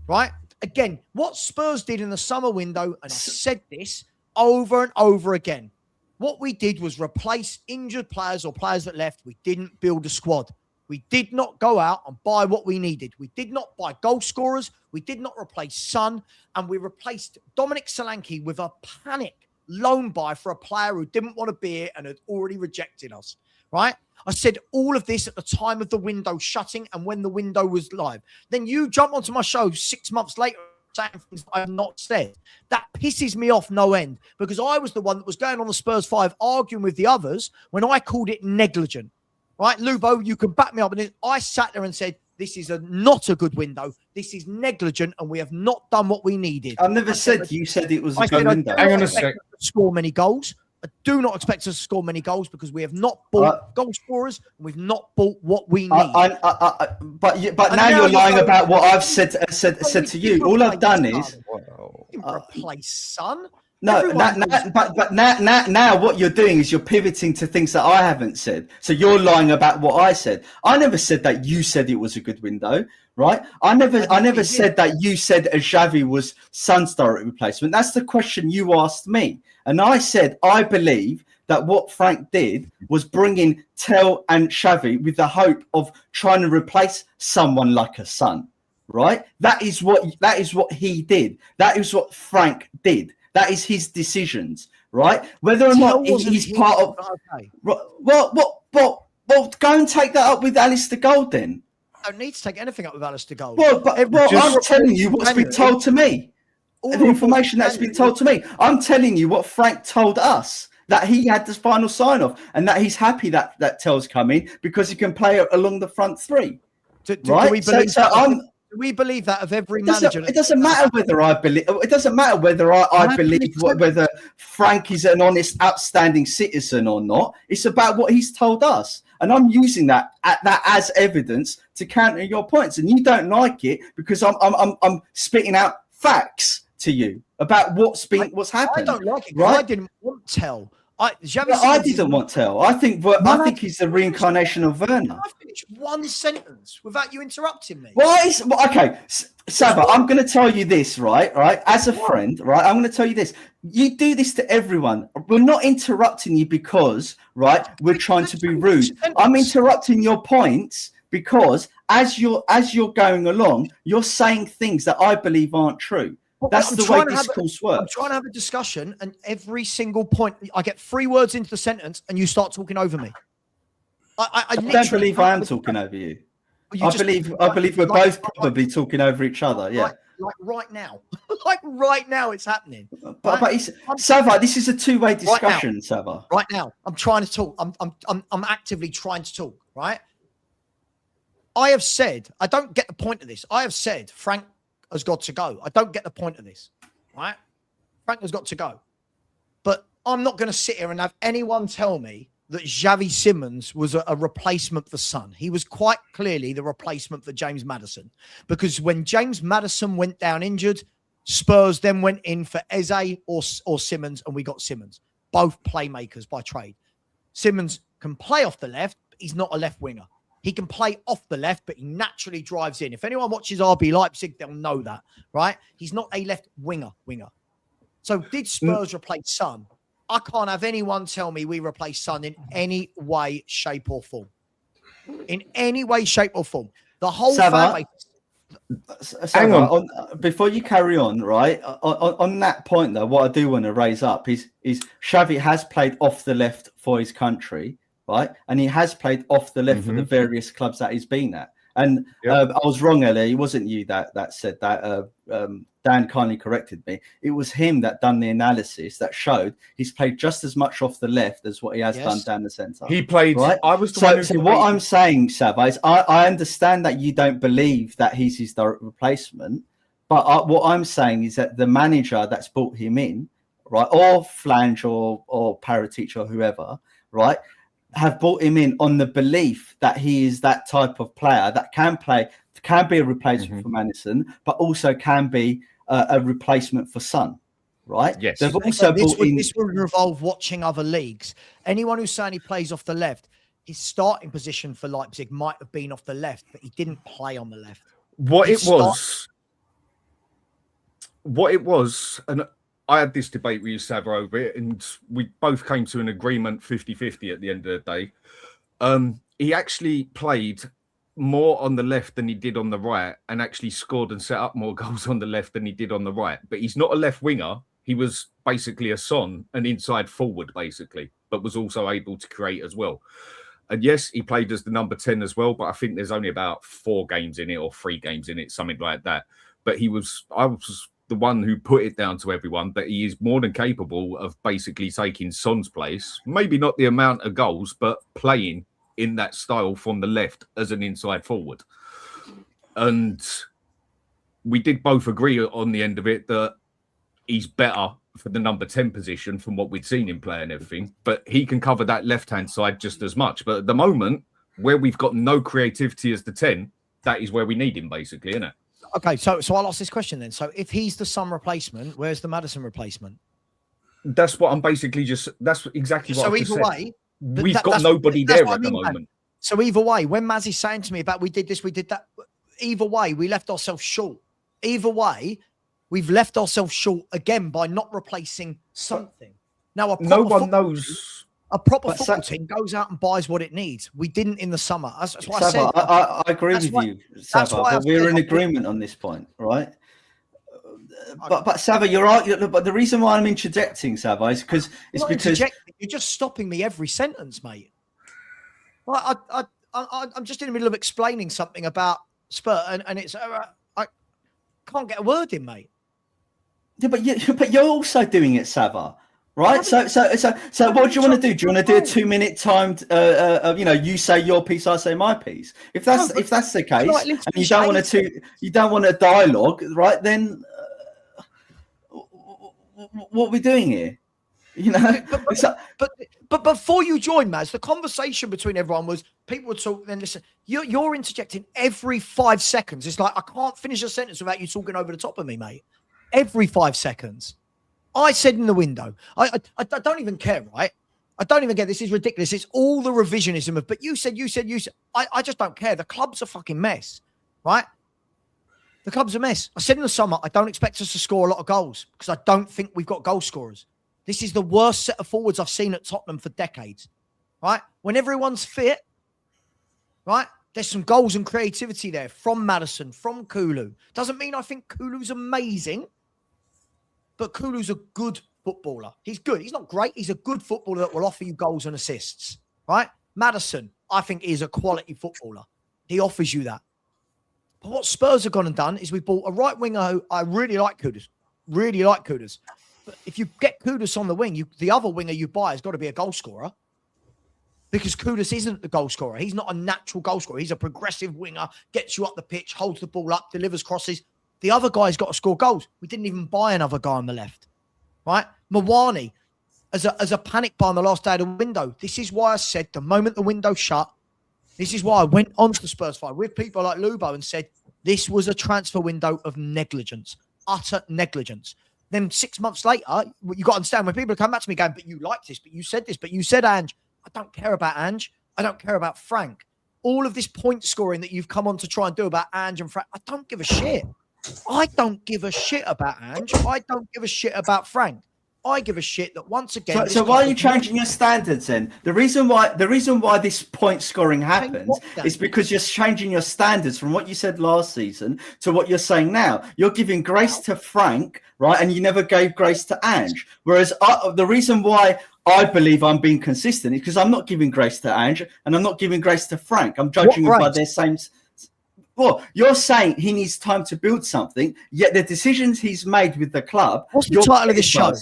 A: right? Again, what Spurs did in the summer window, and I said this over and over again, what we did was replace injured players or players that left. We didn't build a squad. We did not go out and buy what we needed. We did not buy goal scorers. We did not replace Son. And we replaced Dominic Solanke with a panic loan buy for a player who didn't want to be here and had already rejected us, right? I said all of this at the time of the window shutting and when the window was live. Then you jump onto my show 6 months later saying things I have not said. That pisses me off no end because I was the one that was going on the Spurs 5 arguing with the others when I called it negligent. Right, Lubo, you can back me up. And I sat there and said, this is not a good window. This is negligent, and we have not done what we needed.
E: I never said you said it was a good window.
C: Hang on a sec.
A: Score many goals. I do not expect us to score many goals because we have not bought goal scorers and we've not bought what we need.
E: But now you're lying about what I've said to you. All I've done is
A: replace Son.
E: No, but now what you're doing is you're pivoting to things that I haven't said. So you're lying about what I said. I never said that you said it was a good window, right? I never said that you said a Xavi was Son's direct replacement. That's the question you asked me. And I said, I believe that what Frank did was bring in Tel and Xavi with the hope of trying to replace someone like a Son, right? That is what he did. That is what Frank did. That is his decisions, right? Whether or not he's part of... Okay. Well, go and take that up with Alistair Gold then.
A: I don't need to take anything up with Alistair Gold.
E: Well, I'm telling you what's been told to me. The information that's been told to me. I'm telling you what Frank told us, that he had this final sign-off and that he's happy that Tel's coming because he can play along the front three.
A: Right? We believe that of every manager.
E: It doesn't matter whether I believe. It doesn't matter whether I believe whether Frank is an honest, outstanding citizen or not. It's about what he's told us, and I'm using that as evidence to counter your points. And you don't like it because I'm spitting out facts to you about what's happened.
A: I don't like it. Right? I didn't want Tel. I
E: didn't want Tel. I think he's the reincarnation of Werner.
A: I finished one sentence without you interrupting me.
E: Okay, Savva, I'm going to tell you this, right? As a friend, right? I'm going to tell you this. You do this to everyone. We're not interrupting you because, right, we're trying to be rude. I'm interrupting your points because as you're going along, you're saying things that I believe aren't true. That's the way discourse works.
A: I'm trying to have a discussion, and every single point, I get 3 words into the sentence, and you start talking over me.
E: I don't believe I am talking over you. I believe we're both probably talking over each other. Yeah,
A: like right now, like right now, it's happening.
E: But Savva, this is a two-way discussion, Savva.
A: Right now, I'm trying to talk. I'm actively trying to talk. Right. I have said I don't get the point of this. I have said Frank has got to go. I don't get the point of this, right? Frank has got to go. But I'm not going to sit here and have anyone tell me that Xavi Simons was a replacement for Son. He was quite clearly the replacement for James Maddison. Because when James Maddison went down injured, Spurs then went in for Eze or Simons, and we got Simons. Both playmakers by trade. Simons can play off the left, but he's not a left winger. He can play off the left, but he naturally drives in. If anyone watches RB Leipzig, they'll know that, right? He's not a left winger. So did Spurs replace Son? I can't have anyone tell me we replaced Son in any way, shape, or form. In any way, shape, or form. The whole family.
E: Hang on. Before you carry on, right? On that point, though, what I do want to raise up is Xavi has played off the left for his country. Right, and he has played off the left for the various clubs that he's been at. And I was wrong earlier. It wasn't you that said that. Dan kindly corrected me. It was him that done the analysis that showed he's played just as much off the left as what he has done down the centre.
C: He played. Right? I was
E: so what I'm saying, Savva, is I understand that you don't believe that he's his direct replacement, but what I'm saying is that the manager that's brought him in, right, or Flange or Paratici or whoever, right, have brought him in on the belief that he is that type of player that can be a replacement for Maddison, but also can be a replacement for Son, right?
D: Yes.
E: They've also
A: this would involve watching other leagues. Anyone who's saying he plays off the left, his starting position for Leipzig might have been off the left, but he didn't play on the left.
D: What it was, and I had this debate with you, Savva, over it, and we both came to an agreement 50-50 at the end of the day. He actually played more on the left than he did on the right, and actually scored and set up more goals on the left than he did on the right. But he's not a left winger. He was basically a Son, an inside forward, basically, but was also able to create as well. And yes, he played as the number 10 as well, but I think there's only about 4 games in it or 3 games in it, something like that. But I was the one who put it down to everyone that he is more than capable of basically taking Son's place. Maybe not the amount of goals, but playing in that style from the left as an inside forward. And we did both agree on the end of it that he's better for the number 10 position from what we'd seen him play and everything, but he can cover that left-hand side just as much. But at the moment, where we've got no creativity as the 10, that is where we need him, basically, isn't it?
A: Okay, so I'll ask this question then. So if he's the Son replacement, where's the Maddison replacement?
D: That's what I'm basically that's exactly what I've just said.
A: So either way,
D: we've got nobody there at the moment.
A: So either way, when Mazzy's saying to me about we did this, we did that, either way, we left ourselves short. Either way, we've left ourselves short again by not replacing something. Now,
D: no one knows.
A: A proper football team goes out and buys what it needs. We didn't in the summer. That's why
E: Savva, I agree with you, Savva, but we're in agreement on this point, right? But Savva, you're right. But the reason why I'm interjecting, Savva, is because
A: you're just stopping me every sentence, mate. Well, I'm just in the middle of explaining something about Spurs, and it's I can't get a word in, mate.
E: Yeah, but you're also doing it, Savva. Right, so what do you want to do? Do you want to do a 2-minute timed? You say your piece, I say my piece. If that's the case, and you don't want a dialogue, right? Then what are we doing here? You know,
A: but before you joined, Maz, the conversation between everyone was people would talk. Then listen, you're interjecting every 5 seconds. It's like I can't finish a sentence without you talking over the top of me, mate. Every 5 seconds. I said in the window, I don't even care, right? I don't even care. This is ridiculous. It's all the revisionism of, but you said. I just don't care. The club's a fucking mess, right? The club's a mess. I said in the summer, I don't expect us to score a lot of goals because I don't think we've got goal scorers. This is the worst set of forwards I've seen at Tottenham for decades, right? When everyone's fit, right? There's some goals and creativity there from Maddison, from Coglou. Doesn't mean I think Kulu's amazing. But Kulu's a good footballer. He's good. He's not great. He's a good footballer that will offer you goals and assists, right? Maddison, I think, is a quality footballer. He offers you that. But what Spurs have gone and done is we bought a right winger who I really like Kudus. Really like Kudus. But if you get Kudus on the wing, the other winger you buy has got to be a goal scorer. Because Kudus isn't the goal scorer. He's not a natural goal scorer. He's a progressive winger, gets you up the pitch, holds the ball up, delivers crosses. The other guy's got to score goals. We didn't even buy another guy on the left, right? Mawani, as a panic buy on the last day of the window. This is why I said the moment the window shut, this is why I went onto the Spurs fight with people like Lubo and said this was a transfer window of negligence, utter negligence. Then 6 months later, you got to understand when people come back to me going, but you like this, but you said this, but you said Ange. I don't care about Ange. I don't care about Frank. All of this point scoring that you've come on to try and do about Ange and Frank, I don't give a shit. I don't give a shit about Ange. I don't give a shit about Frank. I give a shit that once again.
E: So why are you changing your standards then? The reason why this point scoring happens is because you're changing your standards from what you said last season to what you're saying now. You're giving grace to Frank, right? And you never gave grace to Ange. Whereas the reason why I believe I'm being consistent is because I'm not giving grace to Ange and I'm not giving grace to Frank. I'm judging them by their same. Well, you're saying he needs time to build something, yet the decisions he's made with the club.
A: What's the title of this show?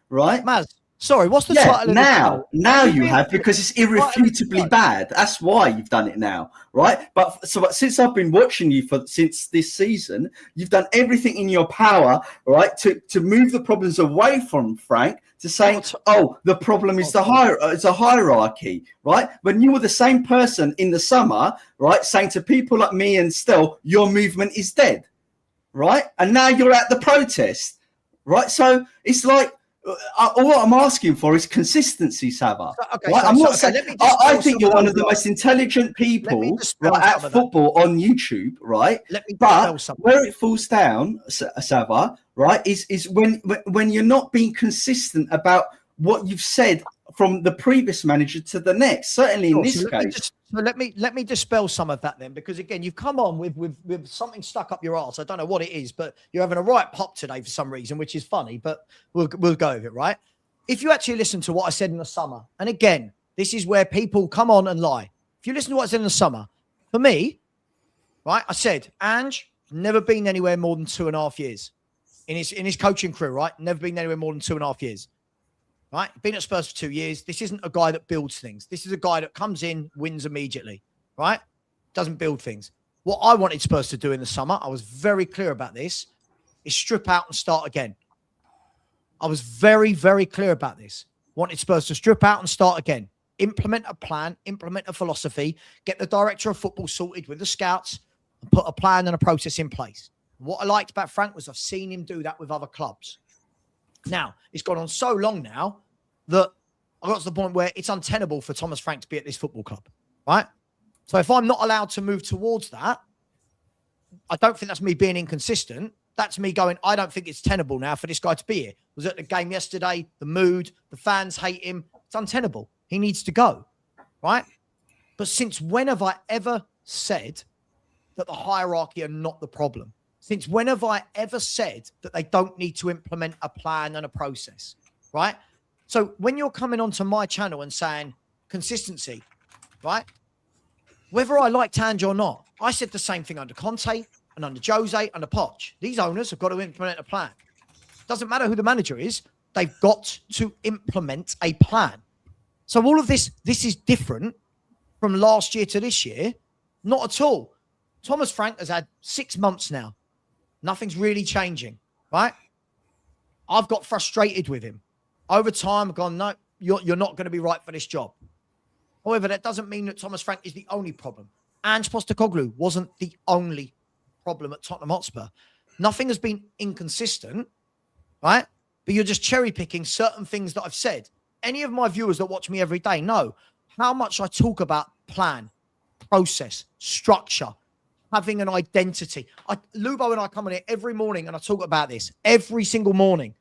E: Right?
A: Maz, sorry, what's the title of this show?
E: Now you have, because it's irrefutably bad. That's why you've done it now, right? But since I've been watching you since this season, you've done everything in your power, right, to move the problems away from Frank to saying, the problem is it's a hierarchy, right? When you were the same person in the summer, right, saying to people like me and Stel, your movement is dead, right? And now you're at the protest, right? So it's like, what I'm asking for is consistency, Savva.
A: Okay,
E: right?
A: so,
E: I'm not
A: so,
E: saying.
A: okay,
E: I think you're one of the most intelligent people, right, at football on YouTube, right? But where it falls down, Savva, right, is when you're not being consistent about what you've said from the previous manager to the next. Certainly in this case.
A: Let me dispel some of that then, because again, you've come on with something stuck up your arse. I don't know what it is, but you're having a right pop today for some reason, which is funny, but we'll go with it, right? If you actually listen to what I said in the summer, and again, this is where people come on and lie. If you listen to what I said in the summer, for me, right, I said, Ange, never been anywhere more than 2.5 years in his coaching career, right? Never been anywhere more than 2.5 years. Right? Been at Spurs for 2 years. This isn't a guy that builds things. This is a guy that comes in, wins immediately, right? Doesn't build things. What I wanted Spurs to do in the summer, I was very clear about this, is strip out and start again. I was very, very clear about this. Wanted Spurs to strip out and start again. Implement a plan, implement a philosophy, get the director of football sorted with the scouts, and put a plan and a process in place. What I liked about Frank was I've seen him do that with other clubs. Now, it's gone on so long now that I got to the point where it's untenable for Thomas Frank to be at this football club, right? So if I'm not allowed to move towards that, I don't think that's me being inconsistent. That's me going, I don't think it's tenable now for this guy to be here. I was at the game yesterday, the mood, the fans hate him. It's untenable. He needs to go, right? But since when have I ever said that the hierarchy are not the problem? Since when have I ever said that they don't need to implement a plan and a process, right? So when you're coming onto my channel and saying consistency, right? Whether I like Ange or not, I said the same thing under Conte and under Jose, under Poch. These owners have got to implement a plan. Doesn't matter who the manager is. They've got to implement a plan. So all of this is different from last year to this year. Not at all. Thomas Frank has had 6 months now. Nothing's really changing, right? I've got frustrated with him. Over time, I've gone, no, you're not going to be right for this job. However, that doesn't mean that Thomas Frank is the only problem. Angepostecoglou wasn't the only problem at Tottenham Hotspur. Nothing has been inconsistent, right? But you're just cherry picking certain things that I've said. Any of my viewers that watch me every day know how much I talk about plan, process, structure, having an identity. Lubo and I come on here every morning and I talk about this every single morning.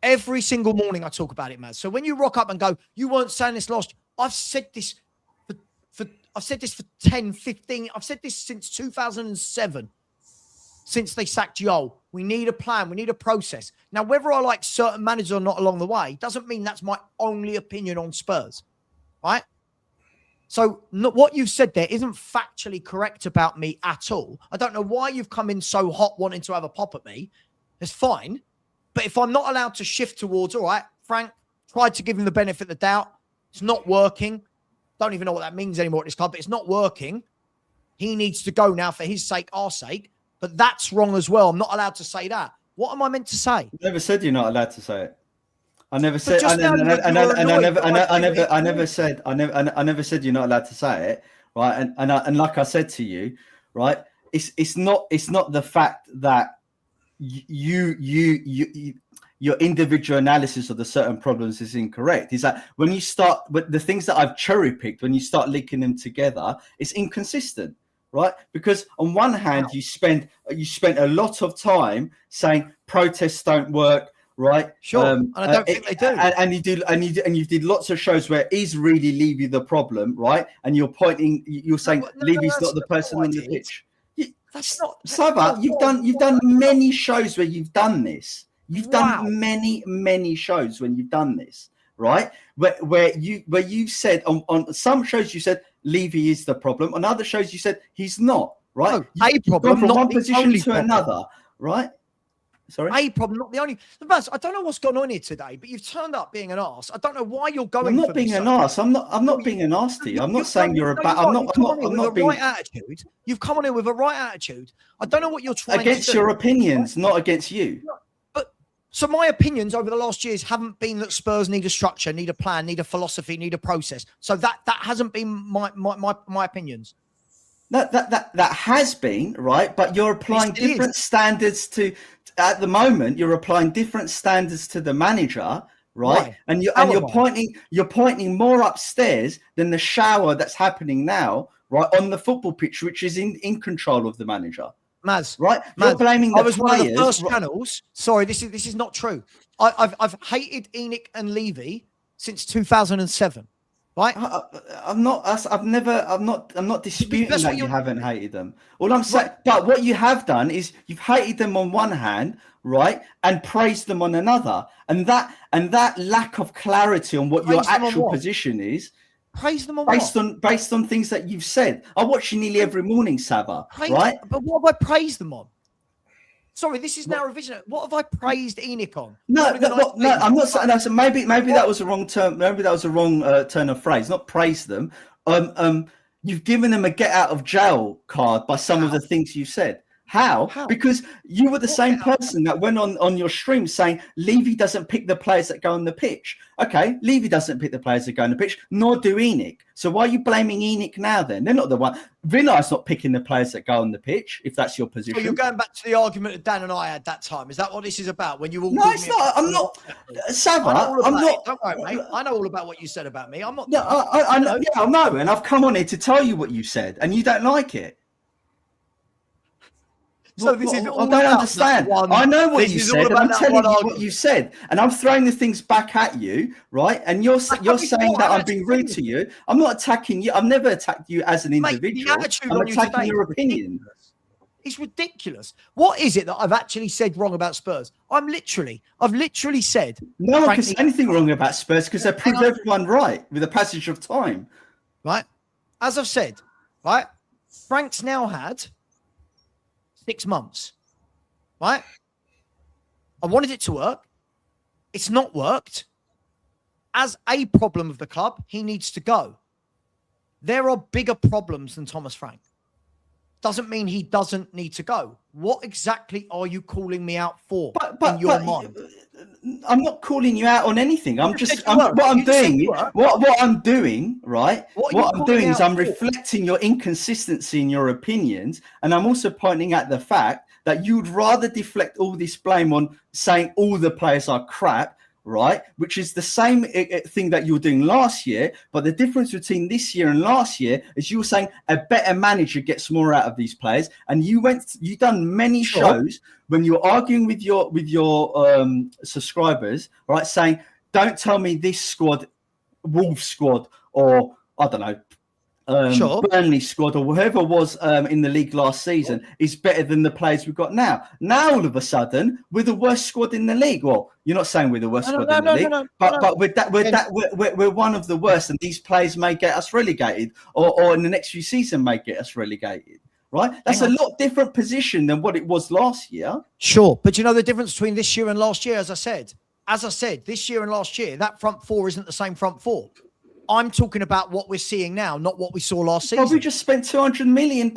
A: Every single morning I talk about it, man. So when you rock up and go, you weren't saying this last, I've said this for 10, 15, I've said this since 2007, since they sacked Joel. We need a plan. We need a process. Now, whether I like certain managers or not along the way, doesn't mean that's my only opinion on Spurs, right? So what you've said there isn't factually correct about me at all. I don't know why you've come in so hot wanting to have a pop at me. It's fine. But if I'm not allowed to shift towards, all right, Frank tried to give him the benefit of the doubt. It's not working. Don't even know what that means anymore at this club, but it's not working. He needs to go now for his sake, our sake. But that's wrong as well. I'm not allowed to say that. What am I meant to say?
E: I never said you're not allowed to say it. I never said. I never said you're not allowed to say it, right? And like I said to you, right? It's not the fact that your individual analysis of the certain problems is incorrect. Is that when you start with the things that I've cherry picked, when you start linking them together, it's inconsistent, right? Because on one hand, you spent a lot of time saying protests don't work. Right.
A: Sure. And I don't think they do.
E: And you did lots of shows where is really Levy the problem, right? And you're saying Levy's not the person on the pitch.
A: That's not
E: Savva. You've done many shows where you've done this. You've done many shows when you've done this, right? Where you've said on some shows you said Levy is the problem. On other shows you said he's not, right?
A: No, a problem,
E: from
A: not
E: one
A: the
E: position
A: only
E: to
A: problem.
E: another, right? Sorry?
A: A problem, not the only. I don't know what's gone on here today, but you've turned up being an arse. I don't know why you're going.
E: I'm not being an arse. I'm not being an arse to you. I'm not saying you're a bad. I'm not being.
A: Right attitude. You've come on here with a right attitude. I don't know what you're trying
E: against
A: to do.
E: Your opinions, not against you.
A: But so my opinions over the last years haven't been that Spurs need a structure, need a plan, need a philosophy, need a process. So that hasn't been my opinions.
E: That has been right, but you're applying different standards to. At the moment, you're applying different standards to the manager, right? And you're pointing more upstairs than the shower that's happening now, right, on the football pitch, which is in control of the manager.
A: Maz,
E: right?
A: Maz,
E: you're blaming the
A: I was
E: players.
A: one of the first channels. Sorry, this is not true. I've hated ENIC and Levy since 2007. Right?
E: I'm not disputing that you haven't hated them. All I'm saying, but what you have done is you've hated them on one hand, right, and praised them on another, and that lack of clarity on what your actual position is.
A: Praise them on
E: based on things that you've said. I watch you nearly every morning, Savva. Right?
A: But what have I praised them on? Sorry, this is now revision. What have I praised ENIC on?
E: No, I'm not saying that. So maybe that was a wrong term. Maybe that was a wrong turn of phrase. Not praise them. You've given them a get out of jail card by some of the things you said. How? Because you were the same person that went on your stream saying Levy doesn't pick the players that go on the pitch. Okay, Levy doesn't pick the players that go on the pitch, nor do ENIC. So why are you blaming ENIC now then? They're not the one. Vinay's not picking the players that go on the pitch, if that's your position.
A: So you're going back to the argument that Dan and I had that time. Is that what this is about? When you all
E: No, it's not. I'm not. Savva, I'm not.
A: Don't worry, mate. I know all about what you said about me. I'm not.
E: No, I know. Yeah, I know. And I've come on here to tell you what you said, and you don't like it.
A: So this is
E: I don't understand. I know what you said, and I'm telling you what you said, and I'm throwing the things back at you, right? And you're saying that I'm being rude to you. I'm not attacking you. I've never attacked you as an individual. I'm attacking your opinion.
A: It's ridiculous. What is it that I've actually said wrong about Spurs? I've literally said
E: no one can say anything wrong about Spurs because they proved everyone right with the passage of time.
A: Right? As I've said, right? Frank's now had 6 months, right? I wanted it to work. It's not worked. As a problem of the club, he needs to go. There are bigger problems than Thomas Frank. Doesn't mean he doesn't need to go. What exactly are you calling me out for in your mind?
E: I'm not calling you out on anything. I'm just what I'm doing, right? What I'm doing is I'm reflecting your inconsistency in your opinions, and I'm also pointing at the fact that you'd rather deflect all this blame on saying all the players are crap, right? Which is the same thing that you were doing last year, but the difference between this year and last year is you were saying a better manager gets more out of these players, and you've done many shows when you're arguing with your subscribers, right? Saying, don't tell me this squad, Wolves squad, or I don't know, Burnley squad, or whoever was in the league last season is better than the players we've got now. Now, all of a sudden, we're the worst squad in the league. Well, you're not saying we're the worst squad in the league, but we're one of the worst, and these players may get us relegated, or in the next few seasons may get us relegated. Right? That's a lot different position than what it was last year.
A: Sure. But you know the difference between this year and last year, as I said, this year and last year, that front four isn't the same front four. I'm talking about what we're seeing now, not what we saw last season.
E: Well, we just spent £200 million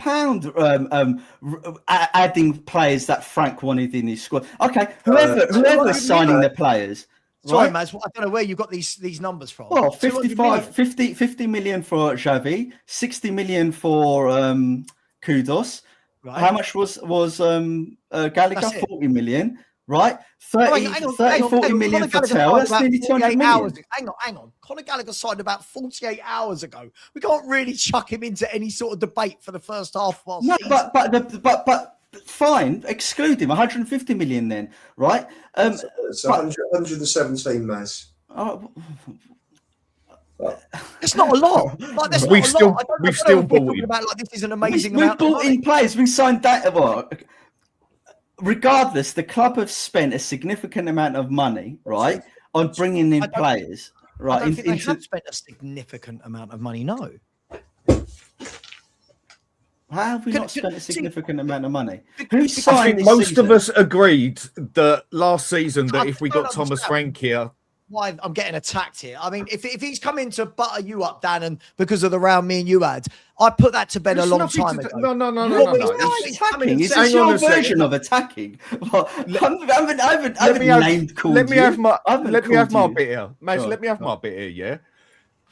E: adding players that Frank wanted in his squad. Okay, whoever's signing the players.
A: Sorry, Maz, I don't know where you got these numbers from.
E: Well, 50 million for Xavi, 60 million for Kudos. Right. How much was Gallagher? 40 million. Right? 40 million for Tell. That's nearly 200 million.
A: Hang on. Conor Gallagher signed about 48 hours ago. We can't really chuck him into any sort of debate for the first half of our season.
E: But fine, exclude him. 150 million then, right?
B: It's 117, Maz.
A: It's not a lot. Like, that's
D: we've
A: not a lot.
D: We've still bought
A: about like this is an amazing
E: amount.
A: We've bought
E: in players. We signed that. Well, regardless, the club have spent a significant amount of money, right, on bringing in players. Right,
A: I don't think they have spent a significant amount of money. No.
E: How have we not spent a significant amount of money?
D: Who signed this most season? Of us agreed that last season that if we got Thomas Frank here.
A: Why I'm getting attacked here. I mean, if he's coming to butter you up, Dan, and because of the round me and you had, I put that to bed a long time ago.
E: No. Attacking. Is this your version of attacking? Well, I haven't named called.
D: Let me have my bit here, Maz. Let me have my bit here. Yeah.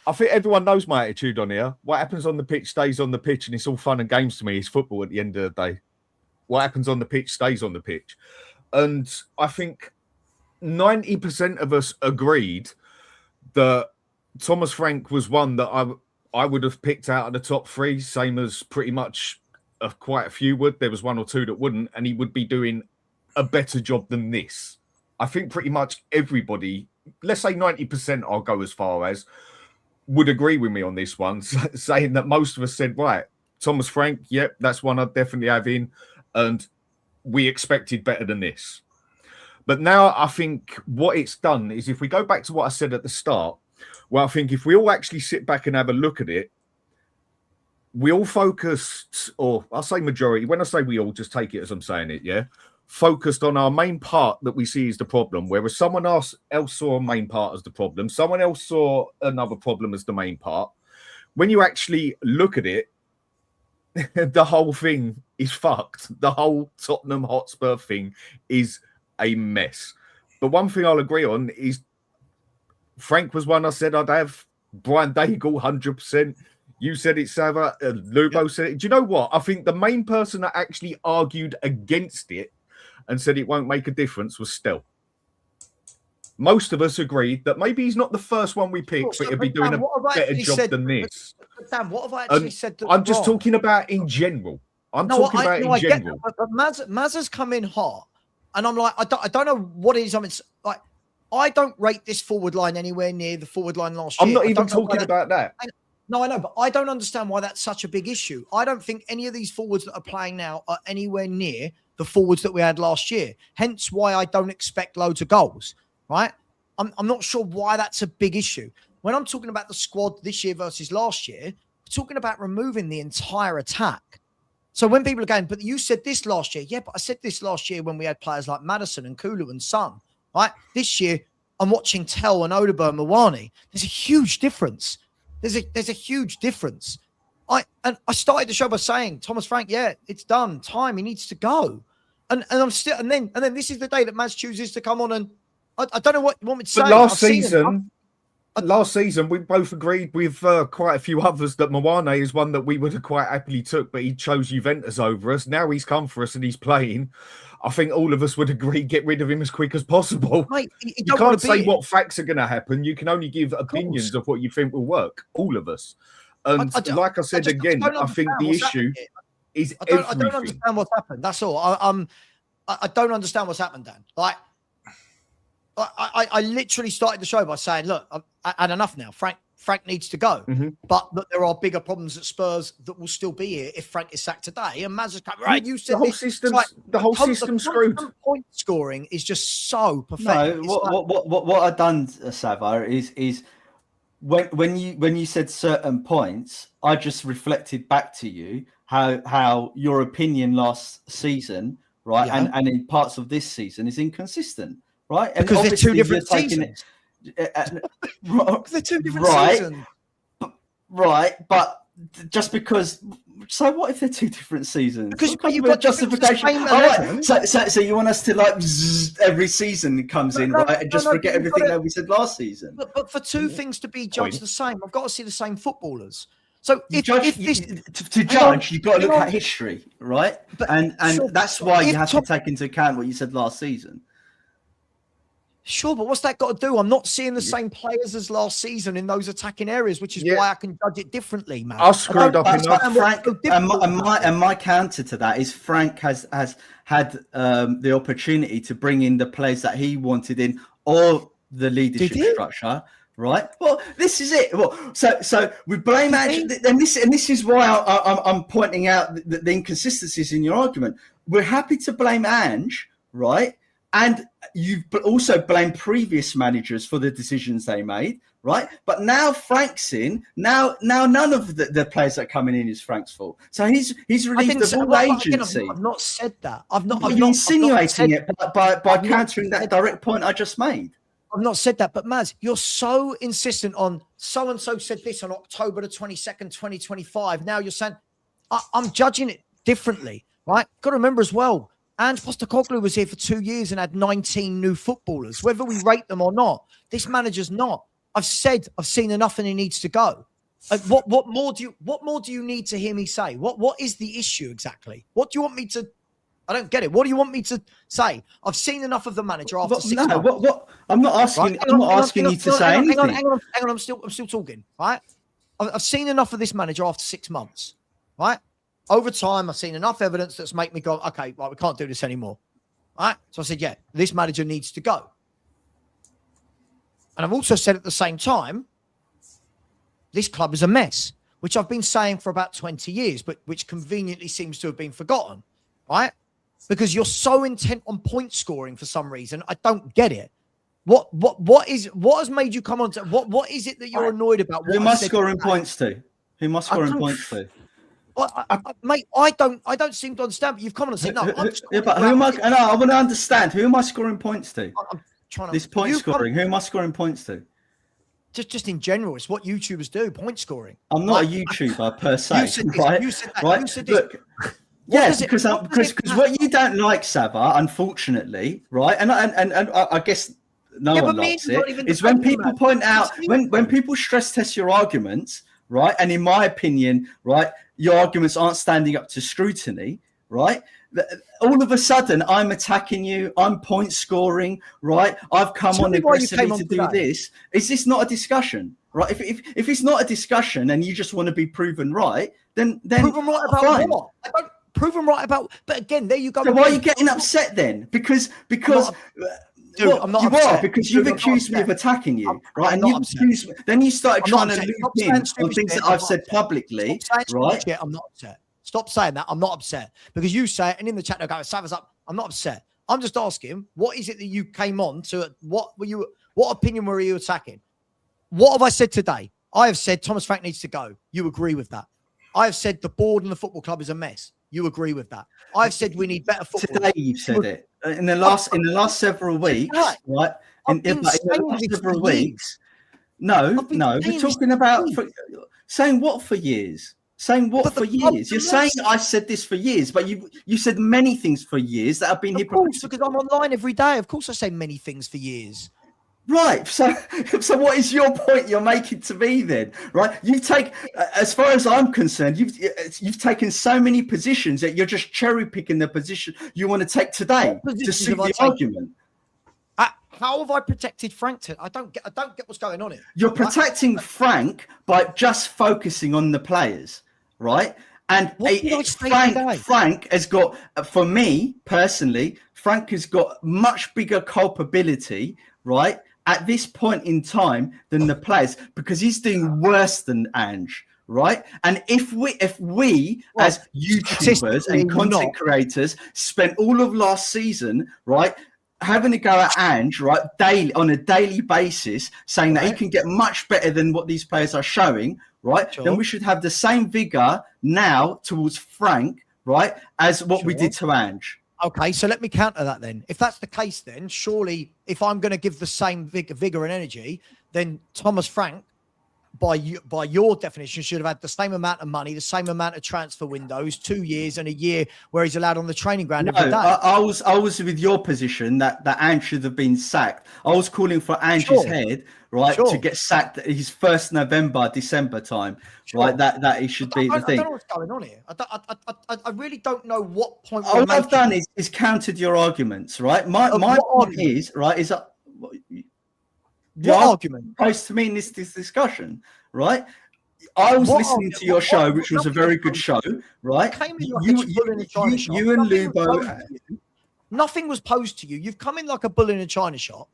D: I think everyone knows my attitude on here. What happens on the pitch stays on the pitch, and it's all fun and games to me. It's football at the end of the day. What happens on the pitch stays on the pitch. And I think 90% of us agreed that Thomas Frank was one that I would have picked out of the top three, same as pretty much quite a few would. There was one or two that wouldn't, and he would be doing a better job than this. I think pretty much everybody, let's say 90%, I'll go as far as, would agree with me on this one, saying that most of us said, right, Thomas Frank, yep, that's one I'd definitely have in, and we expected better than this. But now I think what it's done is, if we go back to what I said at the start, well, I think if we all actually sit back and have a look at it, we all focused, or I'll say majority, when I say we all, just take it as I'm saying it, yeah? Focused on our main part that we see as the problem, whereas someone else saw a main part as the problem, someone else saw another problem as the main part. When you actually look at it, the whole thing is fucked. The whole Tottenham Hotspur thing is a mess. But one thing I'll agree on is Frank was one I said I'd have. Brian Daigle, 100%. You said it, Savva. Lubo said it. Do you know what? I think the main person that actually argued against it and said it won't make a difference was Stell. Most of us agreed that maybe he's not the first one we picked, but he'll be doing a better job than this.
A: Dan, what have I actually said?
D: I'm just talking about in general. I'm talking about in general.
A: But Maz has come in hot, and I'm like, I don't know what it is. I mean, like, I don't rate this forward line anywhere near the forward line last year.
D: I'm not even talking about that.
A: No, I know, but I don't understand why that's such a big issue. I don't think any of these forwards that are playing now are anywhere near the forwards that we had last year. Hence why I don't expect loads of goals, right? I'm not sure why that's a big issue. When I'm talking about the squad this year versus last year, we're talking about removing the entire attack. So when people are going, but you said this last year. Yeah, but I said this last year when we had players like Maddison and Kulu and Son, right? This year, I'm watching Tell and Odeberg and Mawani. There's a huge difference. There's a huge difference. I started the show by saying, Thomas Frank, yeah, it's done. Time, he needs to go. And I'm still, and then this is the day that Maz chooses to come on, and I don't know what you want me to say.
D: But last season, we both agreed with quite a few others that Mawani is one that we would have quite happily took, but he chose Juventus over us. Now he's come for us and he's playing. I think all of us would agree, get rid of him as quick as possible.
A: Mate,
D: you can't say what facts are going to happen. You can only give opinions of what you think will work. All of us. And like I said again, I think the issue is
A: I don't understand what's happened. That's all. I don't understand what's happened, Dan. Like, I literally started the show by saying, look, I've had enough now. Frank needs to go.
D: Mm-hmm.
A: But look, there are bigger problems at Spurs that will still be here if Frank is sacked today. And Maz has come, right, you said
D: the whole system's screwed.
A: Point scoring is just so pathetic.
E: No, what I've done, Savva, is when you said certain points, I just reflected back to you how your opinion last season, right, and in parts of this season is inconsistent. Right, and
A: because they're two different seasons.
E: They're
A: two different seasons.
E: Right, but just because. So what if they're two different seasons?
A: Because you've got
E: justification. Right. So you want us to like every season comes in, right, and just forget everything that we said last season.
A: But for two things to be judged the same, I've got to see the same footballers. So
E: to judge, you've got to look at history, right? And that's why you have to take into account what you said last season.
A: Sure, but what's that got to do? I'm not seeing the same players as last season in those attacking areas, which is why I can judge it differently, man.
D: I screwed up enough.
E: Frank, and my counter to that is Frank has had the opportunity to bring in the players that he wanted in, or the leadership structure, right? Well, this is it. Well, so we blame Ange, and this is why I'm pointing out the inconsistencies in your argument. We're happy to blame Ange, right? And you've also blamed previous managers for the decisions they made, right? But now Frank's in. Now none of the players that are coming in is Frank's fault. So he's relieved of all agency.
A: I've not said that.
E: You're insinuating it by countering that direct point I just made.
A: I've not said that. But Maz, you're so insistent on so-and-so said this on October the 22nd, 2025. Now you're saying, I'm judging it differently, right? Got to remember as well, Ange Postecoglou was here for 2 years and had 19 new footballers. Whether we rate them or not, this manager's not. I've said I've seen enough and he needs to go. What more do you need to hear me say? What is the issue exactly? What do you want me to? I don't get it. What do you want me to say? I've seen enough of the manager after 6 months.
E: What? I'm not asking. Right? I'm not asking you to say anything.
A: Hang on. I'm still talking. Right? I've seen enough of this manager after 6 months. Right? Over time, I've seen enough evidence that's make me go, okay, right, we can't do this anymore. Right? So I said, yeah, this manager needs to go. And I've also said at the same time, this club is a mess, which I've been saying for about 20 years, but which conveniently seems to have been forgotten, right? Because you're so intent on point scoring for some reason. I don't get it. What has made you come on to what is it that you're annoyed about?
E: Who must scoring points to? Who must scoring points to?
A: Mate, I don't seem to understand, but you've come on and said, no.
E: But who am I? No, I want to understand. Who am I scoring points to?
A: I'm trying to,
E: this point scoring. Who am I scoring points to?
A: Just in general, it's what YouTubers do, point scoring.
E: I'm not a YouTuber per se.
A: You said this,
E: right?
A: You said that.
E: Right?
A: You said this.
E: Look, yes, because what you don't like, Savva, unfortunately, right? And I guess no one likes it. Is when people point out, when people stress test your arguments, right? And in my opinion, right, your arguments aren't standing up to scrutiny, right? All of a sudden, I'm attacking you. I'm point scoring, right? I've come on aggressively to do this. Is this not a discussion, right? If it's not a discussion and you just want to be proven right, then
A: prove them right about fine. What? I don't prove them right about. But again, there you go.
E: So why are you getting upset then? Because Dude, I'm not you upset. Are because you've accused me of attacking you, right? And you accused me. Then you started trying to loop in on things that I've said publicly, right?
A: I'm not upset. Stop saying that. I'm not upset because you say it, and in the chat they'll go, "Savva's up." I'm not upset. I'm just asking, what is it that you came on to? What opinion were you attacking? What have I said today? I have said Thomas Frank needs to go. You agree with that? I have said the board and the football club is a mess. You agree with that? I've said we need better football.
E: Today you've said it. In the last several weeks, right? In the last several weeks. No, we're talking about saying what for years? Saying what for years? You're saying I said this for years, but you said many things for years that have been hypocritical.
A: Of course, because I'm online every day. Of course I say many things for years.
E: Right. So what is your point you're making to me then? Right. As far as I'm concerned, you've taken so many positions that you're just cherry picking the position you want to take today to suit the argument.
A: How have I protected Frank? I don't get what's going on here.
E: You're protecting Frank by just focusing on the players, right? And Frank has got, for me personally, Frank has got much bigger culpability, right, at this point in time than the players, because he's doing worse than Ange, right? And if we as YouTubers and content creators spent all of last season, right, having to go at Ange, right, on a daily basis, saying that he can get much better than what these players are showing, right? Then we should have the same vigor now towards Frank, right, as what we did to Ange.
A: Okay, so let me counter that then. If that's the case, then surely if I'm going to give the same vigor and energy, then Thomas Frank, by your definition, should have had the same amount of money, the same amount of transfer windows, 2 years and a year where he's allowed on the training ground every day.
E: I was with your position that Ange should have been sacked. I was calling for Ange's head, right, to get sacked at his first December time, right? That he should be the thing.
A: I don't know what's going on here. I really don't know what point.
E: All I've done is countered your arguments, right? My point is, right, is that.
A: What argument?
E: Supposed to me in this discussion, right? I was listening to your show, which was a very good show, right? You and Lubo.
A: Nothing was posed to you. You've come in like a bull in a china shop,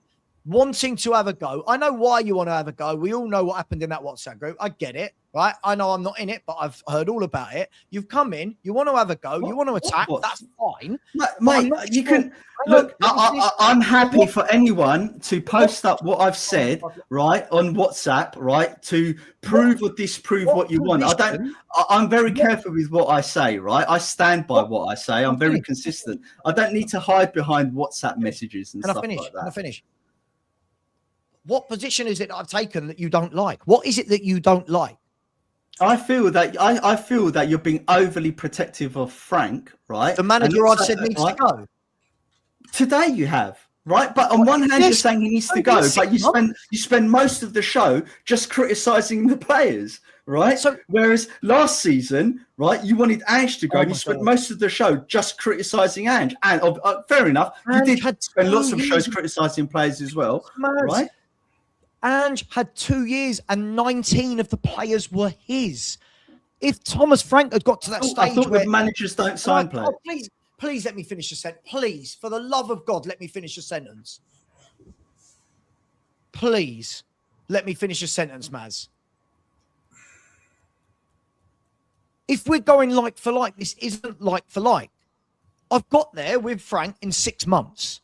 A: wanting to have a go. I know why you want to have a go. We all know what happened in that WhatsApp group. I get it, right? I know I'm not in it, but I've heard all about it. You've come in, you want to have a go, you want to attack. That's fine.
E: Mate, you can look. I'm happy for anyone to post up what I've said, right, on WhatsApp, right, to prove or disprove what you want. I'm very careful with what I say, right? I stand by what I say. I'm very consistent. I don't need to hide behind WhatsApp messages and stuff like that.
A: I finish. What position is it that I've taken that you don't like? What is it that you don't like?
E: I feel that you're being overly protective of Frank, right?
A: The manager I've said needs to go.
E: Today you have. Right, but on one hand, you're saying he needs to go, but you spend most of the show just criticising the players, right? So, whereas last season, right, you wanted Ange to go, and you spent most of the show just criticising Ange. And fair enough, you did spend lots of shows criticising players as well, right?
A: Ange had 2 years, and 19 of the players were his. If Thomas Frank had got to that stage,
E: I thought the managers don't sign players.
A: Please let me finish the sentence. Please, for the love of God, let me finish the sentence. Please, let me finish the sentence, Maz. If we're going like for like, this isn't like for like. I've got there with Frank in 6 months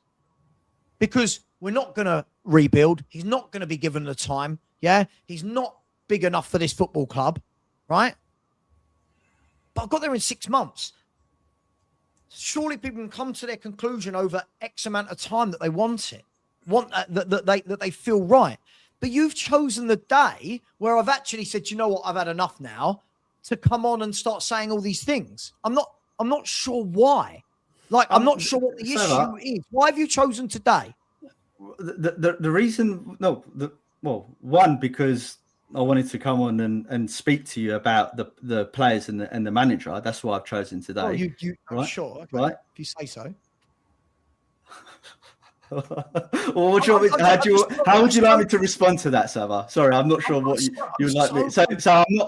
A: because we're not going to rebuild. He's not going to be given the time. Yeah, he's not big enough for this football club, right? But I've got there in 6 months. Surely people can come to their conclusion over X amount of time that they want it, that they feel right. But you've chosen the day where I've actually said, you know what, I've had enough now, to come on and start saying all these things. I'm not sure why. Like, I'm not sure what the issue is. Why have you chosen today?
E: The reason, one, because I wanted to come on and speak to you about the players and the manager. That's why I've chosen today.
A: Oh, you
E: right?
A: Sure, okay.
E: Right?
A: If you say so.
E: Well, what how would you like me to respond to that, Savva? Sorry, I'm not sure what you would like me. So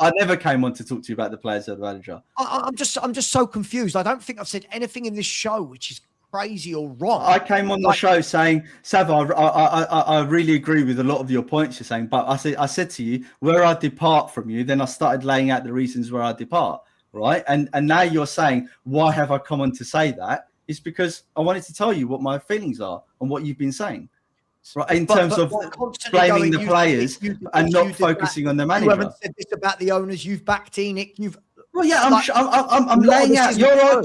E: I never came on to talk to you about the players or the manager.
A: I'm just so confused. I don't think I've said anything in this show which is crazy or wrong.
E: I came on the show saying, Savva, I really agree with a lot of your points you're saying, but I said to you, where I depart from you, then I started laying out the reasons where I depart, right? And now you're saying, why have I come on to say that? It's because I wanted to tell you what my feelings are and what you've been saying, right? In terms of blaming the players and not focusing on the manager.
A: You haven't said this about the owners. You've backed Enoch.
E: Well, yeah, I'm laying out. You're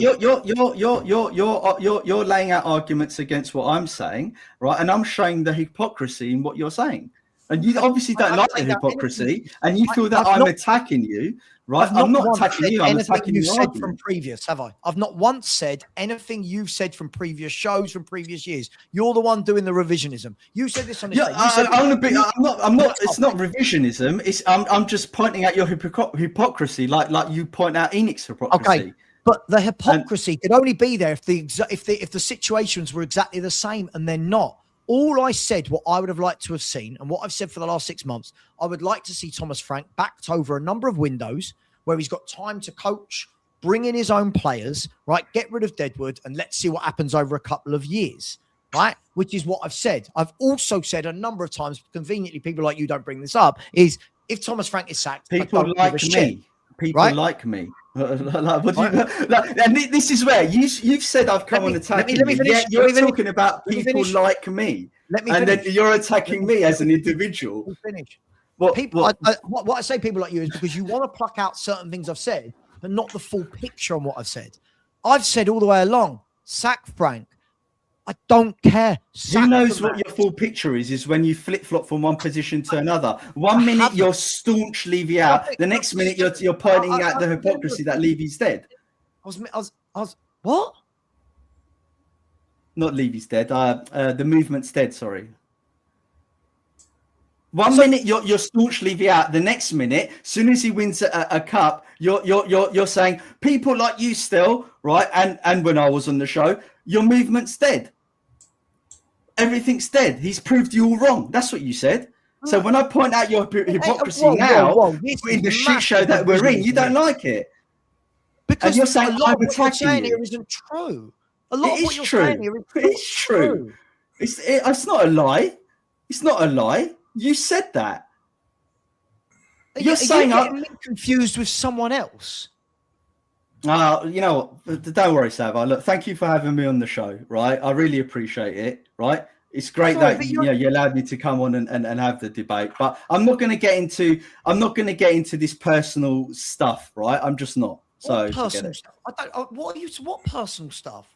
E: laying out arguments against what I'm saying, right? And I'm showing the hypocrisy in what you're saying. And you obviously don't like the hypocrisy, and you feel that I'm attacking you, right? I'm not attacking you. I'm attacking you
A: from previous, have I? I've not once said anything you've said from previous shows, from previous years. You're the one doing the revisionism. You said this on this.
E: I'm not. It's not revisionism. I'm just pointing out your hypocrisy, like you point out Enoch's hypocrisy.
A: Okay, but the hypocrisy could only be there if the situations were exactly the same, and they're not. All I said, what I would have liked to have seen, and what I've said for the last 6 months, I would like to see Thomas Frank backed over a number of windows where he's got time to coach, bring in his own players, right? Get rid of Deadwood, and let's see what happens over a couple of years, right? Which is what I've said. I've also said a number of times, conveniently, people like you don't bring this up, is if Thomas Frank is sacked,
E: people like me. People like me. And this is where you've said I've come on attacking you. Yet you're talking about people like me. And then you're attacking me as an individual.
A: Let me finish. What I say people like you is because you want to pluck out certain things I've said, but not the full picture on what I've said. I've said all the way along, sack Frank. I don't care.
E: Who knows what your full picture is when you flip-flop from one position to another. One minute you're staunch Levy out, the next minute you're pointing out the hypocrisy that Levy's dead.
A: I was what?
E: Not Levy's dead. The movement's dead, sorry. One minute you're staunch Levy out, the next minute, as soon as he wins a cup, you're saying people like you still, right? And when I was on the show, your movement's dead. Everything's dead. He's proved you all wrong. That's what you said. So when I point out your hypocrisy in the shit show that we're in, you don't like it.
A: Because
E: and you're saying
A: a lot of what you're saying here isn't true. A lot of what you're saying here is true.
E: It's not a lie. It's not a lie. You said that.
A: You're saying I'm confused with someone else.
E: You know, don't worry, Savva. Look, thank you for having me on the show, right? I really appreciate it, right? It's great that you allowed me to come on and have the debate. But I'm not going to get into this personal stuff, right? I'm just not. So
A: personal stuff. What personal stuff?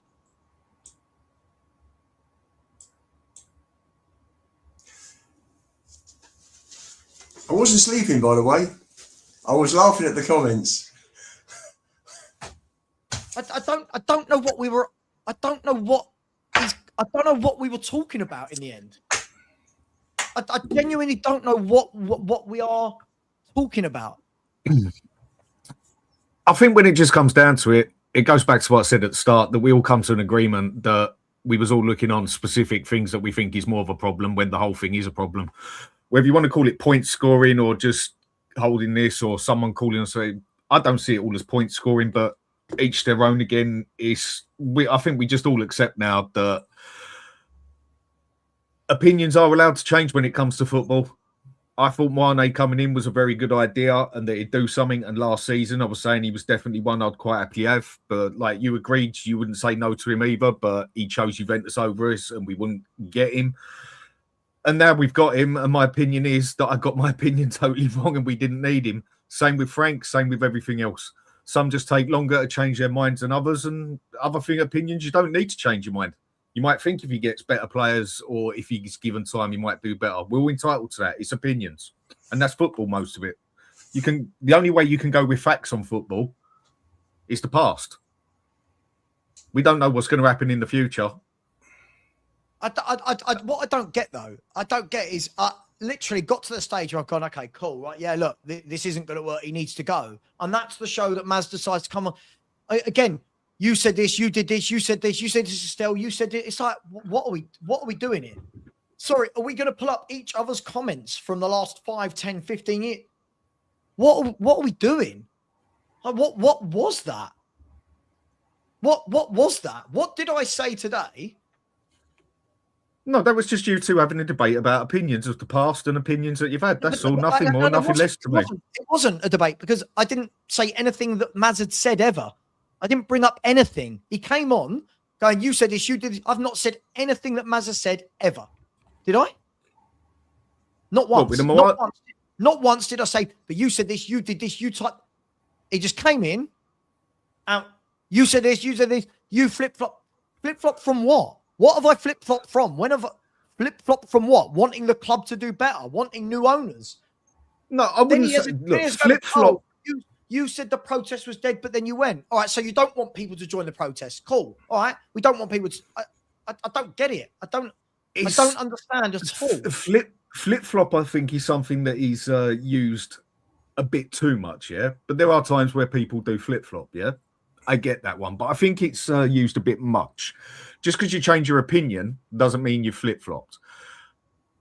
B: I wasn't sleeping, by the way. I was laughing at the comments.
A: I don't know what we were. I don't know what is. I don't know what we were talking about in the end. I genuinely don't know what we are talking about.
D: I think when it just comes down to it, it goes back to what I said at the start, that we all come to an agreement that we was all looking on specific things that we think is more of a problem when the whole thing is a problem. Whether you want to call it point scoring or just holding this, or someone calling and saying, I don't see it all as point scoring, but each their own again. I think we just all accept now that opinions are allowed to change when it comes to football. I thought Mane coming in was a very good idea and that he'd do something. And last season, I was saying he was definitely one I'd quite happily have. But like you agreed, you wouldn't say no to him either. But he chose Juventus over us and we wouldn't get him. And now we've got him. And my opinion is that I got my opinion totally wrong and we didn't need him. Same with Frank, same with everything else. Some just take longer to change their minds than others. And other opinions, you don't need to change your mind. You might think if he gets better players or if he's given time, he might do better. We're all entitled to that. It's opinions. And that's football, most of it. The only way you can go with facts on football is the past. We don't know what's going to happen in the future.
A: What I don't get, though, is I literally got to the stage where I've gone, okay, cool, right? Yeah, look, this isn't going to work. He needs to go. And that's the show that Maz decides to come on. Again, you said this, you did this, you said this, Estelle, you said it. It's like, what are we doing here? Sorry, are we going to pull up each other's comments from the last 5, 10, 15 years? What are we doing? What was that? What was that? What did I say today?
D: No, that was just you two having a debate about opinions of the past and opinions that you've had. That's all, nothing more, nothing less to me.
A: It wasn't a debate because I didn't say anything that Maz had said ever. I didn't bring up anything. He came on going, you said this, you did this. I've not said anything that Maz has said ever. Did I? Not once. Not once did I say, but you said this, you did this, you typed. He just came in and you said this, you flip-flop. Flip-flop from what? What have I flip-flopped from? When have I flip-flopped from what? Wanting the club to do better, wanting new owners.
D: No, I wouldn't say, look, flip-flop.
A: You said the protest was dead, but then you went. All right, so you don't want people to join the protest. Cool. All right, we don't want people to. I don't get it. I don't understand at all.
D: Flip-flop, I think, is something that is used a bit too much, yeah? But there are times where people do flip-flop, yeah? I get that one, but I think it's used a bit much. Just because you change your opinion doesn't mean you've flip-flopped.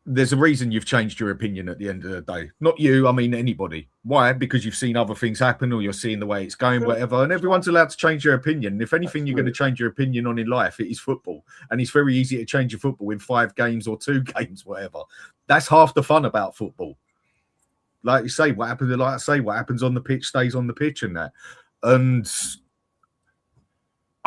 D: There's a reason you've changed your opinion at the end of the day. Not you, I mean anybody. Why? Because you've seen other things happen or you're seeing the way it's going, whatever. And everyone's allowed to change their opinion. If anything you're going to change your opinion on in life, it is football. And it's very easy to change your football in 5 games or 2 games, whatever. That's half the fun about football. Like you say, what happens on the pitch stays on the pitch and that. And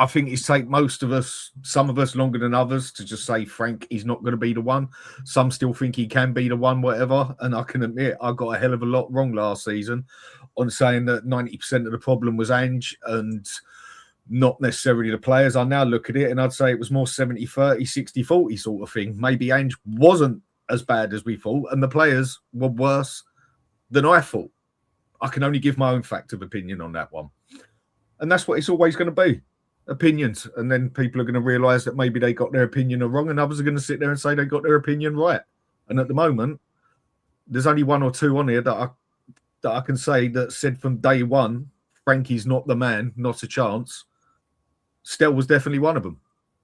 D: I think it's take most of us, some of us longer than others, to just say Frank is not going to be the one. Some still think he can be the one, whatever. And I can admit I got a hell of a lot wrong last season on saying that 90% of the problem was Ange and not necessarily the players. I now look at it and I'd say it was more 70-30, 60-40 sort of thing. Maybe Ange wasn't as bad as we thought and the players were worse than I thought. I can only give my own fact of opinion on that one. And that's what it's always going to be. Opinions, and then people are going to realise that maybe they got their opinion wrong and others are going to sit there and say they got their opinion right. And at the moment, there's only 1 or 2 on here that I can say that said from day one, Frankie's not the man, not a chance. Stell was definitely one of them.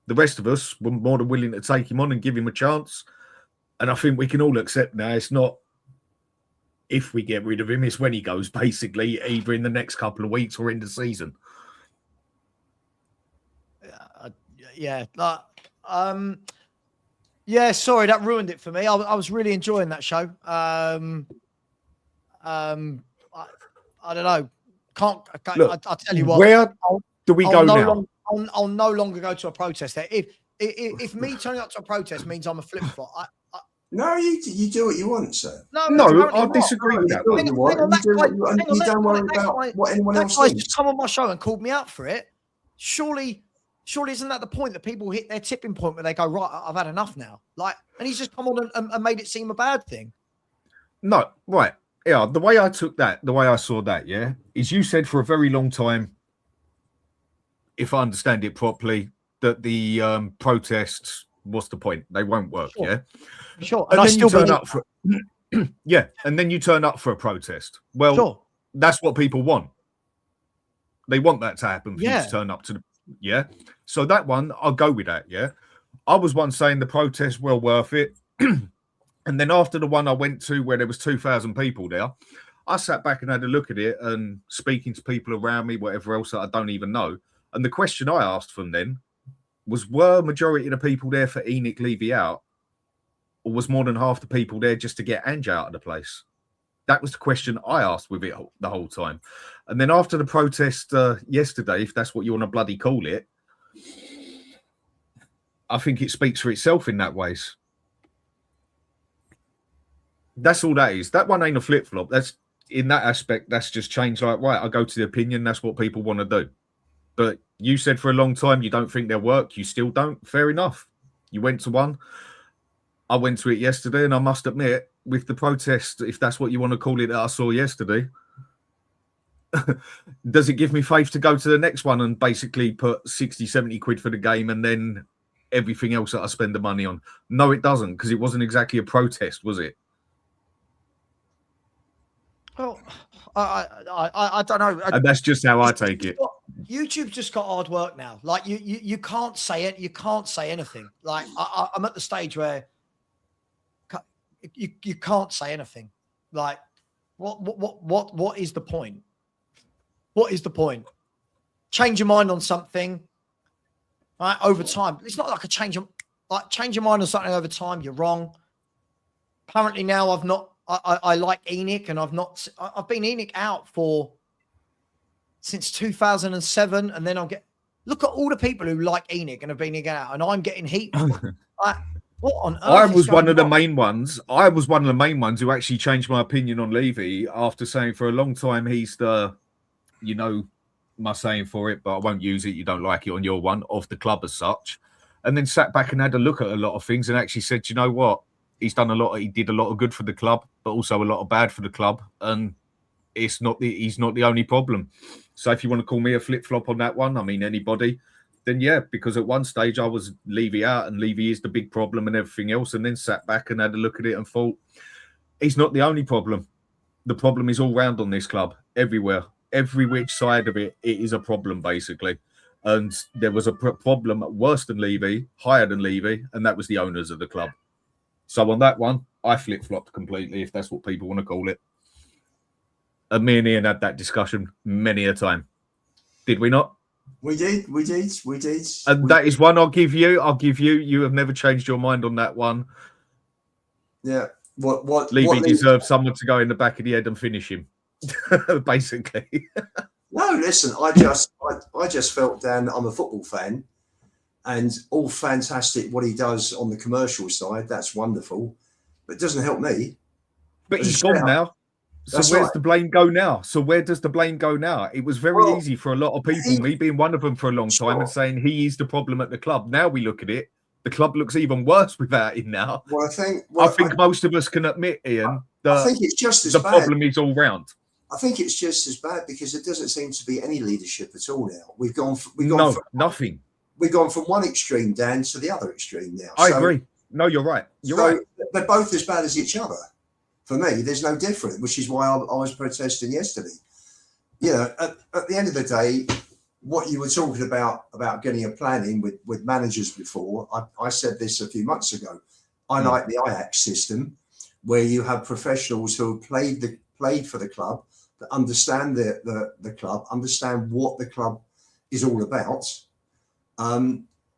D: The rest of us were more than willing to take him on and give him a chance. And I think we can all accept now it's not if we get rid of him, it's when he goes, basically, either in the next couple of weeks or in the season.
A: Yeah, sorry, that ruined it for me. I was really enjoying that show. I don't know. Look, I'll tell you what.
D: Where do we go now?
A: I'll no longer go to a protest there. If me turning up to a protest means I'm a flip-flop,
B: no, you do what you want, sir.
D: No, I disagree with that.
B: You don't worry about what anyone else thinks.
A: Just come on my show and called me out for it. Surely isn't that the point that people hit their tipping point where they go, right, I've had enough now? Like, and he's just come on and made it seem a bad thing.
D: No, right. Yeah, the way I took that, the way I saw that, yeah, is you said for a very long time, if I understand it properly, that the protests what's the point? They won't work, yeah?
A: Sure.
D: And then you turn up for yeah, and then you turn up for a protest. Well, that's what people want. They want that to happen for you to turn up to the So that one, I'll go with that, yeah? I was once saying the protests were worth it. And then after the one I went to where there was 2,000 people there, I sat back and had a look at it and speaking to people around me, whatever else that I don't even know. And the question I asked them then was, were majority of the people there for Enoch Levy out? Or was more than half the people there just to get Ange out of the place? That was the question I asked with it the whole time. And then after the protest yesterday, if that's what you want to bloody call it, I think it speaks for itself in that ways. That's all that is. That one ain't a flip-flop. That's in that aspect, that's just changed. Like, right, I go to the opinion, that's what people want to do. But you said for a long time you don't think they'll work. You still don't. Fair enough. You went to one. I went to it yesterday, and I must admit, with the protest, if that's what you want to call it, that I saw yesterday, does it give me faith to go to the next one and basically put 60, 70 quid for the game and then everything else that I spend the money on? No, it doesn't, because it wasn't exactly a protest, was it?
A: Well, I don't know.
D: And that's just how I take it.
A: YouTube's just got hard work now. Like you can't say it. You can't say anything. Like I'm at the stage where you can't say anything. Like what is the point? What is the point? Change your mind on something, right? Over time, it's not like a change your mind on something over time. You're wrong. Apparently now I've not. I like Enoch, and I've been Enoch out since 2007, and then look at all the people who like Enoch and have been Enoch out, and I'm getting heat. What on earth?
D: I was one of the main ones. I was one of the main ones who actually changed my opinion on Levy after saying for a long time he's the, you know, my saying for it, but I won't use it. You don't like it on your one of the club as such, and then sat back and had a look at a lot of things and actually said, you know what? He did a lot of good for the club, but also a lot of bad for the club. And he's not the only problem. So if you want to call me a flip-flop on that one, I mean, anybody, then yeah, because at one stage I was Levy out and Levy is the big problem and everything else. And then sat back and had a look at it and thought, he's not the only problem. The problem is all round on this club, everywhere, every which side of it, it is a problem basically. And there was a problem worse than Levy, higher than Levy, and that was the owners of the club. So on that one, I flip-flopped completely, if that's what people want to call it. And me and Ian had that discussion many a time. Did we not?
B: We did.
D: And that is one I'll give you. You have never changed your mind on that one.
B: Yeah. What
D: Levy deserves someone to go in the back of the head and finish him, basically.
B: No, listen, I just felt, Dan, I'm a football fan. And all fantastic what he does on the commercial side, that's wonderful. But it doesn't help me.
D: But he's gone now. So where's the blame go now? So where does the blame go now? It was very easy for a lot of people, me being one of them for a long time, and saying he is the problem at the club. Now we look at it, the club looks even worse without him now.
B: Well,
D: I think most of us can admit, Ian, that
B: I think it's just as
D: the
B: bad.
D: problem is all round.
B: I think it's just as bad because it doesn't seem to be any leadership at all now. We've gone
D: nothing.
B: We've gone from one extreme, Dan, to the other extreme now.
D: I agree. No, you're right. You're right.
B: They're both as bad as each other. For me, there's no difference, which is why I was protesting yesterday. You know, at the end of the day, what you were talking about getting a plan in with managers before, I said this a few months ago. I like the Ajax system, where you have professionals who have played for the club, that understand the club, understand what the club is all about.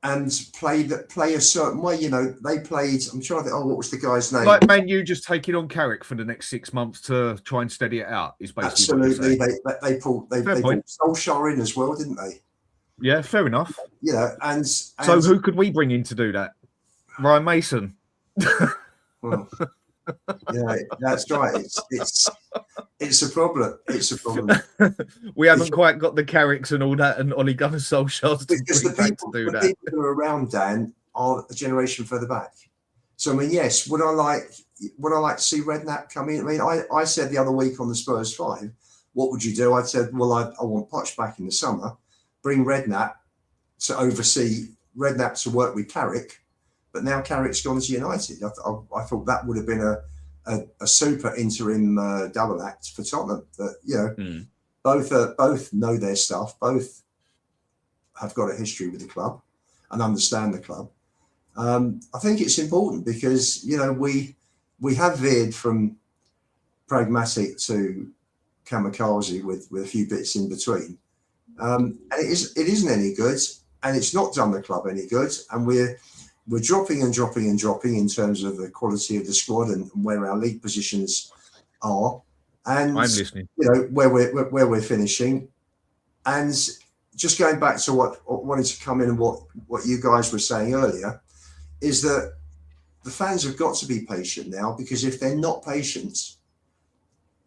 B: And play a certain way. You know, they played. I'm trying to think. Oh, what was the guy's name?
D: Like Man U just taking on Carrick for the next 6 months to try and steady it out. Is basically
B: absolutely. They pulled Solskjaer in as well, didn't they?
D: Yeah, fair enough.
B: You know, and
D: so who could we bring in to do that? Ryan Mason.
B: Well, yeah, that's right. It's a problem. It's a problem.
D: We haven't quite got the Carricks and all that, and Ole Gunnar Solskjaer
B: because the people who are around, Dan, are a generation further back. So I mean, yes, would I like to see Redknapp come in? I mean, I said the other week on the Spurs 5, what would you do? I said, well, I want Poch back in the summer, bring Redknapp to oversee, Redknapp to work with Carrick, but now Carrick's gone to United. I thought that would have been a super interim double act for Tottenham. That, you know, both know their stuff, both have got a history with the club and understand the club. I think it's important because, you know, we have veered from pragmatic to kamikaze with a few bits in between. And it isn't any good, and it's not done the club any good. And we're dropping and dropping and dropping in terms of the quality of the squad and where our league positions are. And
D: I'm listening.
B: You know, where we're finishing. And just going back to what I wanted to come in and what you guys were saying earlier, is that the fans have got to be patient now, because if they're not patient,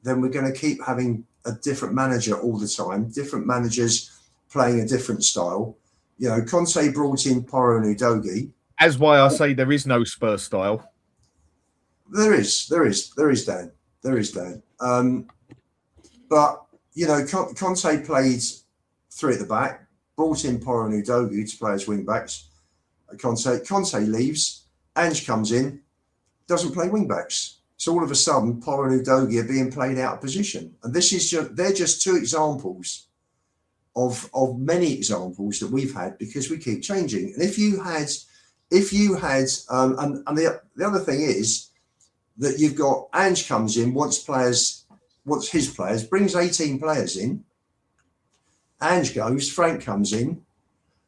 B: then we're going to keep having a different manager all the time, different managers playing a different style. You know, Conte brought in Poro and Udogie.
D: That's why I say there is no Spurs style.
B: There is, Dan. There is, Dan. But, you know, Conte played three at the back, brought in Poro and Udogie to play as wing-backs. Conte leaves, Ange comes in, doesn't play wing-backs. So all of a sudden, Poro and Udogie are being played out of position. And this is they're just two examples of many examples that we've had, because we keep changing. And if you had, and the other thing is that you've got Ange comes in, wants his players, brings 18 players in. Ange goes, Frank comes in,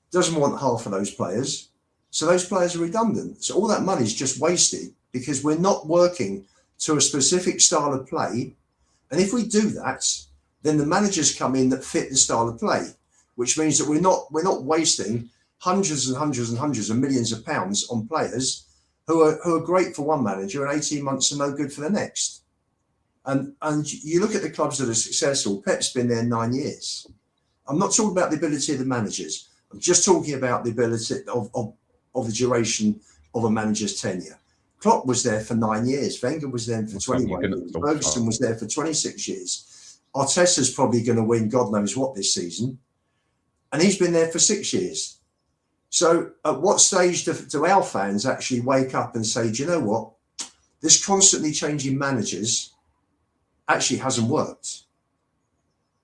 B: doesn't want half of those players. So those players are redundant. So all that money is just wasted because we're not working to a specific style of play. And if we do that, then the managers come in that fit the style of play, which means that we're not wasting hundreds and hundreds and hundreds of millions of pounds on players who are great for one manager and 18 months are no good for the next. And you look at the clubs that are successful. Pep's been there 9 years. I'm not talking about the ability of the managers. I'm just talking about the ability of the duration of a manager's tenure. Klopp was there for 9 years. Wenger was there for 21 years. Ferguson was there for 26 years. Arteta's probably going to win God knows what this season. And he's been there for 6 years. So at what stage do our fans actually wake up and say, do you know what? This constantly changing managers actually hasn't worked.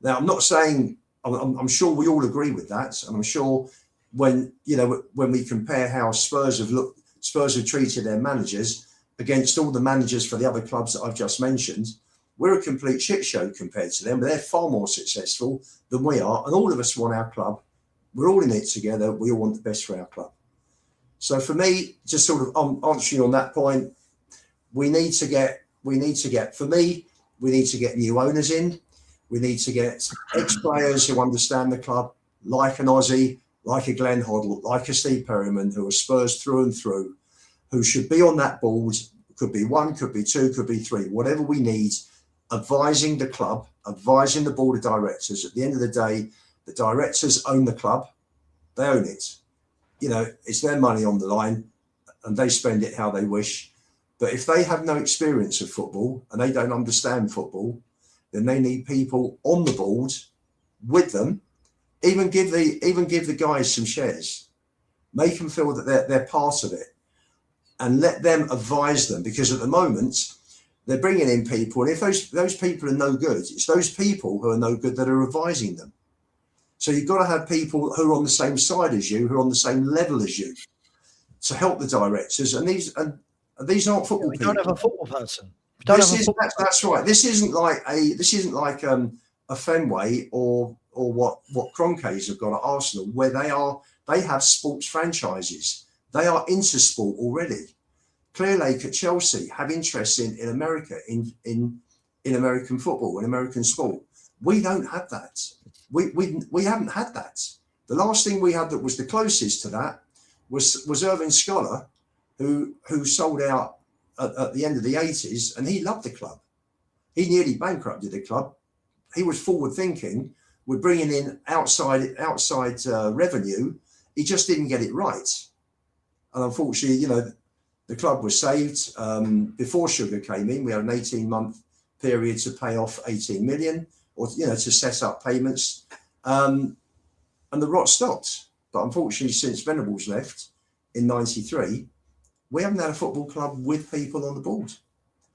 B: Now, I'm not saying, I'm sure we all agree with that. And I'm sure when we compare how Spurs have treated their managers against all the managers for the other clubs that I've just mentioned, we're a complete shit show compared to them. But they're far more successful than we are. And all of us want our club. We're all in it together. We all want the best for our club. So for me, just sort of answering on that point, we need to get new owners in. We need to get ex-players who understand the club, like an Aussie, like a Glenn Hoddle, like a Steve Perryman, who are Spurs through and through, who should be on that board. Could be one, could be two, could be three, whatever we need, advising the club, advising the board of directors. At the end of the day, the directors own the club. They own it. You know, it's their money on the line and they spend it how they wish. But if they have no experience of football and they don't understand football, then they need people on the board with them. Even give the guys some shares. Make them feel that they're part of it, and let them advise them. Because at the moment, they're bringing in people, and if those people are no good, it's those people who are no good that are advising them. So you've got to have people who are on the same side as you, who are on the same level as you, to help the directors. And these aren't football people.
A: We don't have a football person.
B: That's right. This isn't like a Fenway or what Kroenkes have got at Arsenal, where they have sports franchises. They are into sport already. Clearlake at Chelsea have interest in America, in American football, in American sport. We don't have that. We haven't had that. The last thing we had that was the closest to that was Irving Scholar, who sold out at the end of the 80s, and he loved the club. He nearly bankrupted the club. He was forward thinking. We're bringing in outside revenue. He just didn't get it right. And unfortunately, the club was saved before Sugar came in. We had an 18-month period to pay off 18 million, or to set up payments, and the rot stopped. But unfortunately, since Venables left in '93, We haven't had a football club with people on the board,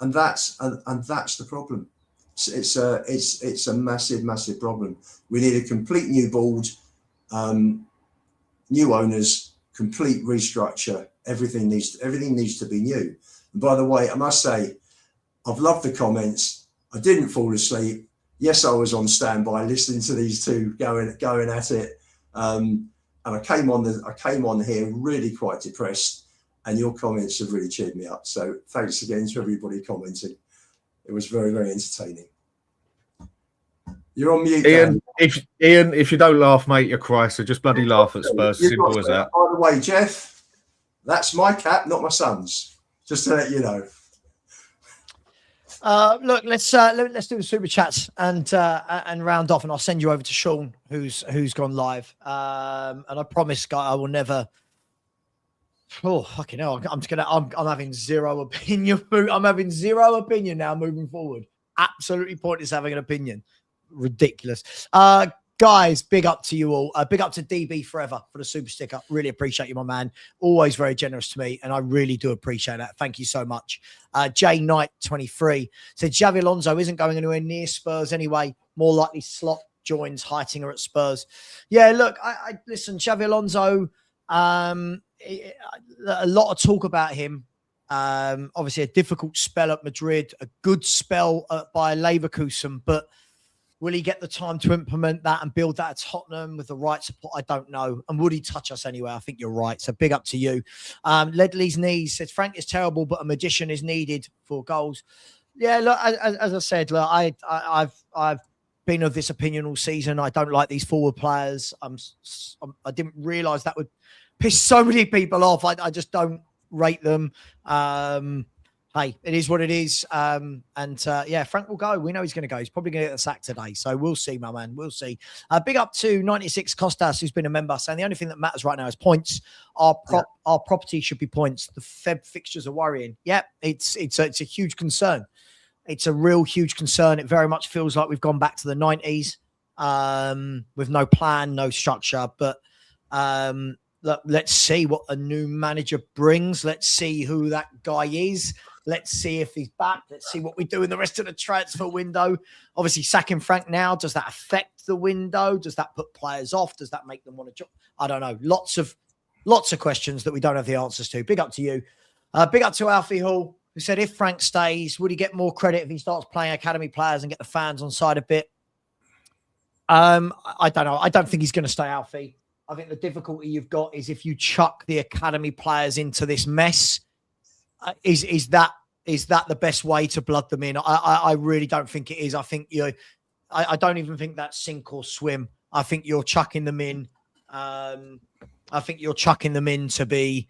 B: and that's the problem. It's a massive problem. We need a complete new board, new owners, complete restructure. Everything needs to be new. And by the way, I must say, I've loved the comments. I didn't fall asleep. Yes, I was on standby listening to these two going at it. And I came on here really quite depressed. And your comments have really cheered me up. So thanks again to everybody commenting. It was very, very entertaining. You're on mute,
F: Ian. If you don't laugh, mate, you cry. So just bloody laugh at Spurs. Simple as that.
B: By the way, Jeff, that's my cap, not my son's. Just to let you know.
A: Look, let's do the super chats and round off, and I'll send you over to Sean, who's gone live. And I promise, guy, I will never. Oh, fucking hell. I'm having zero opinion. I'm having zero opinion now moving forward. Absolutely pointless having an opinion. Ridiculous. Guys, big up to you all. Big up to DB Forever for the super sticker. Really appreciate you, my man. Always very generous to me, and I really do appreciate that. Thank you so much. J Knight 23 said Xavi Alonso isn't going anywhere near Spurs anyway. More likely Slot joins Heitinger at Spurs. Yeah, look, I listen, Xavi Alonso, a lot of talk about him. Obviously a difficult spell at Madrid, a good spell by Leverkusen, but will he get the time to implement that and build that at Tottenham with the right support? I don't know. And would he touch us anyway? I think you're right. So big up to you. Ledley's knees says Frank is terrible, but a magician is needed for goals. Yeah, look, as I said, look, I've been of this opinion all season. I don't like these forward players. I didn't realise that would piss so many people off. I just don't rate them. Hey, it is what it is. Yeah, Frank will go. We know he's going to go. He's probably going to get the sack today. So we'll see, my man. We'll see. Big up to 96 Costas, who's been a member, saying the only thing that matters right now is points. Our property should be points. The Feb fixtures are worrying. Yeah, it's a huge concern. It's a real huge concern. It very much feels like we've gone back to the 90s with no plan, no structure. But look, let's see what a new manager brings. Let's see who that guy is. Let's see if he's back. Let's see what we do in the rest of the transfer window. Obviously, sacking Frank now, does that affect the window? Does that put players off? Does that make them want to join? I don't know. Lots of questions that we don't have the answers to. Big up to you. Big up to Alfie Hall, who said if Frank stays, would he get more credit if he starts playing academy players and get the fans on side a bit? I don't know. I don't think he's going to stay, Alfie. I think the difficulty you've got is if you chuck the academy players into this mess, is that the best way to blood them in? I really don't think it is. I think I don't even think that's sink or swim. I think you're chucking them in. I think you're chucking them in to be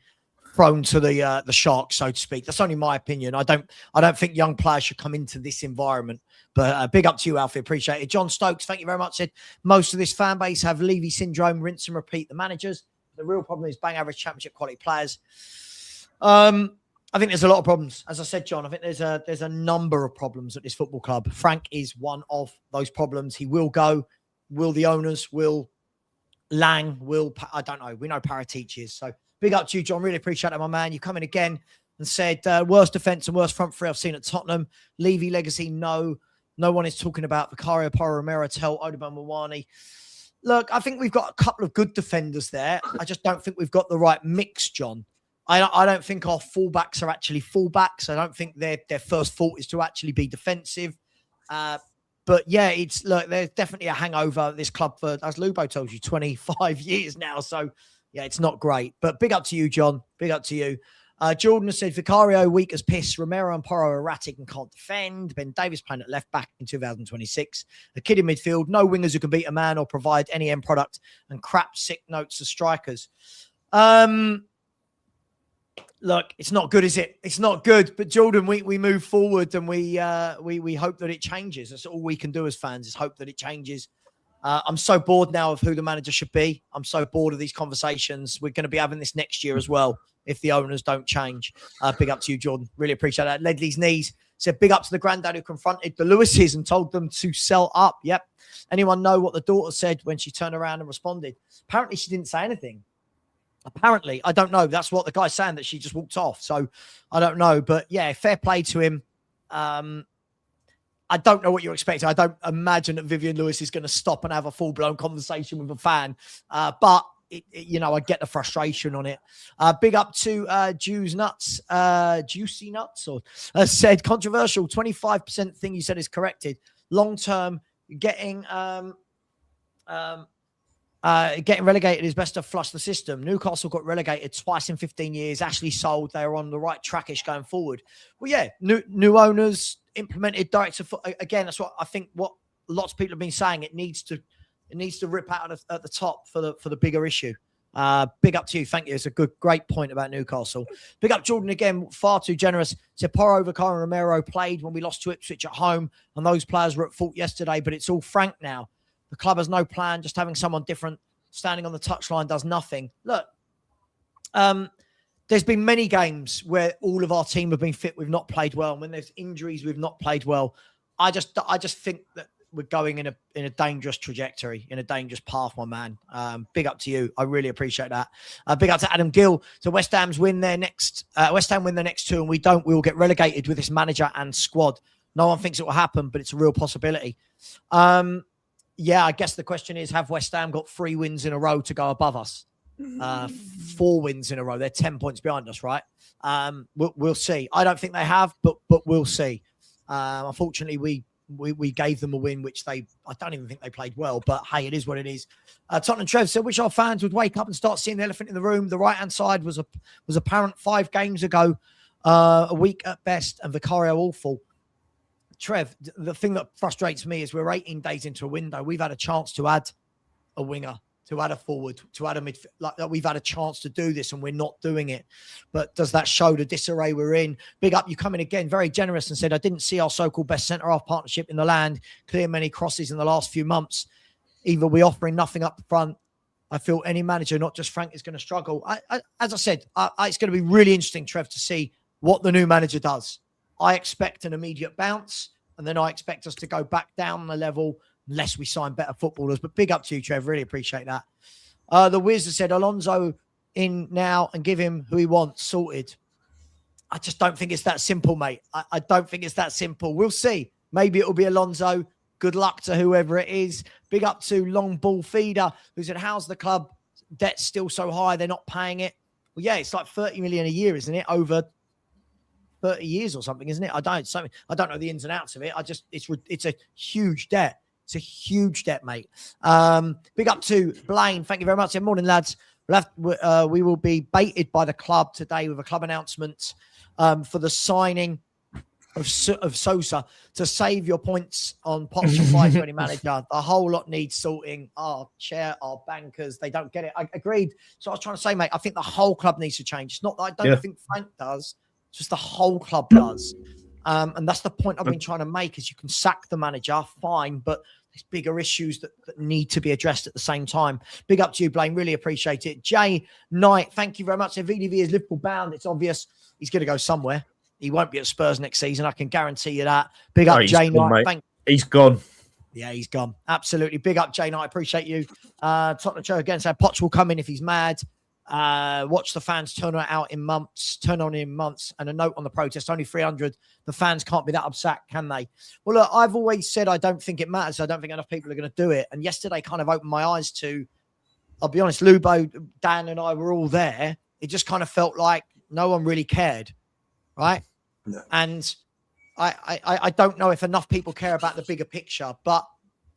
A: thrown to the sharks, so to speak. That's only my opinion. I don't think young players should come into this environment. But big up to you, Alfie. Appreciate it. John Stokes, thank you very much. Said most of this fan base have Levy syndrome, rinse and repeat the managers. The real problem is bang average championship quality players. I think there's a lot of problems. As I said, John, I think there's a number of problems at this football club. Frank is one of those problems. He will go. Will the owners? Will Lang? I don't know. We know Paratici is. So big up to you, John. Really appreciate that, my man. You come in again and said worst defence and worst front three I've seen at Tottenham. Levy legacy, no. No one is talking about Vicario, Poro, Romero, Tel, Odeban, Mawani. Look, I think we've got a couple of good defenders there. I just don't think we've got the right mix, John. I don't think our fullbacks are actually fullbacks. I don't think their first thought is to actually be defensive. But yeah, there's definitely a hangover at this club for, as Lubo tells you, 25 years now. So yeah, it's not great. But big up to you, John. Big up to you. Jordan has said Vicario weak as piss. Romero and Poro erratic and can't defend. Ben Davis playing at left back in 2026. A kid in midfield. No wingers who can beat a man or provide any end product. And crap sick notes as strikers. Look, it's not good, is it? It's not good. But Jordan, we move forward and we hope that it changes. That's all we can do as fans is hope that it changes. I'm so bored now of who the manager should be. I'm so bored of these conversations. We're going to be having this next year as well if the owners don't change. Big up to you, Jordan. Really appreciate that. Ledley's knees said big up to the granddad who confronted the Lewises and told them to sell up. Yep. Anyone know what the daughter said when she turned around and responded? Apparently she didn't say anything. Apparently, I don't know. That's what the guy's saying, that she just walked off. So I don't know. But yeah, fair play to him. I don't know what you're expecting. I don't imagine that Vivian Lewis is going to stop and have a full-blown conversation with a fan. But, I get the frustration on it. Big up to Juicy Nuts, said controversial, 25% thing you said is corrected. Long-term, getting relegated is best to flush the system. Newcastle got relegated twice in 15 years. Ashley sold. They are on the right trackish going forward. Well, yeah, new owners implemented director. Again, that's what I think. What lots of people have been saying. It needs to rip out at the top for the bigger issue. Big up to you. Thank you. It's a great point about Newcastle. Big up Jordan again. Far too generous. Said Porro, Vicar and Romero played when we lost to Ipswich at home, and those players were at fault yesterday. But it's all Frank now. The club has no plan. Just having someone different standing on the touchline does nothing. Look, there's been many games where all of our team have been fit. We've not played well. And when there's injuries, we've not played well. I just think that we're going in a dangerous trajectory, in a dangerous path, my man. Big up to you. I really appreciate that. Big up to Adam Gill. So West Ham win their next two, and we will get relegated with this manager and squad. No one thinks it will happen, but it's a real possibility. Yeah, I guess the question is, have West Ham got 3 wins in a row to go above us? 4 wins in a row. They're 10 points behind us, right? We'll see. I don't think they have, but we'll see. Unfortunately, we gave them a win, which I don't even think they played well, but hey, it is what it is. Tottenham Trev said, wish our fans would wake up and start seeing the elephant in the room. The right-hand side was apparent 5 games ago, a week at best, and Vicario awful. Trev, the thing that frustrates me is we're 18 days into a window. We've had a chance to add a winger, to add a forward, to add a midfield. Like we've had a chance to do this and we're not doing it. But does that show the disarray we're in? Big up, you come in again, very generous, and said, I didn't see our so-called best centre-half partnership in the land. Clear many crosses in the last few months. Either we're offering nothing up front. I feel any manager, not just Frank, is going to struggle. As I said, it's going to be really interesting, Trev, to see what the new manager does. I expect an immediate bounce, and then I expect us to go back down the level unless we sign better footballers. But big up to you, Trev. Really appreciate that. The Wiz has said, Alonso in now and give him who he wants, sorted. I just don't think it's that simple, mate. I don't think it's that simple. We'll see. Maybe it'll be Alonso. Good luck to whoever it is. Big up to Long Ball Feeder, who said, how's the club debt still so high? They're not paying it. Well, yeah, it's like 30 million a year, isn't it? Over 30 years or something, isn't it? I don't know the ins and outs of it. It's a huge debt. It's a huge debt, mate. Big up to Blaine. Thank you very much. Good morning, lads. We will be baited by the club today with a club announcement for the signing of Sosa to save your points on Pots and 520 manager. The whole lot needs sorting. Our chair, our bankers, they don't get it. I agreed. So I was trying to say, mate, I think the whole club needs to change. It's not that I don't think Frank does. It's just the whole club does. And that's the point I've been trying to make, is you can sack the manager, fine, but there's bigger issues that need to be addressed at the same time. Big up to you, Blaine. Really appreciate it. Jay Knight, thank you very much. If VDV is Liverpool bound, it's obvious he's going to go somewhere. He won't be at Spurs next season. I can guarantee you that. Big up, Jay Knight.
F: He's gone.
A: Yeah, he's gone. Absolutely. Big up, Jay Knight. I appreciate you. Tottenham Show again said Potts will come in if he's mad. Watch the fans turn on in months. And a note on the protest, only 300. The fans can't be that upset, can they? Well, look, I've always said I don't think it matters. I don't think enough people are going to do it. And yesterday kind of opened my eyes to, I'll be honest, Lubo, Dan and I were all there. It just kind of felt like no one really cared, right? No. And I don't know if enough people care about the bigger picture, but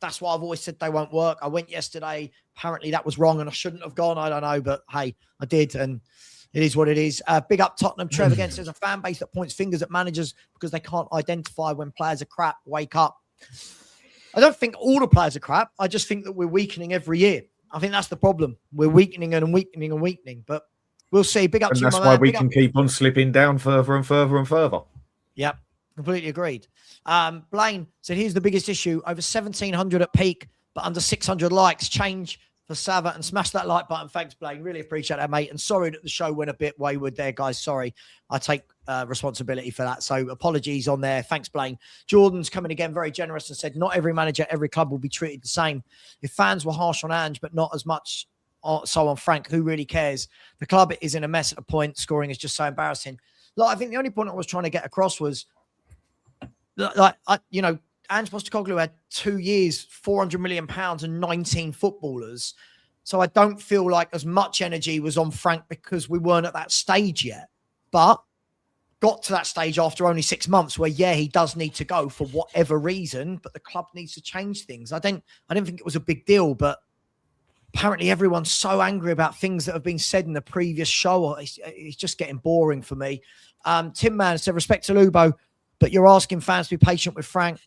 A: that's why I've always said they won't work. I went yesterday. Apparently that was wrong and I shouldn't have gone. I don't know, but hey, I did. And it is what it is. Big up Tottenham. Trev again says a fan base that points fingers at managers because they can't identify when players are crap. Wake up. I don't think all the players are crap. I just think that we're weakening every year. I think that's the problem. We're weakening and weakening and weakening, but we'll see. Big up to you, my man.
F: That's why we can keep on slipping down further and further and further.
A: Yep. Completely agreed. Blaine said, here's the biggest issue. Over 1,700 at peak, but under 600 likes. Change for Savva and smash that like button. Thanks, Blaine. Really appreciate that, mate. And sorry that the show went a bit wayward there, guys. Sorry. I take responsibility for that. So apologies on there. Thanks, Blaine. Jordan's coming again, very generous, and said, not every manager, every club will be treated the same. If fans were harsh on Ange, but not as much so on Frank. Who really cares? The club is in a mess at a point. Scoring is just so embarrassing. Look, I think the only point I was trying to get across was, Ange Postecoglou had 2 years, £400 million and 19 footballers. So I don't feel like as much energy was on Frank because we weren't at that stage yet. But got to that stage after only 6 months where, he does need to go for whatever reason, but the club needs to change things. I didn't think it was a big deal, but apparently everyone's so angry about things that have been said in the previous show. It's just getting boring for me. Tim Man said, respect to Lubo, but you're asking fans to be patient with Frank.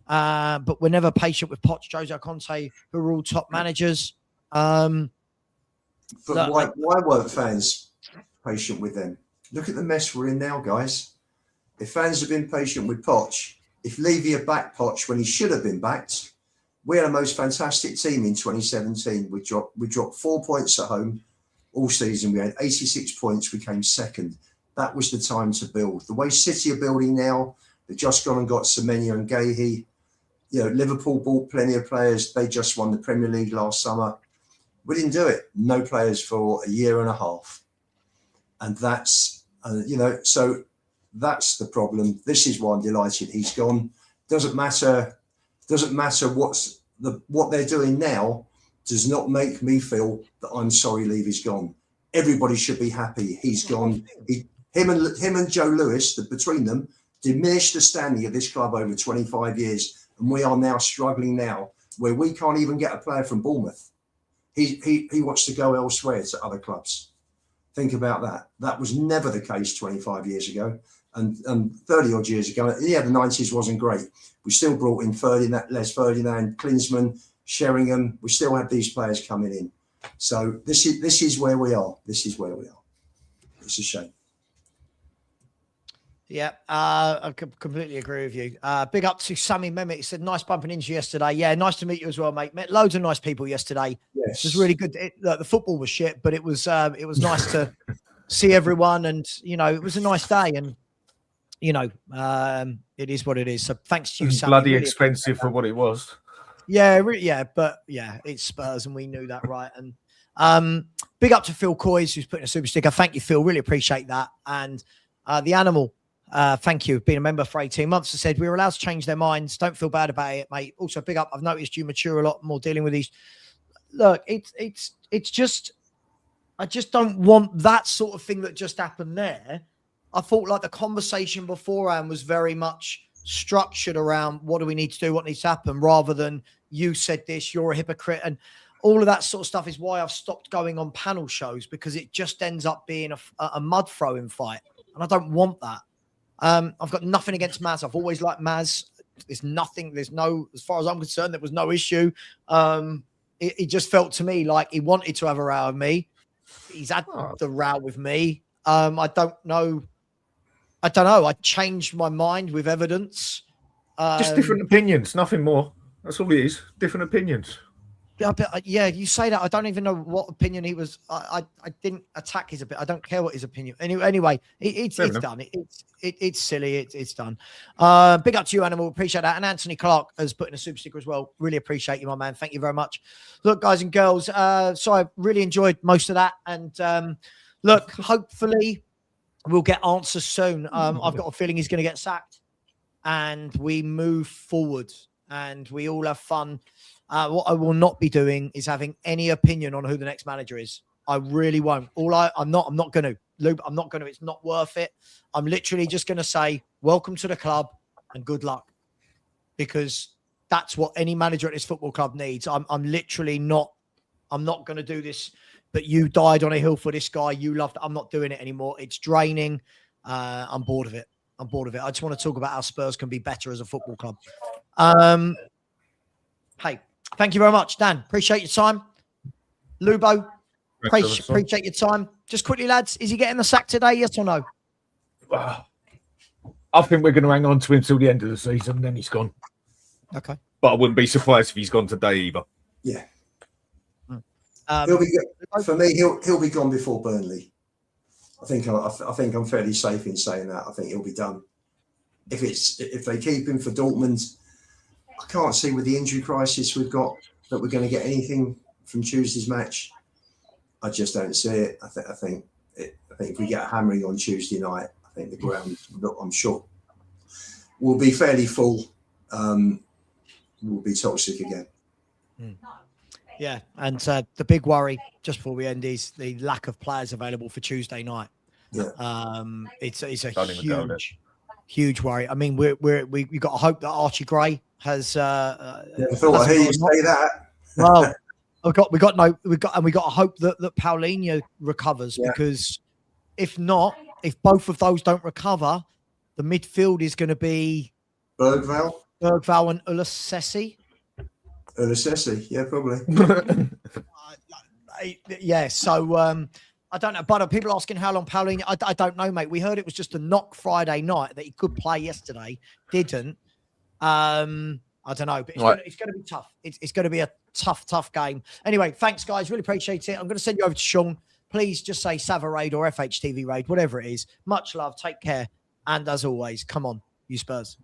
A: But we're never patient with Poch, Jose Conte, who are all top managers.
B: But why weren't fans patient with them? Look at the mess we're in now, guys. If fans have been patient with Poch, if Levy had backed Poch when he should have been backed, we had a most fantastic team in 2017. We dropped 4 points at home all season. We had 86 points. We came second. That was the time to build. The way City are building now, they've just gone and got Semenya and Gahey. Liverpool bought plenty of players. They just won the Premier League last summer. We didn't do it. No players for a year and a half. And that's, so that's the problem. This is why I'm delighted he's gone. Doesn't matter what they're doing now does not make me feel that I'm sorry Levy's gone. Everybody should be happy he's gone. Him and Joe Lewis, between them, diminished the standing of this club over 25 years. And we are now struggling now where we can't even get a player from Bournemouth. He wants to go elsewhere to other clubs. Think about that. That was never the case 25 years ago. And 30 odd years ago, the 90s wasn't great. We still brought in Les Ferdinand, Klinsmann, Sheringham. We still had these players coming in. So this is where we are. This is where we are. It's a shame.
A: Yeah, I completely agree with you. Big up to Sammy Mehmet. He said, nice bumping into you yesterday. Yeah, nice to meet you as well, mate. Met loads of nice people yesterday.
B: Yes.
A: It was really good. The football was shit, but it was nice to see everyone. And, it was a nice day. And, it is what it is. So thanks to you, Sammy.
F: Bloody
A: really
F: expensive for what it was.
A: Yeah, it's Spurs, and we knew that, right? And big up to Phil Coys, who's putting a super sticker. Thank you, Phil. Really appreciate that. And the Animal, thank you. Being a member for 18 months, I said we were allowed to change their minds. Don't feel bad about it, mate. Also, big up. I've noticed you mature a lot more dealing with these. Look, it's just, I just don't want that sort of thing that just happened there. I thought like the conversation beforehand was very much structured around what do we need to do, what needs to happen, rather than you said this, you're a hypocrite. And all of that sort of stuff is why I've stopped going on panel shows, because it just ends up being a mud throwing fight. And I don't want that. I've got nothing against Maz. I've always liked Maz. As far as I'm concerned, there was no issue. It just felt to me like he wanted to have a row with me. He's had the row with me. I don't know. I changed my mind with evidence.
F: Just different opinions, nothing more. That's all it is. Different opinions.
A: Yeah, you say that. I don't even know what opinion he was. I didn't attack his opinion. I don't care what his opinion. Anyway, it's done. It's silly. It's done. Big up to you, Animal. Appreciate that. And Anthony Clark has put in a super sticker as well. Really appreciate you, my man. Thank you very much. Look, guys and girls. So I really enjoyed most of that. And look, hopefully we'll get answers soon. I've got a feeling he's going to get sacked, and we move forward, and we all have fun. What I will not be doing is having any opinion on who the next manager is. I really won't. I'm not going to. Lube, I'm not going to. It's not worth it. I'm literally just going to say, welcome to the club and good luck, because that's what any manager at this football club needs. I'm literally not. I'm not going to do this. But you died on a hill for this guy. You loved it. I'm not doing it anymore. It's draining. I'm bored of it. I just want to talk about how Spurs can be better as a football club. Hey, thank you very much, Dan. Appreciate your time. Lubo, appreciate your time. Just quickly, lads, is he getting the sack today? Yes or no?
F: I think we're going to hang on to him till the end of the season, and then he's gone.
A: Okay.
F: But I wouldn't be surprised if he's gone today either.
B: Yeah. He'll be for me. He'll be gone before Burnley. I think I'm fairly safe in saying that. I think he'll be done. If they keep him for Dortmund, I can't see with the injury crisis we've got that we're going to get anything from Tuesday's match. I just don't see it. I think if we get a hammering on Tuesday night, I think the ground, I'm sure, will be fairly full. Will be toxic again.
A: Yeah, and the big worry, just before we end, is the lack of players available for Tuesday night.
B: Yeah.
A: It's a huge worry. I mean, we got to hope that Archie Gray has.
B: Never thought I'd hear you say that.
A: Well, we got to hope that Paulinho recovers, because if not, if both of those don't recover, the midfield is going to be
B: Bergvall
A: and Ulasesi.
B: Yeah, probably.
A: Yeah, so I don't know. But people asking how long Paulinho. I don't know, mate. We heard it was just a knock Friday night, that he could play yesterday, didn't. I don't know, but it's going to be tough. It's going to be a tough game. Anyway, thanks, guys. Really appreciate it. I'm going to send you over to Sean. Please just say Savva Raid or FHTV Raid, whatever it is. Much love. Take care. And as always, come on, you Spurs.